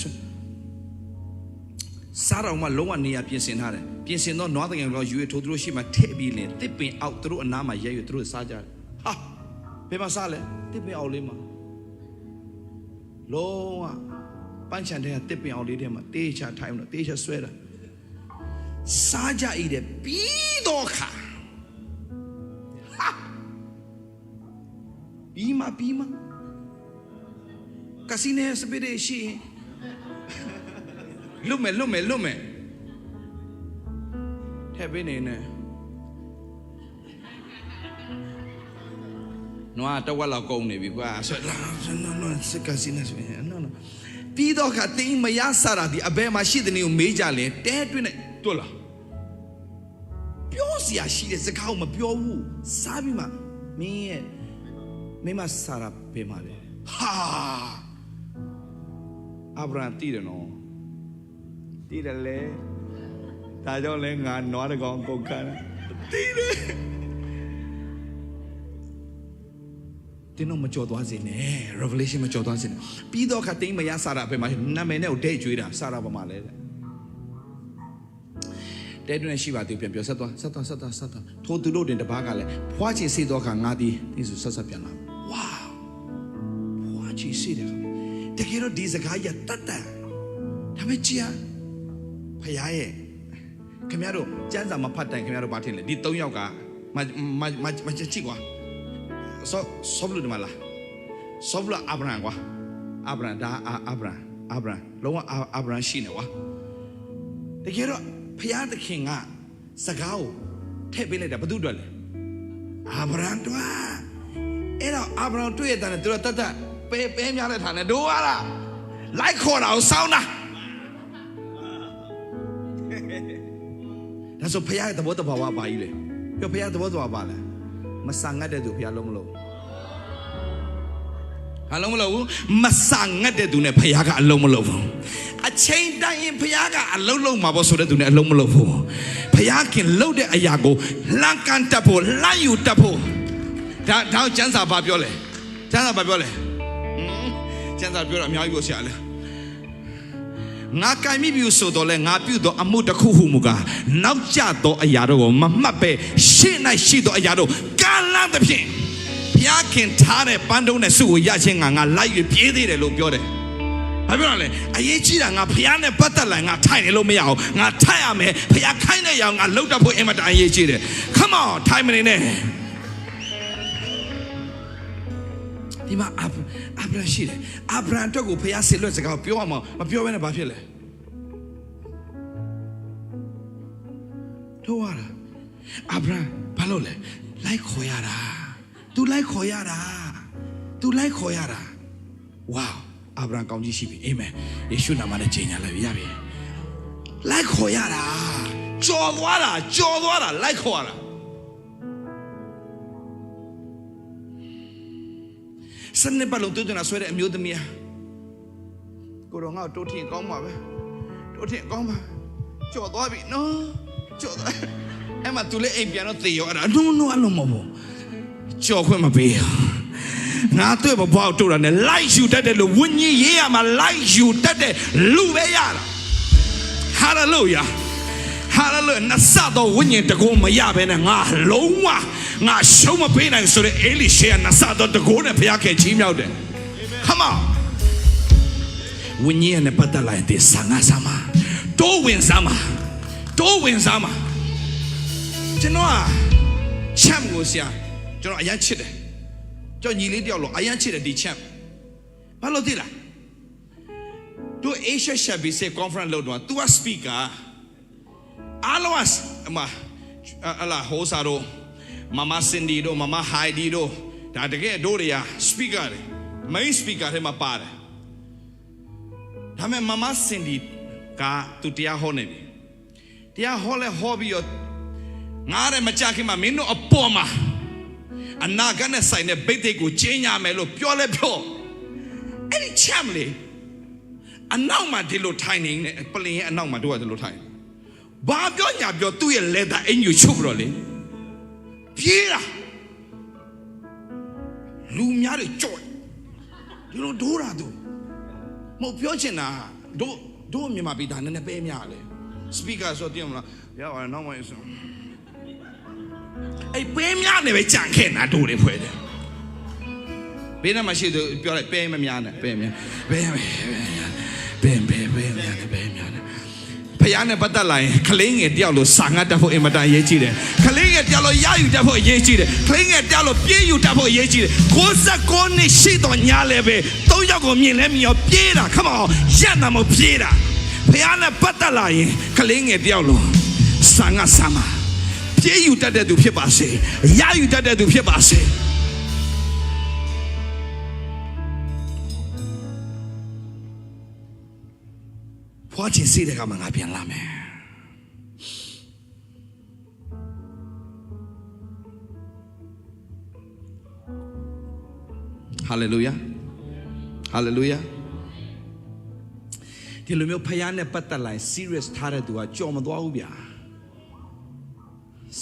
စားတော်မှာလုံးဝနေရာပြင်ဆင်ထားတယ်ပြင်ဆင်တော့နွားတငယ်ကိုယူရထိုးသူတို့ရှိမှထည့်ပြီးလင်တစ်ပင်အောက်သူတို့အနားမှာရဲရသူတို့စားကြတယ်ဟာဘယ်မှာစားလဲတစ်ပင်အောက်လေးမှာလုံးဝပန်းချန်တဲ့တစ်ပင်အောက်လေးထဲမှာတေးချထိုင်လို့တေးချဆွဲတာစားကြဤတဲ့ပြီးတော့ခါဟာပြီးမှကစီနေစပစ်ရှိလွတ်မယ်ထည့်ပေးနေနဲ့နွားတဝက်လောက်ကုန်နေပြီကွာဆိုတော့စကစီနေစပစ်နော်ပြီးတော့ခါတင်းမရစားတာဒီအဘဲမှာရှိတဲ့နေကိုမေးကြလဲတဲတွင်းနဲ့တွတ်လာပြောစရာရှိတဲ့စကားကိုမပြောဘူးစားပြီးမှမင်းရဲ့မိမစားတာပေးမှလေဟာအဗြဟံတည်တယ်နော်တည်တယ်လေဒါကြောင့်လဲငါနွားတကောင်ကုန်ခံတည်တယ်တင်းတော့မကြော်သွားစေနဲ့ revelation မကြော်သွားစေနဲ့ပြီးတော့ခတိမရစားတာပဲမှာနာမည်နဲ့ကိုဒဲ့ကျွေးတာစားတာပါမှာလဲတဲ့တွင်ရှိပါသူပြန်ပြောဆက်သွားထိုသူတို့တင်တပားကလည်းဖွားချီစေတော့ခါငါသည်ဒီဆိုဆက်ပြန်လာဝါဖွားချီစေတယ်တကယ်တော့ဒီစကားရတတ်တယ်ဒါပေမဲ့ကြည်ဖယားရဲ့ခင်ဗျားတို့စမ်းစာမဖတ်တိုင်ခင်ဗျားတို့ဘာထင်လဲဒီ3ယောက်ကမကြည့်ကွာဆောဘလူဒီမလားဆောဘလူအာဗြဟံကွာအာဗြဟံဒါအာဗြဟံလုံးဝအာဗြဟံရှိနေကွာတကယ်တော့ဖယားသခင်ကစကားကိုထည့်ပေးလိုက်တာဘာလို့အတွက်လဲအာဗြဟံတို့အဲ့တော့အာဗြဟံတွေ့ရတဲ့သူတို့တတ်ပဲများတဲ့ဌာနဲ့တို့ဟာလားလိုက်ခေါ်တာကိုစောင်းတာဒါဆိုဖယားရဲ့သဘောတဘာဝပါကြီးလေပြောဖယားသဘောတဘာဝပါလဲမဆာငတ်တဲ့သူဖယားလုံးမလို့အလုံးမလို့မဆာငတ်တဲ့သူနဲ့ဖယားကအလုံးမလို့ဘူးအချိန်တိုင်းရင်ဖယားကအလုံးလုံးမှာပေါ့ဆိုတဲ့သူနဲ့အလုံးမလို့ဘူးဖယားခင်လှုပ်တဲ့အရာကိုလန့်ကန်တတ်ဖို့လန့်ယူတတ်ဖို့ဒါကျမ်းစာဘာပြောလဲကျမ်းစာဘာပြောလဲကျမ်းစာပြောတာအများကြီးကိုဆရာလဲငါကံမိပြီဆိုတော့လဲငါပြုတော့အမှုတစ်ခုဟုမူကားနောက်ကျတော့အရာတော့မမှတ်ပဲရှေ့၌ရှိတော့အရာတော့ကံလန့်သဖြင့်ဘုရားခင်ထားတဲ့ပန်းတုံးနဲ့စုကိုရချင်းငါလိုက်ရပြေးသေးတယ်လို့ပြောတယ်ဘာပြောလဲအရေးကြီးတာငါဘုရားနဲ့ပတ်သက်လာငါထိုင်နေလို့မရအောင်ငါထိုင်ရမယ်ဘုရားခိုင်းတဲ့ရောင်ငါလှုပ်တတ်ဖို့အင်မတန်အရေးကြီးတယ် Come on ထိုင်မနေနဲ့ဒီမှာအာဗြဟံရှိတယ်အာဗြဟံတော့ကိုဖယားဆေလွတ်စကားပြောအောင်မပြောဘဲနဲ့ဘာဖြစ်လဲတို့ရတာအာဗြဟံဘာလို့လဲလိုက်ခေါ်ရတာ သူလိုက်ခေါ်ရတာသူလိုက်ခေါ်ရတာဝါအာဗြဟံကောင်းကြီးရှိပြီအာမင်ယေရှုနာမနဲ့ချိန်ညာလိုက်ပြီရပြီလိုက်ခေါ်ရတာကြော်သွားတာလိုက်ခေါ်ရတာစနေပါလုံးတူတူနာဆွဲတဲ့အမျိုးသမီးကိုတော့ငါ့တိုးထင်ကောင်းပါပဲတိုးထင်ကောင်းပါကြော်သွားပြီနော်ကြော်သွားအဲ့မှာသူလည်းအိမ်ပြန်တော့သေရောအဲ့ဒါနော်အလုံးမဟုတ်ကြော်ခွင့်မပေးငါတွေ့မပေါ့တို့တာနဲ့လိုက်ယူတတ်တယ်လို့ဝိညာဉ်ရေးရမှာလိုက်ယူတတ်တယ်လူပဲရတာဟာလေလုယာဟာလေလုယာနတ်တော့ဝိညာဉ်တကုံမရဘဲနဲ့ငါလုံးဝငါရှုံးမပေးနိုင်ဆိုတဲ့အေလိရှေကနတ်တော့တကုံနဲ့ဘုရားခင်ချီးမြှောက်တယ် Come on ဝိညာဉ်နဲ့ပတ်သက်လာတဲ့ဆာငါဆာမတိုးဝင်စားမှာကျွန်တော်ချမ်းကိုဆရာကျွန်တော်အရန်ချစ်တယ်ကျွန်တော်ညီလေးတယောက်လို့အရန်ချစ်တယ်ဒီချမ်းဘာလို့သိလားတို့ Asia Shabise conference လုပ်တော့ तू က speaker အားလုံးအမအလာဟိုစာတို့မမစင်ဒီတို့မမဟိုင်ဒီတို့ဒါတကယ်တို့တွေက speaker တွေ main speaker ထဲမှာပါတယ်ဒါပေမဲ့မမစင်ဒီကသူတရားဟောနေပြီတရားဟောလဲဟောပြီးတော့ငါလည်းမကြခင်မှာမင်းတို့အပေါ်မှာအနာဂတ်နဲ့ဆိုင်တဲ့ဗိတ်သိက်ကိုကျင်းရမယ်လို့ပြောလဲပြောအဲ့ဒီချမ်းလေအနောက်မှာဒီလိုထိုင်နေတယ်ပလင်ရဲ့အနောက်မှာတို့ကဒီလိုထိုင်ဘာပြောညာပြောသူ့ရဲ့လက်သားအင်ယူချုပ်ပြီးတော့လေပြေးတာလူများတွေကြောက်ဒီလိုဒိုးတာသူမဟုတ်ပြောချင်တာတို့မြန်မာပြည်သားနည်းနည်းပဲများလေစပီကာဆိုတင်မလားရပါတယ်နောက်မှဆိုအဲ့ပဲများနေပဲကြံခဲ့တာတို့တွေဖွဲ့တယ်ဘေးနားမှာရှိသူပြောလိုက်ပဲမများနဲ့ပဲများပဲများနဲ့ဖယားနဲ့ပတ်သက်လာရင်ခလင်းငယ်တယောက်လို့စာငတ်တတ်ဖို့အင်မတန်အရေးကြီးတယ်ခလင်းငယ်တယောက်လို့ရယူတတ်ဖို့အရေးကြီးတယ်ခလင်းငယ်တယောက်လို့ပြေးယူတတ်ဖို့အရေးကြီးတယ်69နှစ်ရှိတော့ညာလည်းပဲ၃ယောက်ကိုမြင်လဲမြင်ရောပြေးတာခမောရက်နာမပြေးတာဖယားနဲ့ပတ်သက်လာရင်ခလင်းငယ်တယောက်လို့စာငတ်ဆမ်းမှာပြေးယူတတ်တဲ့သူဖြစ်ပါစေရယူတတ်တဲ့သူဖြစ်ပါစေဖွားချင်စိတ်တဲ့ကမှငါပြန်လာမယ်ဟာလေလုယာဟာလေလုယာဒီလိုမျိုးဖယားနဲ့ပတ်သက်လာ serious ထားတဲ့သူကကြော်မသွားဘူးဗျာ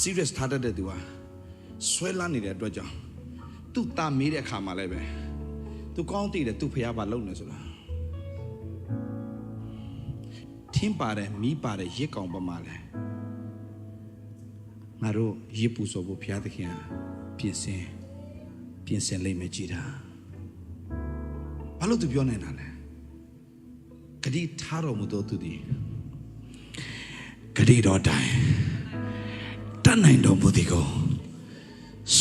serious ထားတဲ့သူကဆွဲလန်းနေတဲ့အတွက်ကြောင့်သူ့တာမေးတဲ့အခါမှာလည်းပဲသူကောင်းသိတယ်သူ့ဖယားဘာလုပ်နေဆိုတာထင်းပါတယ်မီးပါတယ်ရစ်ကောင်ပမာလဲငါတို့ရစ်ပူဆိုဖို့ဘုရားသခင်ပြင်ဆင်လိမ့်မယ်ကြည်တာဘာလို့သူပြောနေတာလဲဂတိထားတော်မူသောသူသည်ဂတိတော်တိုင်တတ်နိုင်တော်မူသည်ကို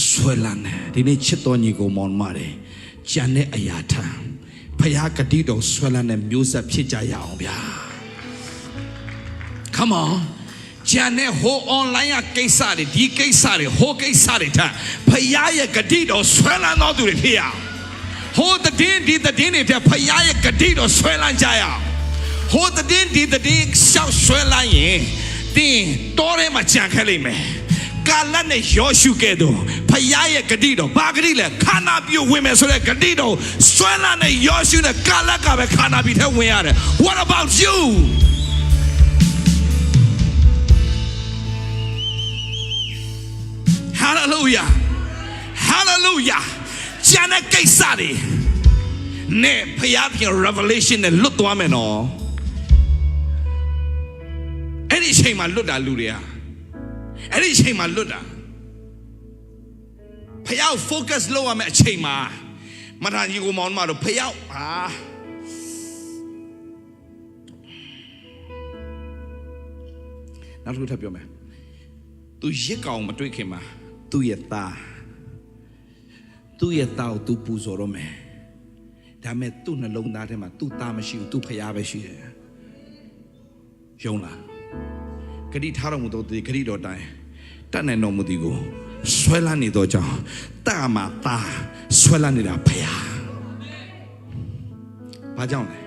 ဆွဲလန်းတယ်ဒီနေ့ချစ်တော်ညီကိုမောင်မတယ်ကြံတဲ့အရာထံဘုရားဂတိတော်ဆွဲလန်းတဲ့မျိုးဆက်ဖြစ်ကြရအောင်ဗျာCome on ကျန်တဲ့ဟို online ကကိစ္စတွေဒီကိစ္စတွေဟိုကိစ္စတွေထားဖယားရဲ့ဂတိတော်ဆွဲလန်းတော်သူတွေဖြစ်ရအောင်ဟိုတည်င်းဒီတည်င်းတွေတဲ့ဖယားရဲ့ဂတိတော်ဆွဲလန်းကြရအောင်ဟိုတည်င်းဒီတည်င်းရှောက်ဆွဲလန်းရင်တင်းတော်ထဲမှာကြံခဲ့လိမ့်မယ်ကာလနဲ့ယောရှုကဲ့သို့ဖယားရဲ့ဂတိတော်ဘာဂတိလဲခါနာပြုဝင်မယ်ဆိုတဲ့ဂတိတော်ဆွဲလန်းတဲ့ယောရှုနဲ့ကာလကပဲခါနာပြုထဲဝင်ရတယ် What about you Hallelujah Hallelujah ကျန်တဲ့ကိစ္စတွေနဲ့ဘုရားပြန် revelation နဲ့လွတ်သွားမယ်နော်အဲ့ဒီအချိန်မှာလွတ်တာလူတွေကအဲ့ဒီအချိန်မှာလွတ်တာဘုရား focus လုပ်ရမယ့်အချိန်မှာမထာကြီးကိုမောင်းမတော့ဘုရားနောက်တစ်ခုထပ်ပြောမယ်သူရစ်ကောင်မတွေ့ခင်မှာသူ့ရဲ့သားကိုသူပူဇော်ရမယ်ဒါမဲ့သူ့နှလုံးသားထဲမှာသူ့သားမရှိဘူးသူ့ဖယားပဲရှိတယ်ယုံလားဂတိထားတော်မူသောသူဂတိတော်တိုင်းတတ်နိုင်တော်မူသည်ကို ဆွဲလန်းနေတော့ကြောင့်တတ်မှာသားဆွဲလန်းနေတာဖျားဘာကြောင့်လဲ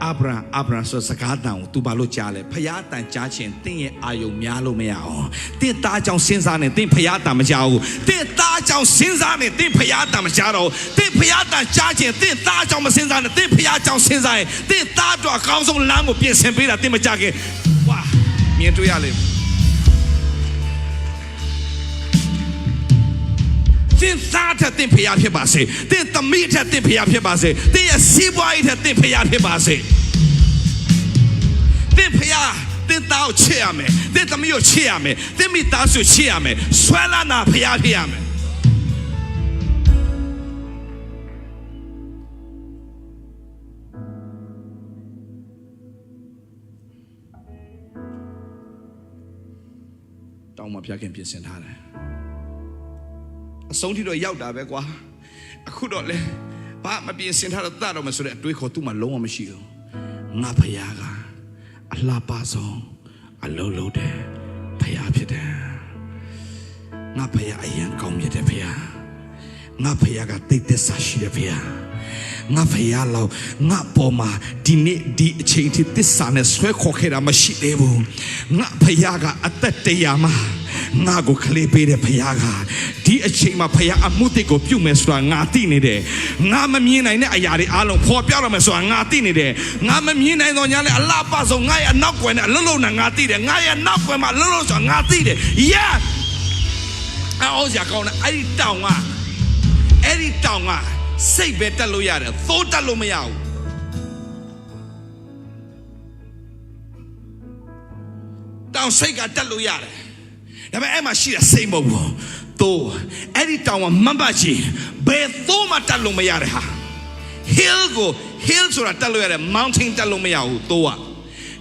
အာဗြဟံဆိုစကားတန်ကို तू ဘာလို့ကြားလဲဖျားတန်ကြားခြင်းတင့်ရဲ့အာယုံများလို့မရအောင်တင့်သားကြောင့်စဉ်းစားနေတင့်ဖျားတန်မကြားဘူးတင့်သားကြောင့်စဉ်းစားနေတင့်ဖျားတန်မကြားတော့တင့်ဖျားတန်ကြားခြင်းတင့်သားကြောင့်မစဉ်းစားနဲ့တင့်ဖျားကြောင့်စဉ်းစားရင်တင့်သားတော့အကောင်းဆုံးလမ်းကိုပြင်ဆင်ပေးတာတင့်မကြခင်ဝါမြင်တွေ့ရလိမ့်တင်သားတဲ့တင်ဖျားဖြစ်ပါစေတင်သမီးတဲ့တင်ဖျားဖြစ်ပါစေတင်ရဲ့စီးပွားရေးတဲ့တင်ဖျားဖြစ်ပါစေတင်ဖျားတင်သားကိုချစ်ရမယ်တင်သမီးကိုချစ်ရမယ်တင်မိသားစုချစ်ရမယ်ဆွဲလာနာဖျားဖြစ်ရမယ်တောင်းမှဖျားခင်ပြင်ဆင်ထားတယ်အဆုံးထိတော့ရောက်တာပဲကွာအခုတော့လေဘာမပြင်ဆင်ထားတော့တတ်တော့မဆိုတဲ့အတွေးခေါ်သူ့မှာလုံးဝမရှိဘူးငါဖယားကအလှပဆုံးအလုံးလုံးတဲ့ဖယားဖြစ်တယ်ငါဖယားအရင်ကောင်းမြတ်တဲ့ဖယားငါဖယားကတိတ်သက်စာရှိတဲ့ဖယားငါဖယားလောက်ငါပေါ်မှာဒီနေ့ဒီအချိန်ထိသစ္စာနဲ့ဆွဲခေါ်ခဲ့တာမရှိသေးဘူးငါဖယားကအသက်တရားမှာငါကိုခလေးပေးတဲ့ဖယားကဒီအချိန်မှာဖယားအမှုတစ်ကိုပြုတ်မယ်ဆိုတာငါသိနေတယ်ငါမမြင်နိုင်တဲ့အရာတွေအားလုံးဖော်ပြတော့မယ်ဆိုတာငါသိနေတယ်ငါမမြင်နိုင်တော့ညာလေအလားပါဆုံးငါရဲ့အနောက်ကွယ်နဲ့အလုံးလုံးနဲ့ငါသိတယ်ငါရဲ့နောက်ကွယ်မှာလုံးလုံးဆိုတာငါသိတယ် yeah အော်စရာကောင်းတယ်အဲ့ဒီတောင်ကစိတ်ပဲတက်လို့ရတယ်သိုးတက်လို့မရဘူးတောင်စိတ်ကတက်လို့ရတယ်ဒါပေမဲ့အဲ့မှာရှိတဲ့စိတ်မဟုတ်ဘူးသိုးအဲ့ဒီတောင်ကမမတ်ကြီးဘယ်သိုးမှတက်လို့မရတဲ့ဟာ hill ဆိုတာတက်လို့ရတယ် mountain တက်လို့မရဘူးသိုးက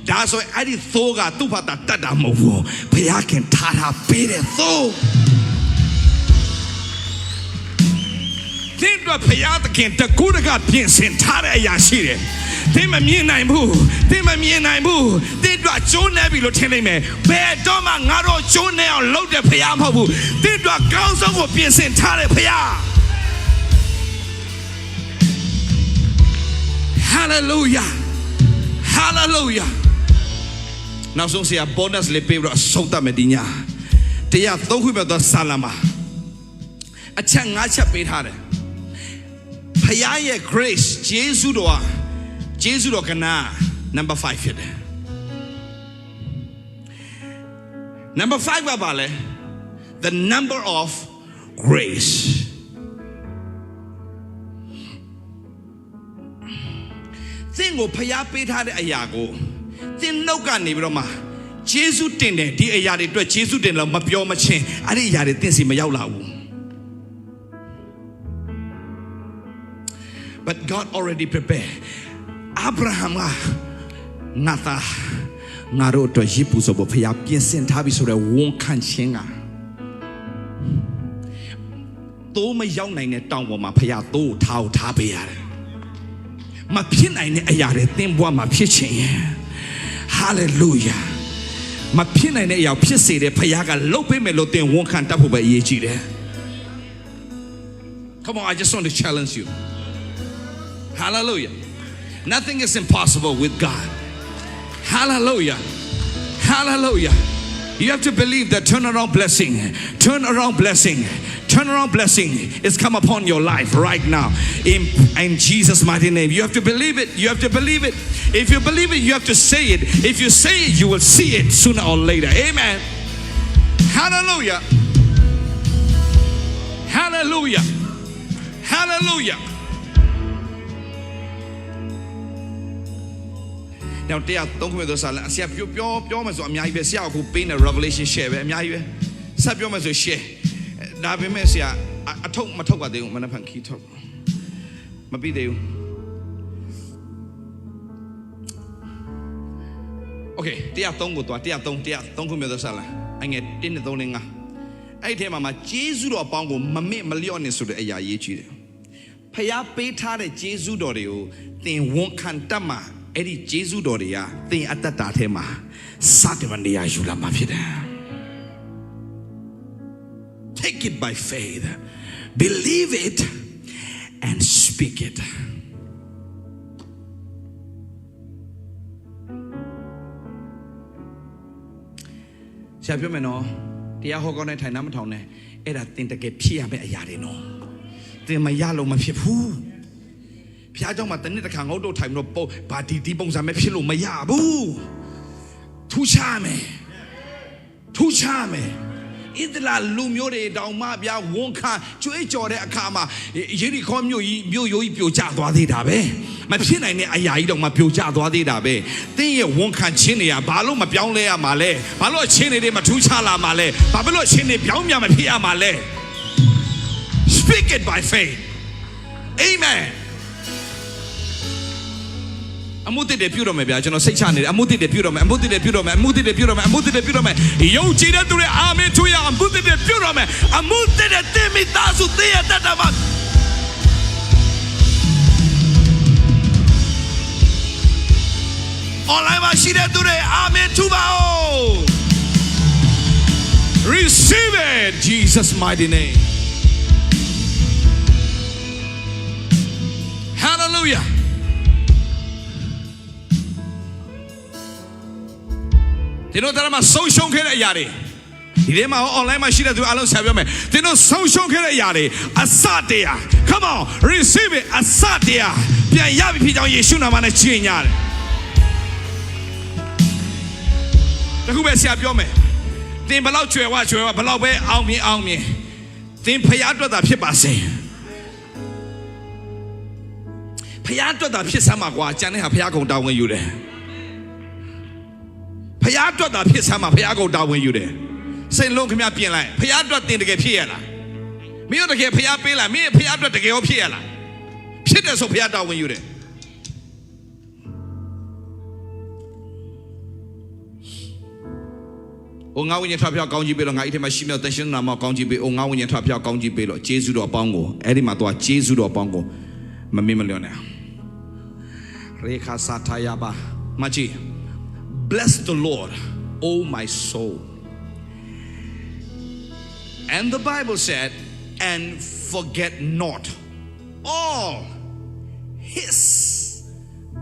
ဒါဆိုအဲ့ဒီသိုးကသူ့ဘာသာတက်တာမဟုတ်ဘူးဘုရားခင်ထားတာပေးတဲ့သိုးတင်တော့ဖျားသခင်တကူတကပြင်ဆင်ထားတဲ့အရာရှိတယ်။တင်မမြင်နိုင်ဘူး။တင်တော့ကျိုးနေပြီလို့ထင်နေမယ်။ဘယ်တော့မှငါတို့ကျိုးနေအောင်လုပ်တဲ့ဖျားမဟုတ်ဘူး။တင်တော့ကောင်းဆုံးကိုပြင်ဆင်ထားတဲ့ဖျား။ Hallelujah Hallelujah နောက်ဆုံးဆရာ bonus လေးပေးပြီးတော့ဆုံးသတ်မယ်ဒီည။တရားသုံးခုပဲတော့ဆာလမာအချက်၅ချက်ပေးထားတယ်ဖယားရဲ့ grace ဂျေဇုတော်ကနာ number 5ဖြစ်တယ် number 5ကဘာလဲ the number of grace သင်ကိုဖယားပေးထားတဲ့အရာကိုသင်နှုတ်ကနေပြီးတော့မှဂျေဇုတင်တယ်ဒီအရာတွေအတွက်ဂျေဇုတင်လို့မပြောမချင်းအဲ့ဒီအရာတွေသင်စီမရောက်လာဘူးBut God already prepared. Abraham ငါသားငါတို့အတွက်ရည်ပူဇော်ဖို့ဖျားပြင်ဆင်ထားပြီဆိုတဲ့ဝန်ခံခြင်းကသိုးမရောက်နိုင်တဲ့တောင်ပေါ်မှာဖျားသိုးထားပေးရတယ်။မဖြစ်နိုင်တဲ့အရာတွေသင်ဘဝမှာဖြစ်ခြင်းရဲ့ Hallelujah မဖြစ်နိုင်တဲ့အရာဖြစ်စေတဲ့ဖျားကလုပ်ပေးမယ်လို့သင်ဝန်ခံတတ်ဖို့ပဲအရေးကြီးတယ်။ Come on, I just want to challenge you. Hallelujah. Nothing is impossible with God. Hallelujah. Hallelujah. You have to believe that turnaround blessing is come upon your life right now. In Jesus' mighty name. You have to believe it. You have to believe it. If you believe it, you have to say it. If you say it, you will see it sooner or later. Amen. Hallelujah. Hallelujah. Hallelujah. Now, they are talking about this. I say, "Pure, my son. I'm here. See how good pain and revelation share. I'm here. Say, pure, my son. Share. Now, we may say, I talk about them. I'm not going to talk. Maybe they. Okay. They are talking about. They are talking about this. I get in the doing. I tell my Jesus or Pango, Mammy Malion so the Ayachi. Paya pay tare Jesus Dorio. They won't cantama. အဲ့ဒီဂျေဇုတော်တွေကသင်အတ္တတာထဲမှာစတင်မနေရယူလာမှာဖြစ်တယ်။ Take it by faith. Believe it and speak it. ဆရာပြောမယ်နော်တရားဟောကောင်းတဲ့ထိုင်နာမထောင်နဲ့အဲ့ဒါသင်တကယ်ဖြစ်ရမယ့်အရာတွေနော်သင်မရလို့မဖြစ်ဘူးဘုရားเจ้าမှာတနေ့တစ်ခါငုတ်တော့ထိုင်ပြီးတော့ဘာဒီပုံစံမဲ့ဖြစ်လို့မရဘူးထူးခြားမယ်ဣသလလူမျိုးတွေတောင်မှဗျာဝန်ခံကြွေးကြော်တဲ့အခါမှာယေရီခေါမြို့ရိုးကြီးပြိုကျသွားသေးတာပဲမဖြစ်နိုင်တဲ့အရာကြီးတော့မှပြိုကျသွားသေးတာပဲသင်ရဲ့ဝန်ခံခြင်းတွေကဘာလို့မပြောင်းလဲရမှာလဲဘာလို့အချင်းတွေမထူးခြားလာမှာလဲဘာလို့အချင်းတွေပြောင်းပြန်မဖြစ်ရမှာလဲ Speak it by faith Amen အမှုတစ်တွေပြုတော့မယ်ဗျာကျွန်တော်စိတ်ချနေတယ်အမှုတစ်တွေပြုတော့မယ်ယုံကြည်တဲ့သူတွေအာမင်ထူရအမှုတစ်တွေပြုတော့မယ်အမှုတစ်တွေတင်မိသားစုတည်ရတတ်တာပါ online မှာရှိတဲ့သူတွေအာမင်ထူပါဦး Receive it Jesus mighty name Hallelujahသင်တို့တရားမှာဆုံးရှုံးခဲ့တဲ့အရာတွေဒီထဲမှာ online မှာရှိတဲ့သူအားလုံးဆက်ပြောမယ်သင်တို့ဆုံးရှုံးခဲ့တဲ့အရာတွေအစတရား Come on receive it အစတရားပြန်ရပြီဖြစ်ကြောင်းယေရှုနာမနဲ့ကြေညာတယ်တခုပဲဆရာပြောမယ်သင်ဘလောက်ကျွယ်ဝဘလောက်ပဲအောင်မြင်သင်ဖျားအတွက်တာဖြစ်ပါစေဖျားအတွက်တာဖြစ်စမ်းပါကွာကျန်တဲ့ဟာဖျားကုန်တာဝန်ယူတယ်ဖျားအတွက်တာဖြစ်စမ်းမှာဖျားကုန်တာဝန်ယူတယ်စိတ်လုံးခမပြင်လိုက်ဖျားအတွက်တင်တကယ်ဖြစ်ရလားမင်းတို့တကယ်ဖျားပေးလားမင်းဖျားအတွက်တကယ်ရောဖြစ်ရလားဖြစ်တယ်ဆိုဖျားတာဝန်ယူတယ်အိုငါဝိညာဉ်ထပ်ဖြောက်ကောင်းကြီးပေးလို့ငါအိတ်ထဲမှာရှိမြောက်တန်ရှင်းနာမကောင်းကြီးပေးအိုငါဝိညာဉ်ထပ်ဖြောက်ကောင်းကြီးပေးလို့ဂျေဇုတော်အပေါင်းကိုအဲ့ဒီမှာတော့ဂျေဇုတော်အပေါင်းကိုမမေ့မလျော့နဲ့ရေခါစာထယာဘာမချီBless the Lord, oh my soul. And the Bible said, and forget not all his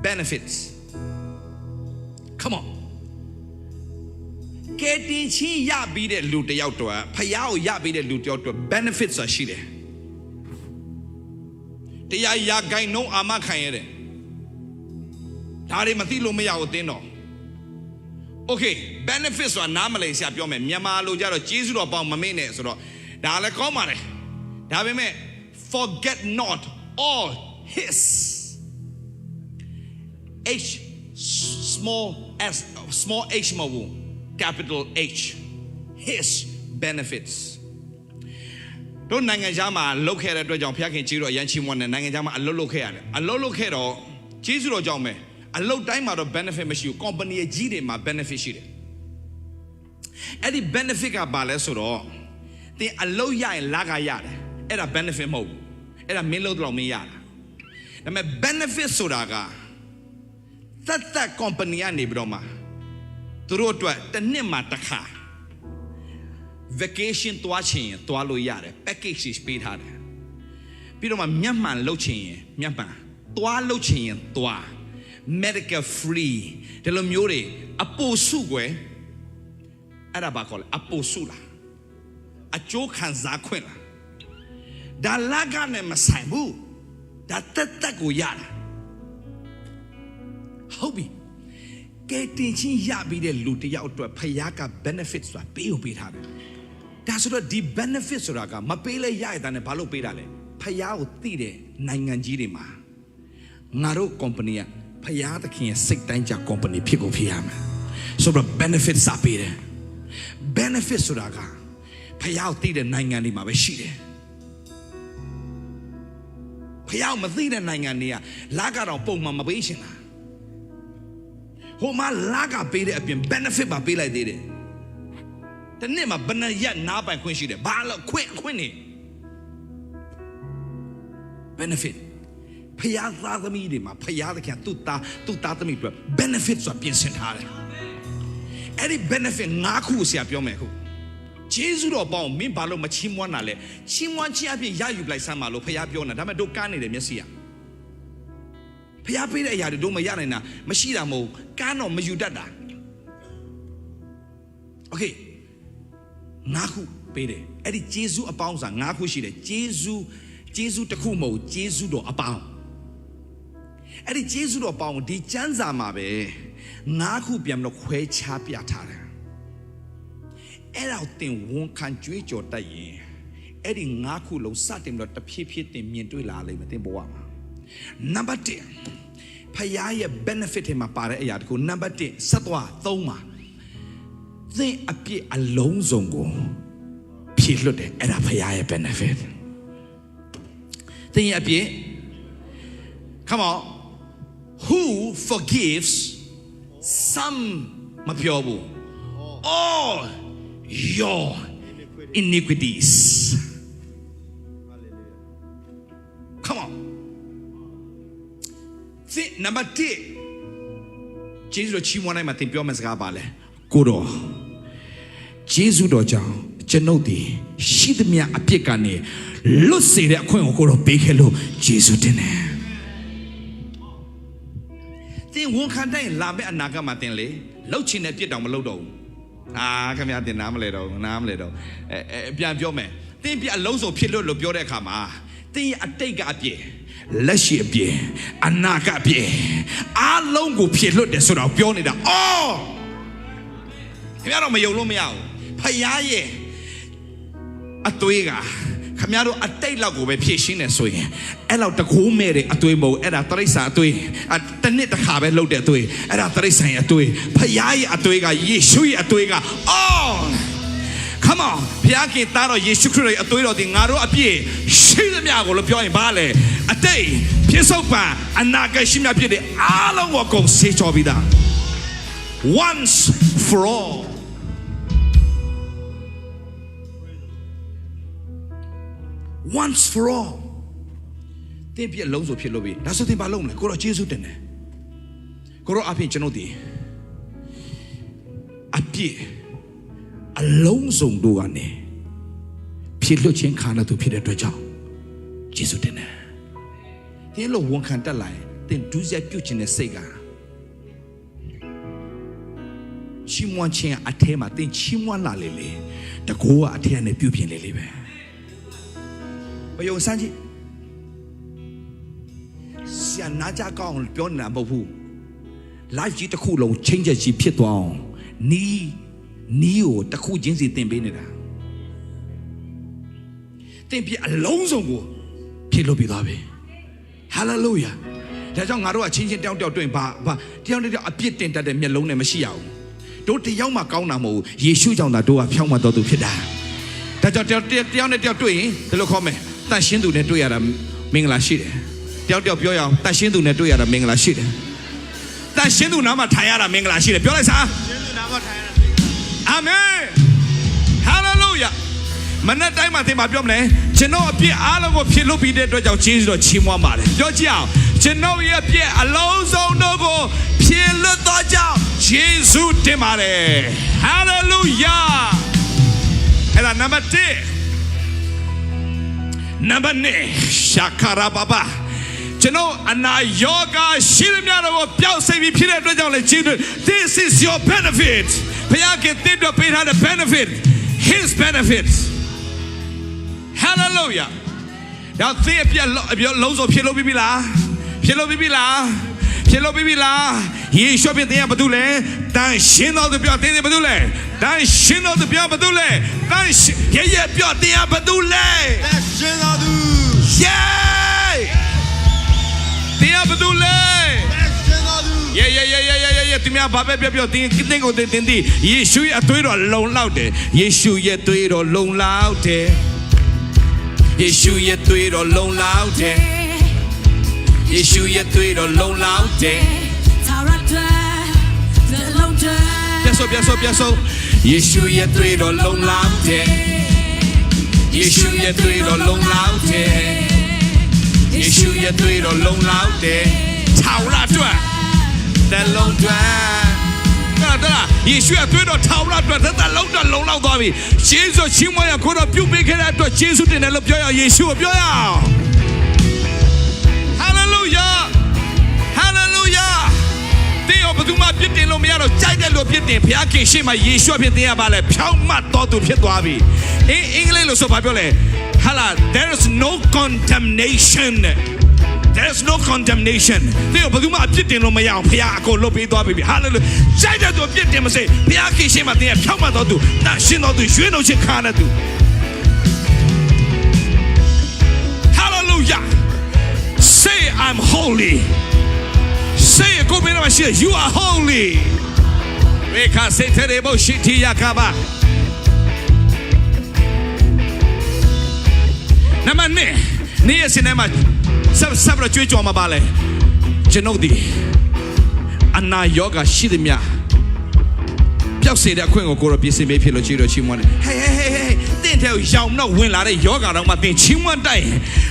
benefits. Come on. ကဲတင်ချင်းရပြီးတဲ့လူတယောက်တော့ဖယားကိုရပြီးတဲ့လူတယောက်တော့ benefits ဆိုတာရှိတယ်။တရားရဂိုင်းနှုံးအာမခံရတယ်။ဒါတွေမသိလို့မရဘူးတင်းတော့Okay, benefits ဆိုတာနားမလည်ဆရာပြောမယ်မြန်မာလိုကြတော့ကျေးဇူးတော်ပေါင်းမမေ့နဲ့ဆိုတော့ဒါလည်းကောင်းပါတယ်ဒါပေမဲ့ forget not all his h small h မဟုတ် capital H his benefits တို့နိုင်ငံခြားမှာလုပ်ခဲ့တဲ့အတွက်ကြောင့်ဖခင်ကြီးတော်ရန်ချီးမွမ်းတဲ့နိုင်ငံခြားမှာအလုပ်လုပ်ခဲ့ရတယ်အလုပ်လုပ်ခဲ့တော့ကျေးဇူးတော်ကြောင့်ပဲအလုပ်တိုင်းမှာတော့ benefit မရှိဘူး company ကြီးတွေမှာ benefit ရှိတယ်အဲ့ဒီ benefit ကဘာလဲဆိုတော့သင်အလုပ်ရရင်လကရတယ်အဲ့ဒါ benefit မဟုတ်ဘူးအဲ့ဒါမင်းလုပ်တော့မင်းရတာဒါပေမဲ့ benefit ဆိုတာကသက် company ကနေပြီးတော့မှသူတို့အတွက်တစ်နှစ်မှာတစ်ခါ vacation သွားချင်ရင်သွားလို့ရတယ် package ပေးထားတယ်ပြီးတော့မှမျက်မှန်လုပ်ချင်ရင်မျက်မှန်သွားလုပ်ချင်ရင်သွားmedical free ဒီလိုမျိုးတွေအပိုစုကွယ်အဲ့ဒါဘာခေါ်လဲအပိုစုလားအကျိုးခံစားခွင့်လားဒါလကနဲ့မဆိုင်ဘူးဒါတက်ကိုရတာဟုတ်ပြီကဲတင်ချင်းရပြီးတဲ့လူတယောက်အတွက်ဖယားက benefit ဆိုတာပေးထားတယ်ဒါဆိုတော့ဒီ benefit ဆိုတာကမပေးလဲရရတဲ့ဘာလို့ပေးတာလဲဖယားကိုသိတဲ့နိုင်ငံကြီးတွေမှာငါတို့ company ကဖယားသခင်ရဲ့စိတ်တိုင်းကြ company ဖြစ်ကိုဖြစ်ရမယ်ဆိုတော့ benefit စာပေးတယ် benefit ဆိုတာကဖယားကိုသိတဲ့နိုင်ငံတွေမှာပဲရှိတယ်ဖယားကိုမသိတဲ့နိုင်ငံတွေကလာကတော့ပုံမှန်မပေးရှင်လားဟိုမှာလာကပေးတဲ့အပြင် benefit ပါပေးလိုက်သေးတယ်တနေ့မှာဘယ်နှရက်နားပိုင်ခွင့်ရှိတယ်ဘာလို့ခွင့်နေ benefit ဖယားသားသမီးတွေမှာဖယားသခင်သူ့သားသမီးတွေ benefit ဆိုတာပြင်ဆင်ထားတယ်အဲ့ဒီ benefit ၅ခုဆရာပြောမယ်ခု Jesu or bomb, mean Balo Machimwana, Chimwan Chiapi Yayu like Samalo, Payapiona, Damado Kane de Messia. Payapida Yadoma Yarina, Mashida Mo, Kano Majudada. Okay, Naku Pede, Eddie Jesu upon Naku Shide, Jesu Takumo, Jesu do upon. Eddie Jesu do upon, Di Janza Mabe, Naku Biam no Que Chapiatara. Out thing won't can't treat your day. Eddie Naku lo satin lot the pipit in me to la with the boama. Number 10. Payaya benefit him a para yadko. Number 10. Satwa, Thoma. They appear alone zongo. Pilote and a payaya benefit. They appear. Come on. Who forgives some mapiobu? All your iniquities. Come on. See, number 10. Jesus Chimwana Matipio Masgabale. Guru. Jesus Doja. Janoti. Shidmia Apicane. Lucy the Queen Guru Big Hello. Jesus Dene. Then one can't die in Labe and Naga Matinle. Lochin at Piedamolodo. Come out the Namledo. Bian Biome. Then be a loso pillow of your cama. Then a take up ye. Leshy be. A knock up ye. A longo pillow de sort of Bionida. Oh! Yaro me yolo me out. Payaye. A tuiga. Camaro a tailor with piercing and swing. Ella the cool made a tuimo and a Teresa tui. A tenit a habit loaded to it. And a Teresa a tui. Payai a tuiga, Yeshui a tuiga. Oh! Come on. Piaki Taro Yeshukuri a tuiro de Naro a pie. She the Miago of your Bale. A day. Piesopa and Nagashima Pide. Alan Wako Sage of Vida. Once for all. Once for all. They be alone of Pilobi. That's what they balloon. Go to Jesus. Go up in Janoti. Appear alone zone doane. Pilochin Kana to Peter Doja. Jesus dinner. The low one can't lie. Then do their kitchen a sega. Chimwan chain a tema, then Chimwan la lily. The Goa attend a pupil lily. But you Sanji Sianaja gone beyond number who life jita cool changes she pit on Neo the cool jinsi tembenida. Then be alone zongo Pilo Bilabi. Hallelujah. There's on Aroa changing down doing but down a pit tent at the Melone Messiah. Don't the Yama Kaunamo, ye shoot on the door of Yama to Pida. That's what they're doing. The look me. 但新度呢对呀的明啦是的，调表扬，但新度呢对呀的明啦是的，但新度那么太呀的明啦是的，表来啥？阿门，哈利路亚。mình đã thấy mà thì mà biết này, chỉ nói biết à là một phiền lúc bị để tôi giáo chỉ rồi chim hoa mà đấy, cho chào, chỉ nói biết à lâu sau nó có phiền lúc tôi giáo Jesus thế mà đấy, hallelujah. Hay là number 2. Number 9, Shakara Baba. You know, and now yoga, this is your benefit. The benefit, his benefits. Hallelujah. Now, if you're loads of Pielo Bibila, he should be there, but do it. Dan Shin of the Biotine Badule. Dan Shin of the Biabadule. Dan Yaya Biotia Badule. Yay! Diabadule. Yeah. To me, Baba Biotin, Kitting of the Dindi. Yeshu a tweet or long loud. Yeshu yet tweet or long loud. Yeshu yet tweet or long loud. Yeshu yet tweet or long loud. Piasso. Yeshu yet tweet or long loud. Yeshu yet tweet or long loud. Yeshu yet tweet or long loud. Taura the long drive. တလားယေရှုရဲ့သွေးတော်ထာဝရအတွက်သက်သက်လုံးတော့လုံလောက်သွားပြီယေရှုချီးမွမ်းရကိုတော့ပြုတ်ပေးခဲ့တဲ့အတွက်ယေရှုတင်တယ်လို့ပြောရအောင်ယေရှုကိုပြောရအောင် Hallelujah Hallelujah တင်းရောဘသူမှပြစ်တင်လို့မရတော့ကြိုက်တယ်လို့ပြစ်တင်ဘုရားခင်ရှေ့မှာယေရှုအဖြစ်တင်ရပါလေဖြောင်းမှတ်တော်သူဖြစ်သွားပြီအင်္ဂလိပ်လို့ဆိုပါပြောလေဟာလာ there is no condemnation there is no condemnation တင်းရောဘသူမှပြစ်တင်လို့မရအောင်ဘုရားအကုန်လုပ်ပေးသွားပြီ Hallelujah ကြိုက်တယ်သူပြစ်တင်မစေဘုရားခင်ရှေ့မှာတင်ရဖြောင်းမှတ်တော်သူတန်ရှင်းတော်သူရွေးနှုတ်ခြင်းခါတဲ့သူ Hallelujah Say I'm holy Say it, go behind my shield. You are holy. Reka se terebo shiti yakaba. Nama ne yesinema sabra jwe jwa ma ba le.ကျွန်ုပ်ဒီအနာယောဂရှိသည်များပျောက်စေတဲ့အခွင့်ကိုကိုယ်တော်ပြင်ဆင်ပေးဖြစ်လို့ကြည်တော်ချီးမွမ်းတယ်ဟေးတင့်ထဲရောင်တော့ဝင်လာတဲ့ယောဂတော်မှာတင်ချီးမွမ်းတိုက်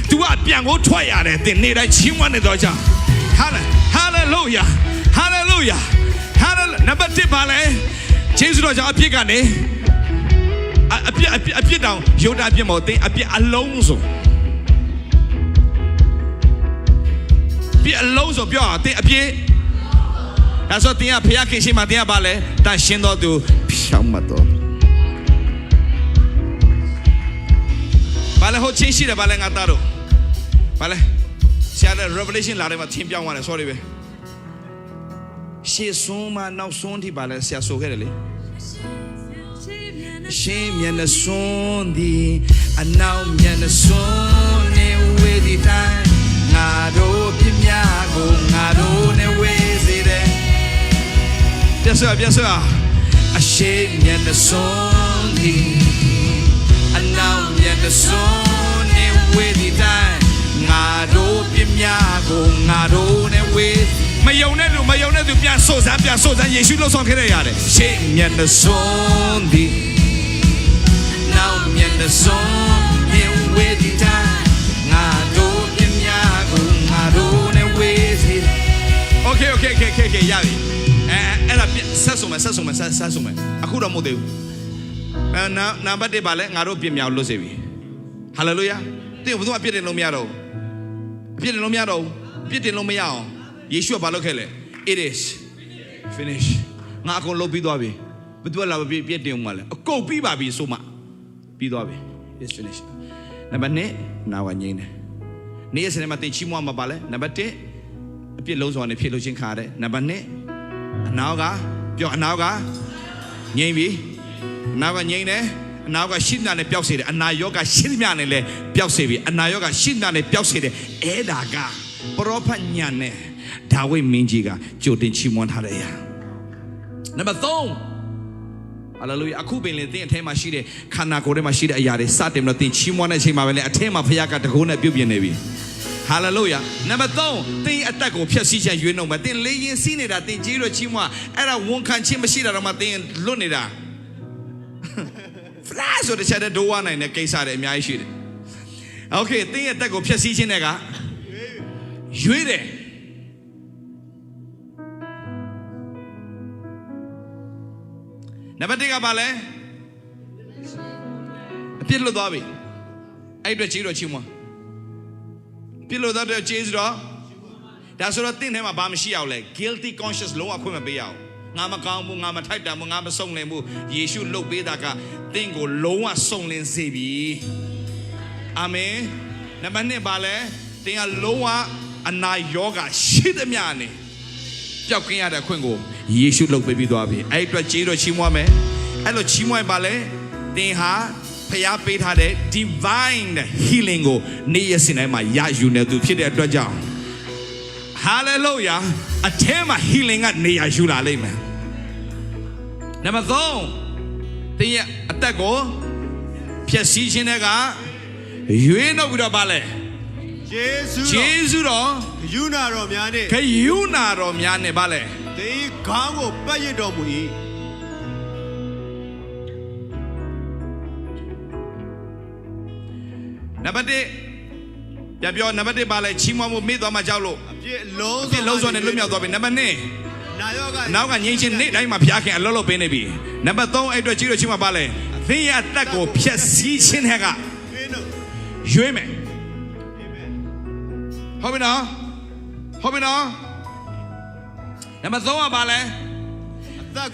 तू အပြန်ကိုထွက်ရတယ်တင်နေတိုင်းချီးမွမ်းနေတော့ကြောင့် Hallelujah Hallelujah Hallelujah နံပါတ်1ပါလဲဂျေဇုတော်ကြောင့်အပြစ်ကနေအပြစ်တောင်ယုဒအပြစ်မဟုတ်တင်အပြစ်အလုံးစုံပြစ်အလုံးစုံပြောအောင်တင်အပြစ်ဒါဆိုတင်ကဖခင်ရှိမှတင်ကပါလဲတန်ရှင်းတော်သူဖြောင်းမတော်ဘာလဲဟိုချင်းရှိတယ်ဘာလဲငါသားတို့ဘာလဲဆရာတဲ့ revelation လာတယ်မှာသင်ပြောင်းသွားတယ် sorry ပဲရှေ့ဆုံးမနောက်ဆုံးထိပါလဲဆရာဆိုခဲ့တယ်လေရှေ့မျက်နှာဆုံးဒီအနောက်မျက်နှာဆုံးနေဝေဒီတိုင်းငါတို့ပြမြကိုငါတို့နဲ့ဝေစေတယ်ပြတ်စွာအရှေ့မျက်နှာဆုံးဒီအနောက်မျက်နှာဆုံးနေဝေဒီတိုင်းငါတို့ပြမြကိုငါတို့နဲ့ဝေမယုံတဲ့သူပြန်ဆိုစမ်းယေရှုလှုပ်ဆောင်ခဲ့တဲ့ရတယ်ရှေ့မျက်နှာဆုံးဒီနောက်မျက်နှာဆုံးနေဝေဒီတိုင်းငါတို့ပြမြကိုငါတို့နဲ့ဝေစီ Okay ရပြီအဲ့ဒါဆက်ဆုံးမယ်အခုတော့မဟုတ်သေးဘူးနံပါတ်1ပါလဲငါတို့ပြမြလွတ်စေပြီ Hallelujah တင်ဘယ်သူမှပြစ်တင်လို့မရတော့ဘူးပြစ်တင်လို့မရအောင်ယေရှုကဘာလုပ်ခဲ့လဲ It is finish ငါအကုန်လုပ်ပြီးသွားပြီဘယ်သူကလာပြစ်တင်ဦးမလဲအကုန်ပြီးပါပြီဆိုမှပြီးသွားပြီ It's finish နံပါတ်2နာဝငိမ့်တယ်နေ့ရက်စနေမှာတင်ချီးမွမ်းမှာပါလဲနံပါတ်1အပြစ်လုံးစွာနဲ့ဖြည့်လို့ချင်းခါတဲ့နံပါတ်2အနောက်ကငိမ့်ပြီအနောက်ကငိမ့်တယ်အနာရောဂါရှိနေတာနဲ့ပျောက်စေတယ်အနာရောဂါရှိသမျှနဲ့လည်းပျောက်စေပြီအနာရောဂါရှိနေတာနဲ့ပျောက်စေတယ်အဲ့ဒါကပရောဖက်ညံနဲ့ဒါဝိမင်းကြီးကကြိုတင်ချီးမွမ်းထားတဲ့အရာနံပါတ်3ဟာလေလုယာအခုပင်လေသင်အထဲမှာရှိတဲ့ခန္ဓာကိုယ်ထဲမှာရှိတဲ့အရာတွေစတင်ပြီးတော့သင်ချီးမွမ်းတဲ့အချိန်မှာပဲလေအထဲမှာဖခင်ကတကုန်းနဲ့ပြုတ်ပြင်နေပြီဟာလေလုယာနံပါတ်3သင်အသက်ကိုဖျက်ဆီးခြင်းရွေးနှုတ်မယ်သင်လေရင်စီးနေတာသင်ကြီးလို့ချီးမွမ်းအဲ့ဒါဝန်ခံခြင်းမရှိတာတော့မှသင်လွတ်နေတာflash ဆိုတဲ့ချက်တဲ့ဒိုးဝနိုင်တဲ့ကိစ္စတွေအများကြီးရှိတယ်။ Okay သင်ရဲ့တက်ကိုဖျက်ဆီးခြင်းတွေကရွေးတယ်။နံပါတ်1ကဘာလဲ။အပြစ်လွတ်သွားပြီ။အဲ့အတွက်ကျေးဇူးတော်ချီးမွမ်း။ပြစ်လွတ်သွားတဲ့ကျေးဇူးတော်ဒါဆိုတော့သင်ထဲမှာဘာမရှိအောင်လဲ guilty conscious လုံးဝခွင့်မပေးရအောင်။ငါမကောင်းဘူးငါမထိုက်တာဘူးငါမဆုံးလင်ဘူးယေရှုလှုပ်ပေးတာကသင်ကိုလုံးဝဆုံးလင်စေပြီအာမင်နံပါတ်2ပါလဲသင်ကလုံးဝအနာယောဂရှိသမျှနဲ့ပျောက်ကင်းရတဲ့အခွင့်ကိုယေရှုလှုပ်ပေးပြီးသွားပြီအဲ့အတွက်ကျေးဇူးချီးမွမ်းမယ်အဲ့လိုချီးမွမ်းပါလဲသင်ဟာဖျားပေးထားတဲ့ divine healing ကိုနေ့ရက်စဉ်တိုင်းမှာရယူနေသူဖြစ်တဲ့အတွက်ကြောင့် hallelujah အထဲမှာ healing ကနေရာယူလာလိမ့်မယ်နံပါတ်3သင်ရဲ့အသက်ကိုဖျက်ဆီးခြင်းတွေကရွေးနှုတ်ပြီးတော့ပါလဲယေရှုတော်ဂယုဏတော်များနဲ့ပါလဲသင်ခေါင်းကိုပတ်ရတော်မူ၏နံပါတ်1ပြန်ပြောနံပါတ်1ပါလဲချီးမွမ်းမှုမေ့သွားမှကြောက်လို့အပြစ်လုံးစွာနဲ့လွတ်မြောက်သွားပြီနံပါတ်2 နောက်ကငြိမ်းချင်းနေ့တိုင်းမှာဖျားခင်အလောလောပေးနေပြီနံပါတ်3အဲ့အတွက်ကြီးလို့ချင်းမှာပါလဲသင်ရဲ့အသက်ကိုဖျက်ဆီးခြင်းတဲ့ကရွေးမယ်ဟုတ်ပြီနော်နံပါတ်3ကပါလဲ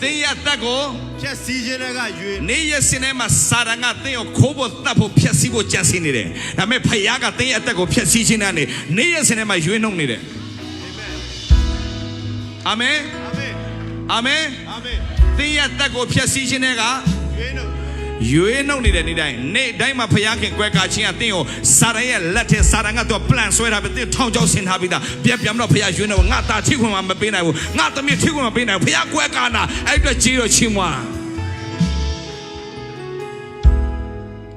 သင်ရဲ့အသက်ကိုဖြက်စီးခြင်းတွေကရွေးနေရစင်းထဲမှာစာရန်ကသင်ကိုခိုးဖို့တတ်ဖို့ဖျက်ဆီးဖို့ကြံစည်နေတယ်ဒါပေမဲ့ဖခင်ကသင်ရဲ့အသက်ကိုဖျက်ဆီးခြင်းနဲ့နေရစင်းထဲမှာရွေးနှုတ်နေတယ်အာမင်သင်ရဲ့အသက်ကိုဖျက်ဆီးခြင်းတွေကရွေးနှုတ်နေတဲ့နေ့တိုင်းမှာဖခင်ကွဲကားခြင်းကသင်ကိုစာရန်ရဲ့လက်ထဲစာရန်ကတော့ plan ဆွဲထားပြီးသင်ထောင်ချောက်ဆင်ထားပြီးသားပြန်တော့ဖခင်ရွေးနှုတ်ငါသားထိခွင့်မပေးနိုင်ဘူးငါသမီးထိခွင့်မပေးနိုင်ဘူးဖခင်ကွဲကားနာအဲ့အတွက်ကြီးတော့ချင်းမွာ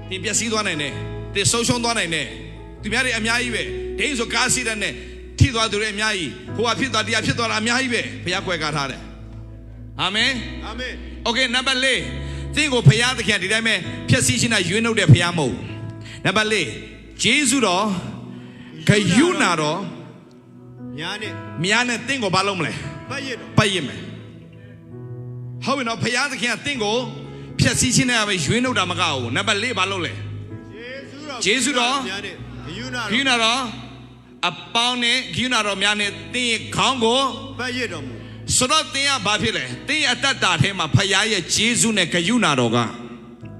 သင်ပျက်စီးသွားနိုင်တယ်သင်ဆုံးရှုံးသွားနိုင်တယ်သူများတွေအများကြီးပဲဒိန်းဆိုကားစီးတဲ့နဲ့ထိသွားသူတွေအများကြီးဟိုကဖြစ်သွားတရားဖြစ်သွားတာအများကြီးပဲဖခင်ကွဲကားထားတယ်အာမင်โอเคနံပါတ်4သင်ကိုဖခင်သခင်ဒီတိုင်းပဲဖြည့်ဆည်းခြင်းနဲ့ရွေးနှုတ်တဲ့ဖခင်မဟုတ်နံပါတ်4ဂျေဇုတော်ဂယုဏတော်များနဲ့သင်ကိုဘာလုပ်မလဲပတ်ရမယ်ဟုတ်ပြီနော်ဖခင်သခင်ကသင်ကိုဖြည့်ဆည်းခြင်းနဲ့ပဲရွေးနှုတ်တာမကဘူးနံပါတ်4ဘာလုပ်လဲဂျေဇုတော်ဂယုဏတော်အပေါင်းနဲ့ဂယုဏတော်များနဲ့သင်ရဲ့ခေါင်းကိုပတ်ရတော်မူဆိုတော့သင်ကဘာဖြစ်လဲသင်ရဲ့အတ္တတာထဲမှာဖခင်ရဲ့ဂျေဇုနဲ့ဂယုဏတော်က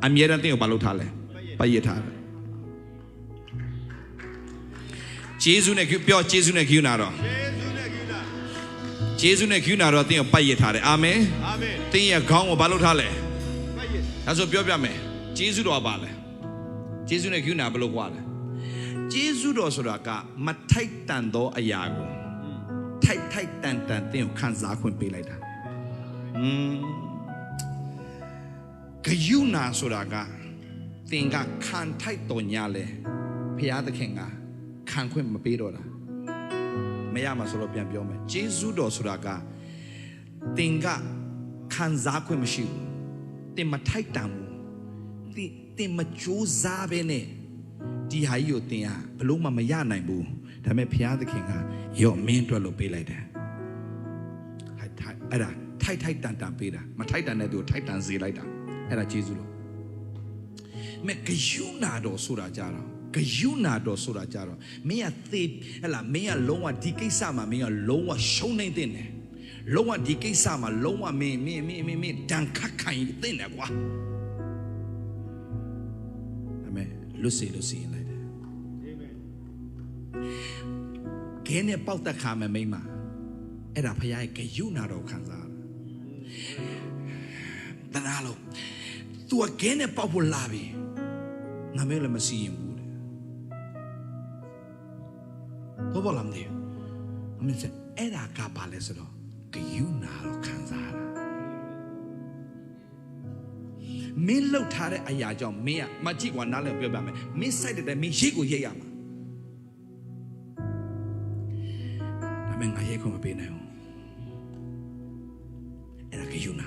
အမြဲတမ်းသင်ကိုဘာလုပ်ထားလဲပတ်ရထားတယ်ဂျေဇုနဲ့ပြောဂျေဇုနဲ့ဂယုဏတော်ဂျေဇုနဲ့ဂယုဏတော်သင်ကိုပတ်ရထားတယ်အာမင်သင်ရဲ့ခေါင်းကိုဘာလုပ်ထားလဲဒါဆိုပြောပြမယ်ဂျေဇုတော်ပါလဲဂျေဇုနဲ့ဂယုဏဘယ်လိုကွာလဲဂျေဇုတော်ဆိုတာကမထိုက်တန်သောအရာကိုထိုက်တန်သင်ကိုခံစားခွင့်ပေးလိုက်တာဂယုဏဆိုတာကသင်ကခံထိုက်တော်ညာလဲဖခင်သခင်ကခံခွင့်မပေးတော့တာမရမှာဆိုတော့ပြန်ပြောမယ်ဂျေဇုတော်ဆိုတာကသင်ကခံစားခွင့်မရှိဘူးသင်မထိုက်တန်ဘူးသင်မကြိုးစားပဲနဲ့ဒီဟာကြီးကိုသင်ကဘလို့မှမရနိုင်ဘူးဒါပေမဲ့ဘုရားသခင်ကရော့မင်းအတွက်လို့ပေးလိုက်တယ်အဲ့ဒါထိုက်တန်ပေးတာမထိုက်တန်တဲ့သူကိုထိုက်တန်စေလိုက်တာအဲ့ဒါဂျေဇုတော်မဲ့ဂယုဏတော်ဆိုတာကြတော့မင်းကသေဟလာမင်းကလုံးဝဒီကိစ္စမှာမင်းကလုံးဝရှုံးနေတဲ့တယ်လုံးဝဒီကိစ္စမှာလုံးဝမင်းတန်ခတ်ခိုင်တဲ့တယ်ကွာအမေလွတ်စီလိုက်တယ်ကဲနဲ့ပေါက်တက်ခါမယ်မိမအဲ့ဒါဖခင်ရဲ့ဂယုဏတော်ခံစားတနာလို့ तू ကဲနဲ့ပေါက်ဖို့လာပြီငါမဲလည်းမစီရင်ဘူးတဲ့တော့ဘာလဲမသိဘူးအမေစအဲ့ဒါကပါလဲဆိုတော့ဂယုဏတော်ခံစားတာမင်းလှုပ်ထားတဲ့အရာကြောင့်မင်းကမကြည့်ကွာနားလည်းပြောပြမယ်မင်းစိုက်တဲ့မင်းရိတ်ကိုရိတ်ရမှာဒါပေမဲ့ငါရိတ်ကိုမပေးနိုင်ဘူးအဲ့ဒါဂယုဏ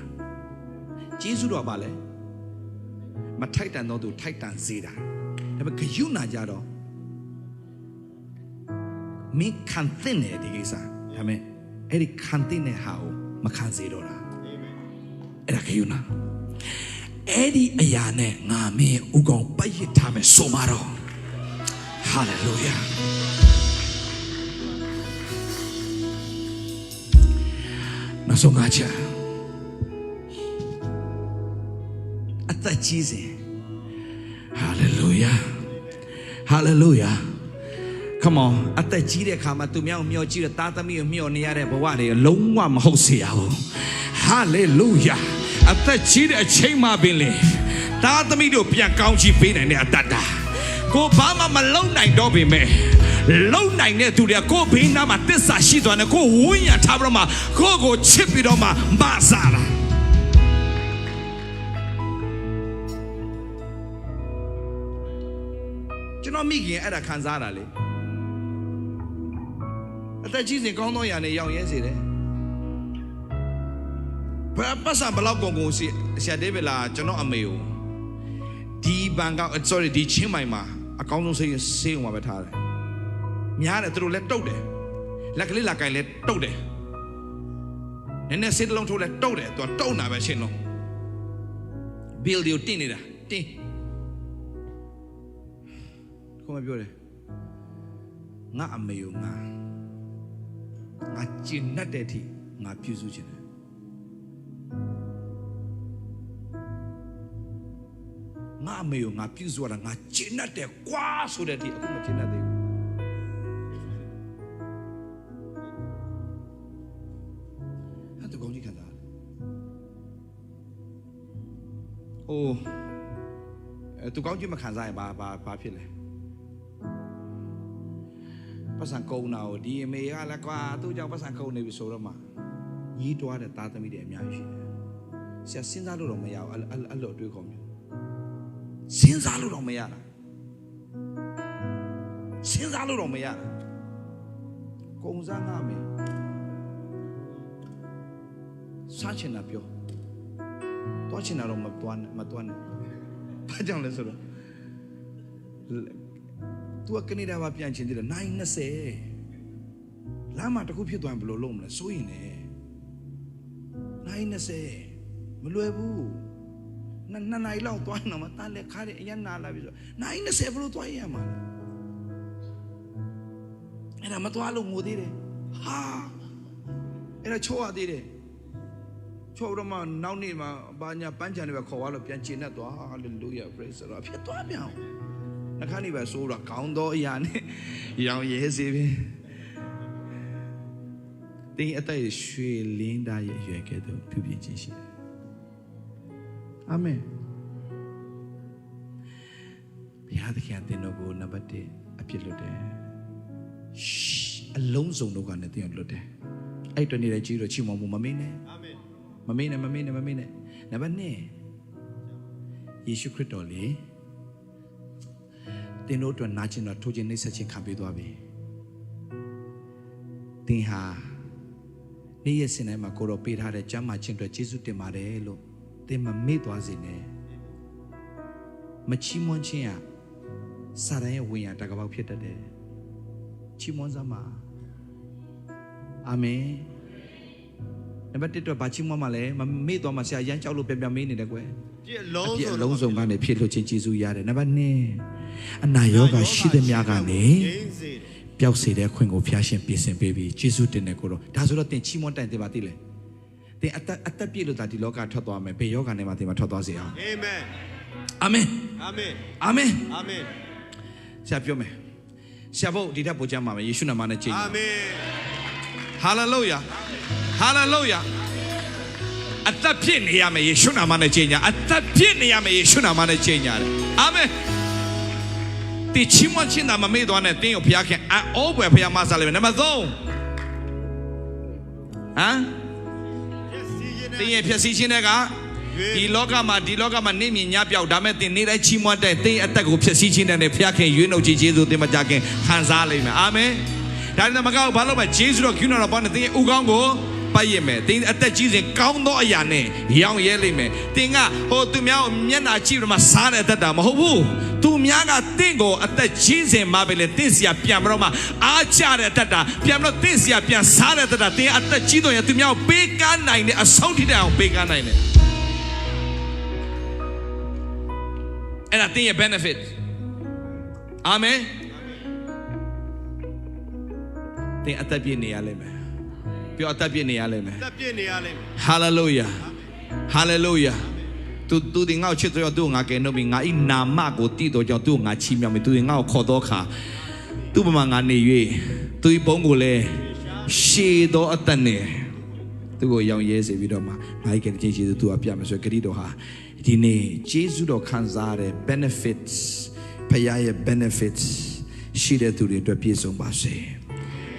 ဂျေဇုတော်ပါလဲမထိုက်တန်တော့သူထိုက်တန်စေတာဒါပေမဲ့ဂယုဏကြတော့မင်းခံတဲ့နေဒီကိစ္စဒါပေမဲ့အဲ့ဒီခံတဲ့နေဟာကိုမခံစေတော့တာအဲ့ဒါဂယုဏအဲ့ဒီအရာနဲ့ငါမင်းဥကောင်ပတ်ရထားမယ်ဆိုမှာတော့ဟာလေလုယာနောက်ဆုံးငါချာအသက်ကြီးစဉ်ဟာလေလုယာဟာလေလုယာ Come on အသက်ကြီးတဲ့အခါမှာသူများကိုမျှော်ကြည့်တဲ့သားသမီးကိုမျှော်နေရတဲ့ဘဝတွေလုံးဝမဟုတ်စေရဘူးဟာလေလုယာအသက်ကြီးတဲ့အချိန်မှပင်လေသားသမီးတို့ပြန်ကောင်းချီးပေးနိုင်တဲ့အတ္တကိုဘာမှမလုံနိုင်တော့ပေမဲ့လုံနိုင်တဲ့သူတွေကကိုဘေးနားမှာတစ္ဆာရှိသွားတယ်ကိုဝန်းရထားပြီးတော့မှကိုချစ်ပြီးတော့မှမဆာတာကျွန်တော်မိခင်အဲ့ဒါခံစားတာလေအသက်ကြီးစဉ်ကောင်းသောရာနဲ့ရောင်ရဲစေတယ်ပတ်စံဘလောက်ကုန်ကုန်စီဆရာဒေးဗစ်လာကျွန်တော်အမေကိုဒီဘန်ကောက် sorry ဒီချင်းမိုင်မှာအကောင်းဆုံးဆေးရုံမှာပဲထားတယ်များတယ်သူတို့လည်းတုတ်တယ်လက်ကလေးလက်ကင်လည်းတုတ်တယ် nene sit long thole tou de to tou na ba shin long bill dio tin ni da tin ko ma pyo de nga ame yo nga chin nat de thi nga pyu su chin de nga ame yo nga pyu su da nga chin nat de kwa so de thi aku ma chin nat de oh သူကောင်းကြီးမခံစားရင်ဘာဖြစ်လဲပတ်စံကုန်တာကိုဒီအမေကလည်းကွာသူ့ကြောင့်ပတ်စံကုန်နေပြီဆိုတော့မှညီးတွားတဲ့သားသမီးတွေအများကြီးရှိတယ်ဆရာစဉ်းစားလို့တော့မရဘူးအဲ့လိုတွေးခေါ်မျိုးစဉ်းစားလို့တော့မရတာစဉ်းစားလို့တော့မရတာကုန်စားငါမေစားချင်တာပြောတွားချင်တာတော့မတွားနဲ့ဘာကြောင့်လဲဆိုတော့သူကကနေဒါမှာပြန်ချင်တယ်နိုင်20လမ်းမှာတခုဖြစ်သွားရင်ဘယ်လိုလုပ်မလဲစိုးရင်လေနိုင်20မလွယ်ဘူးနှစ်နိုင်လောက်တွားနေမှာတားလက်ခါတဲ့အရင်နာလာပြီဆိုနိုင်20ဘယ်လိုတွားရမှာလဲအဲ့ဒါမတွားလို့ငိုသေးတယ်ဟာအဲ့ဒါချောရသေးတယ်ချောတော့မှနောက်နေ့မှာဘာညာပန်းချန်တွေပဲခေါ်သွားလို့ပြန်ကျင်တတ်သွား hallelujah praise the Lord ဖြစ်သွားပြန်အောင်နှခါနေပဲဆိုးတော့ခေါင်းတော်အရာနဲ့ရောင်ရဲစေပြီတင်းအသက်ရွှေလင်းသားရဲ့ရွယ်ကဲ့သို့ပြုပြင်ခြင်းရှိတယ်အာမင်ဘုရားသခင်တင်တော်ကိုနံပါတ်1အပြစ်လွတ်တယ်အလုံးစုံတို့ကလည်းတင်လွတ်တယ်အဲ့တနေ့တည်းကြီးတော့ချီးမွမ်းမှုမမင်းနဲ့အာမင်မမေ့နဲ့နံပါတ်2ယေရှုခရစ်တော်လေသင်တို့အတွက်နာကျင်တော့ထိုးခြင်းနှိမ့်ဆက်ခြင်းခံပေးသွားပြီသင်ဟာနေ့ရက်စဉ်တိုင်းမှာကိုတော်ပေးထားတဲ့ကျမ်းမာခြင်းအတွက်ယေရှုတင်ပါတယ်လို့သင်မမေ့သွားစေနဲ့မချီးမွမ်းခြင်းဟာစာရန်ရဲ့ဝင်ရတကပေါက်ဖြစ်တတ်တယ်ချီးမွမ်းစမ်းပါအာမင်နံပါတ်1တော့ဘာချီးမွမ်းမှလဲမမေ့သွားမှဆရာရမ်းကြောက်လို့ပြန်မေးနေတယ်ကွယ်ပြည့်လုံးစုံကနေဖြစ်လို့ချင်းကျေးဇူးရတယ်နံပါတ်2အနာရောဂါရှိတဲ့များကနေပျောက်စေတဲ့ခွင့်ကိုဖျားရှင်ပြင်ဆင်ပေးပြီးကျေးဇူးတင်တယ်ကိုတော့ဒါဆိုတော့သင်ချီးမွမ်းတိုင်တယ်ပါသိလေသင်အသက်ပြည့်လို့ဒါဒီလောကထွက်သွားမယ်ဘယ်ယောဂနဲ့မှသင်မထွက်သွားစေအောင်အာမင်အာမင်အာမင်အာမင်ဆရာပြောမယ်ဆရာဘုတ်ဒီထက်ပိုချမ်းပါမယ်ယေရှုနာမနဲ့ကြည်အာမင်ဟာလေလုယာဟာလေလုယာအသက်ဖြစ်နေရမယ်ယေရှုနာမနဲ့ကြည်ညာအသက်ဖြစ်နေရမယ်ယေရှုနာမနဲ့ကြည်ညာတယ်အာမင်ဒီချီးမွမ်းခြင်းသာမမေ့သွားနဲ့တင်းကိုဘုရားခင်အောဘွယ်ဘုရားမဆာလိမ့်မယ်နံပါတ်3ဟမ်တင်းရဲ့ဖြစ်စီခြင်းတွေကဒီလောကမှာနေမြင်ညပြောက်ဒါမဲ့တင်းနေတိုင်းချီးမွမ်းတဲ့တင်းအသက်ကိုဖြစ်စီခြင်းနဲ့ဘုရားခင်ရွေးနှုတ်ခြင်းကျေးဇူးတင်မကြခင်ခံစားလိမ့်မယ်အာမင်ဒါနဲ့မကောက်ဘာလို့ပဲဂျေဇုတော်ကျူနာတော်ပေါင်းတဲ့တင်းရဲ့ဥကောင်းကိုပတ်ရမယ်တင်းအသက်ကြီးစဉ်ကောင်းသောအရာနဲ့ရောင်ရဲလိမ့်မယ်တင်းကဟိုသူများကိုမျက်နှာကြည့်ပြီးမှစားတဲ့အသက်တာမဟုတ်ဘူးသူများကတင်းကိုအသက်ကြီးစဉ်မှာပဲလေတင်းစရာပြန်ပြီးတော့မှအားကျတဲ့အသက်တာပြန်ပြီးတော့တင်းစရာပြန်စားတဲ့အသက်တာတင်းအသက်ကြီးတော့ရင်သူများကိုပေးကမ်းနိုင်တဲ့အဆုံးထိတဲ့အောင်ပေးကမ်းနိုင်တယ်အဲ့ဒါတင်းရဲ့ benefit အာမင်တင်းအသက်ပြည့်နေရလိမ့်မယ်ပြောအသက်ပြည့်နေရလိမ့်မယ်အသက်ပြည့်နေရလိမ့်မယ် hallelujah hallelujah သူဒီငါ့ကိုချစ်တော်သူ့ငါကဲနှုတ်ပြီးငါဤနာမကိုတည်တော်ကြောင့်သူ့ငါချီးမြှောက်ပြီးသူငါ့ကိုခေါ်တော်ခါသူ့ဘမှာငါနေ၍သူဤဘုန်းကိုလည်းရှေတော်အသက်နဲ့သူ့ကိုရောင်ရဲစေပြီးတော့မှငါဤကဲခြင်းရှိသူ့အပြမယ်ဆိုဂရိတော်ဟာဒီနေ့ယေရှုတော်ခံစားတဲ့ benefits ဖခင်ရဲ့ benefits ရှိတဲ့သူတွေအတွက်ပြည့်စုံပါစေ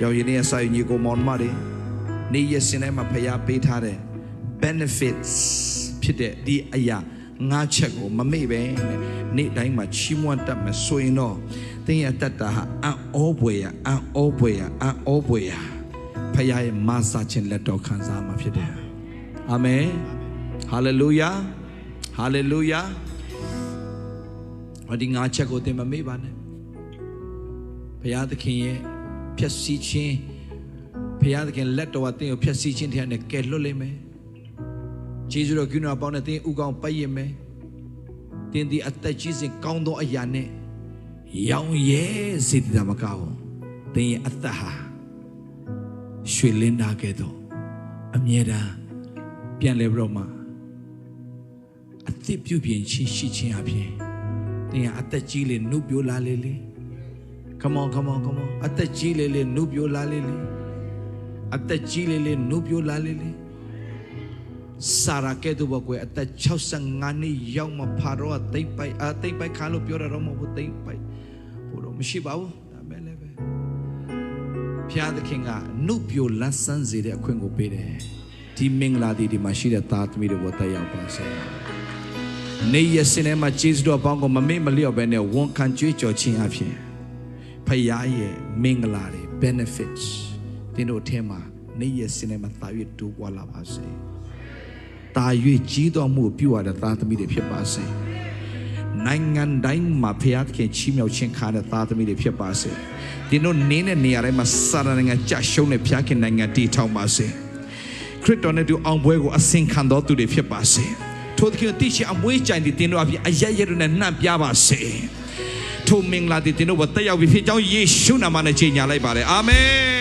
ရောင်ရည်နဲ့ဆိုင်ညီကိုမောင်မတွေနေ့ရက်စဉ်တိုင်းမှာဖခင်ပေးထားတဲ့ benefits ဖြစ်တဲ့ဒီအရာငါးချက်ကိုမမေ့ပဲနေ့တိုင်းမှာချီးမွမ်းတတ်မယ်ဆိုရင်တော့သင်ရဲ့တတ်တာဟာအံ့ဩဖွယ်ရာအံ့ဩဖွယ်ရာအံ့ဩဖွယ်ရာဖခင်ရဲ့မဆာခြင်းလက်တော်ခံစားမှာဖြစ်တယ်အာမင်ဟာလေလုယာဟာလေလုယာဒီငါးချက်ကိုသင်မမေ့ပါနဲ့ဘုရားသခင်ရဲ့ဖြည့်ဆည်းခြင်းဘု ရားသခင်လက်တော်အသင်ကိုဖျက်ဆီးခြင်းတရားနဲ့ကယ်လွတ်လိမ့်မယ်ဂျေဇုတော်ကုနာပေါင်းနဲ့သင်ဥကောင်းပတ်ရမယ်သင်ဒီအသက်ကြီးစဉ်ကောင်းသောအရာနဲ့ရောင်ရဲစေတမကောင်းသင်ရဲ့အသက်ဟာရွှေလင်းသားကဲ့သို့အမြဲတမ်းပြန်လဲပြီးတော့မှအသစ်ပြုပြင်ခြင်းရှိခြင်းအပြင်သင်ကအသက်ကြီးလေနှုတ်ပြိုလာလေလေ Come on အသက်ကြီးလေလေနှုတ်ပြိုလာလေလေအသက်ကြီးလေလေနှုတ်ပြိုလာလေလေစာရာကဲ့သို့ဘကွယ်အသက်65နှစ်ရောက်မှဖာတော့တိတ်ပိုက်ခါလို့ပြောရတော့မဟုတ်ဘူးတိတ်ပိုက်ဘို့တော့မရှိပါဘူးဒါပဲလေပဲဖျားသခင်ကနှုတ်ပြိုလန်းဆန်းစေတဲ့အခွင့်ကိုပေးတယ်ဒီမင်္ဂလာဒီမှာရှိတဲ့သားသမီးတွေဘောတက်ရောက်ပါစေနေရစနေမှာဂျေဇုတော်ပေါင်းကိုမမေ့မလျော့ပဲနဲ့ဝန်ခံကြွေးကြော်ခြင်းအပြင်ဖခင်ရဲ့မင်္ဂလာတွေ benefits တင်တို့ထဲမှာနေရစနေမှာတာ၍တိုးပွားလာပါစေတာ၍ကြီးတော်မှုပြုရတဲ့သားသမီးတွေဖြစ်ပါစေနိုင်ငံတိုင်းမှာဖခင်ချီးမြှောက်ခြင်းခါတဲ့သားသမီးတွေဖြစ်ပါစေတင်တို့နေတဲ့နေရာတိုင်းမှာစာရနိုင်ငံကြရှုံးတဲ့ဖခင်နိုင်ငံတည်ထောင်ပါစေခရစ်တော်နဲ့တူအောင်ပွဲကိုအစင်ခံတော်သူတွေဖြစ်ပါစေထို့သောတိရှိအမွေးကြိုင်တင်တို့အပြင်အရရနဲ့နှံ့ပြပါစေထိုမင်္ဂလာတင်တို့ဝတ်တက်ရောက်ပြီးဖြစ်ကြောင်းယေရှုနာမနဲ့ကြေညာလိုက်ပါတယ်အာမင်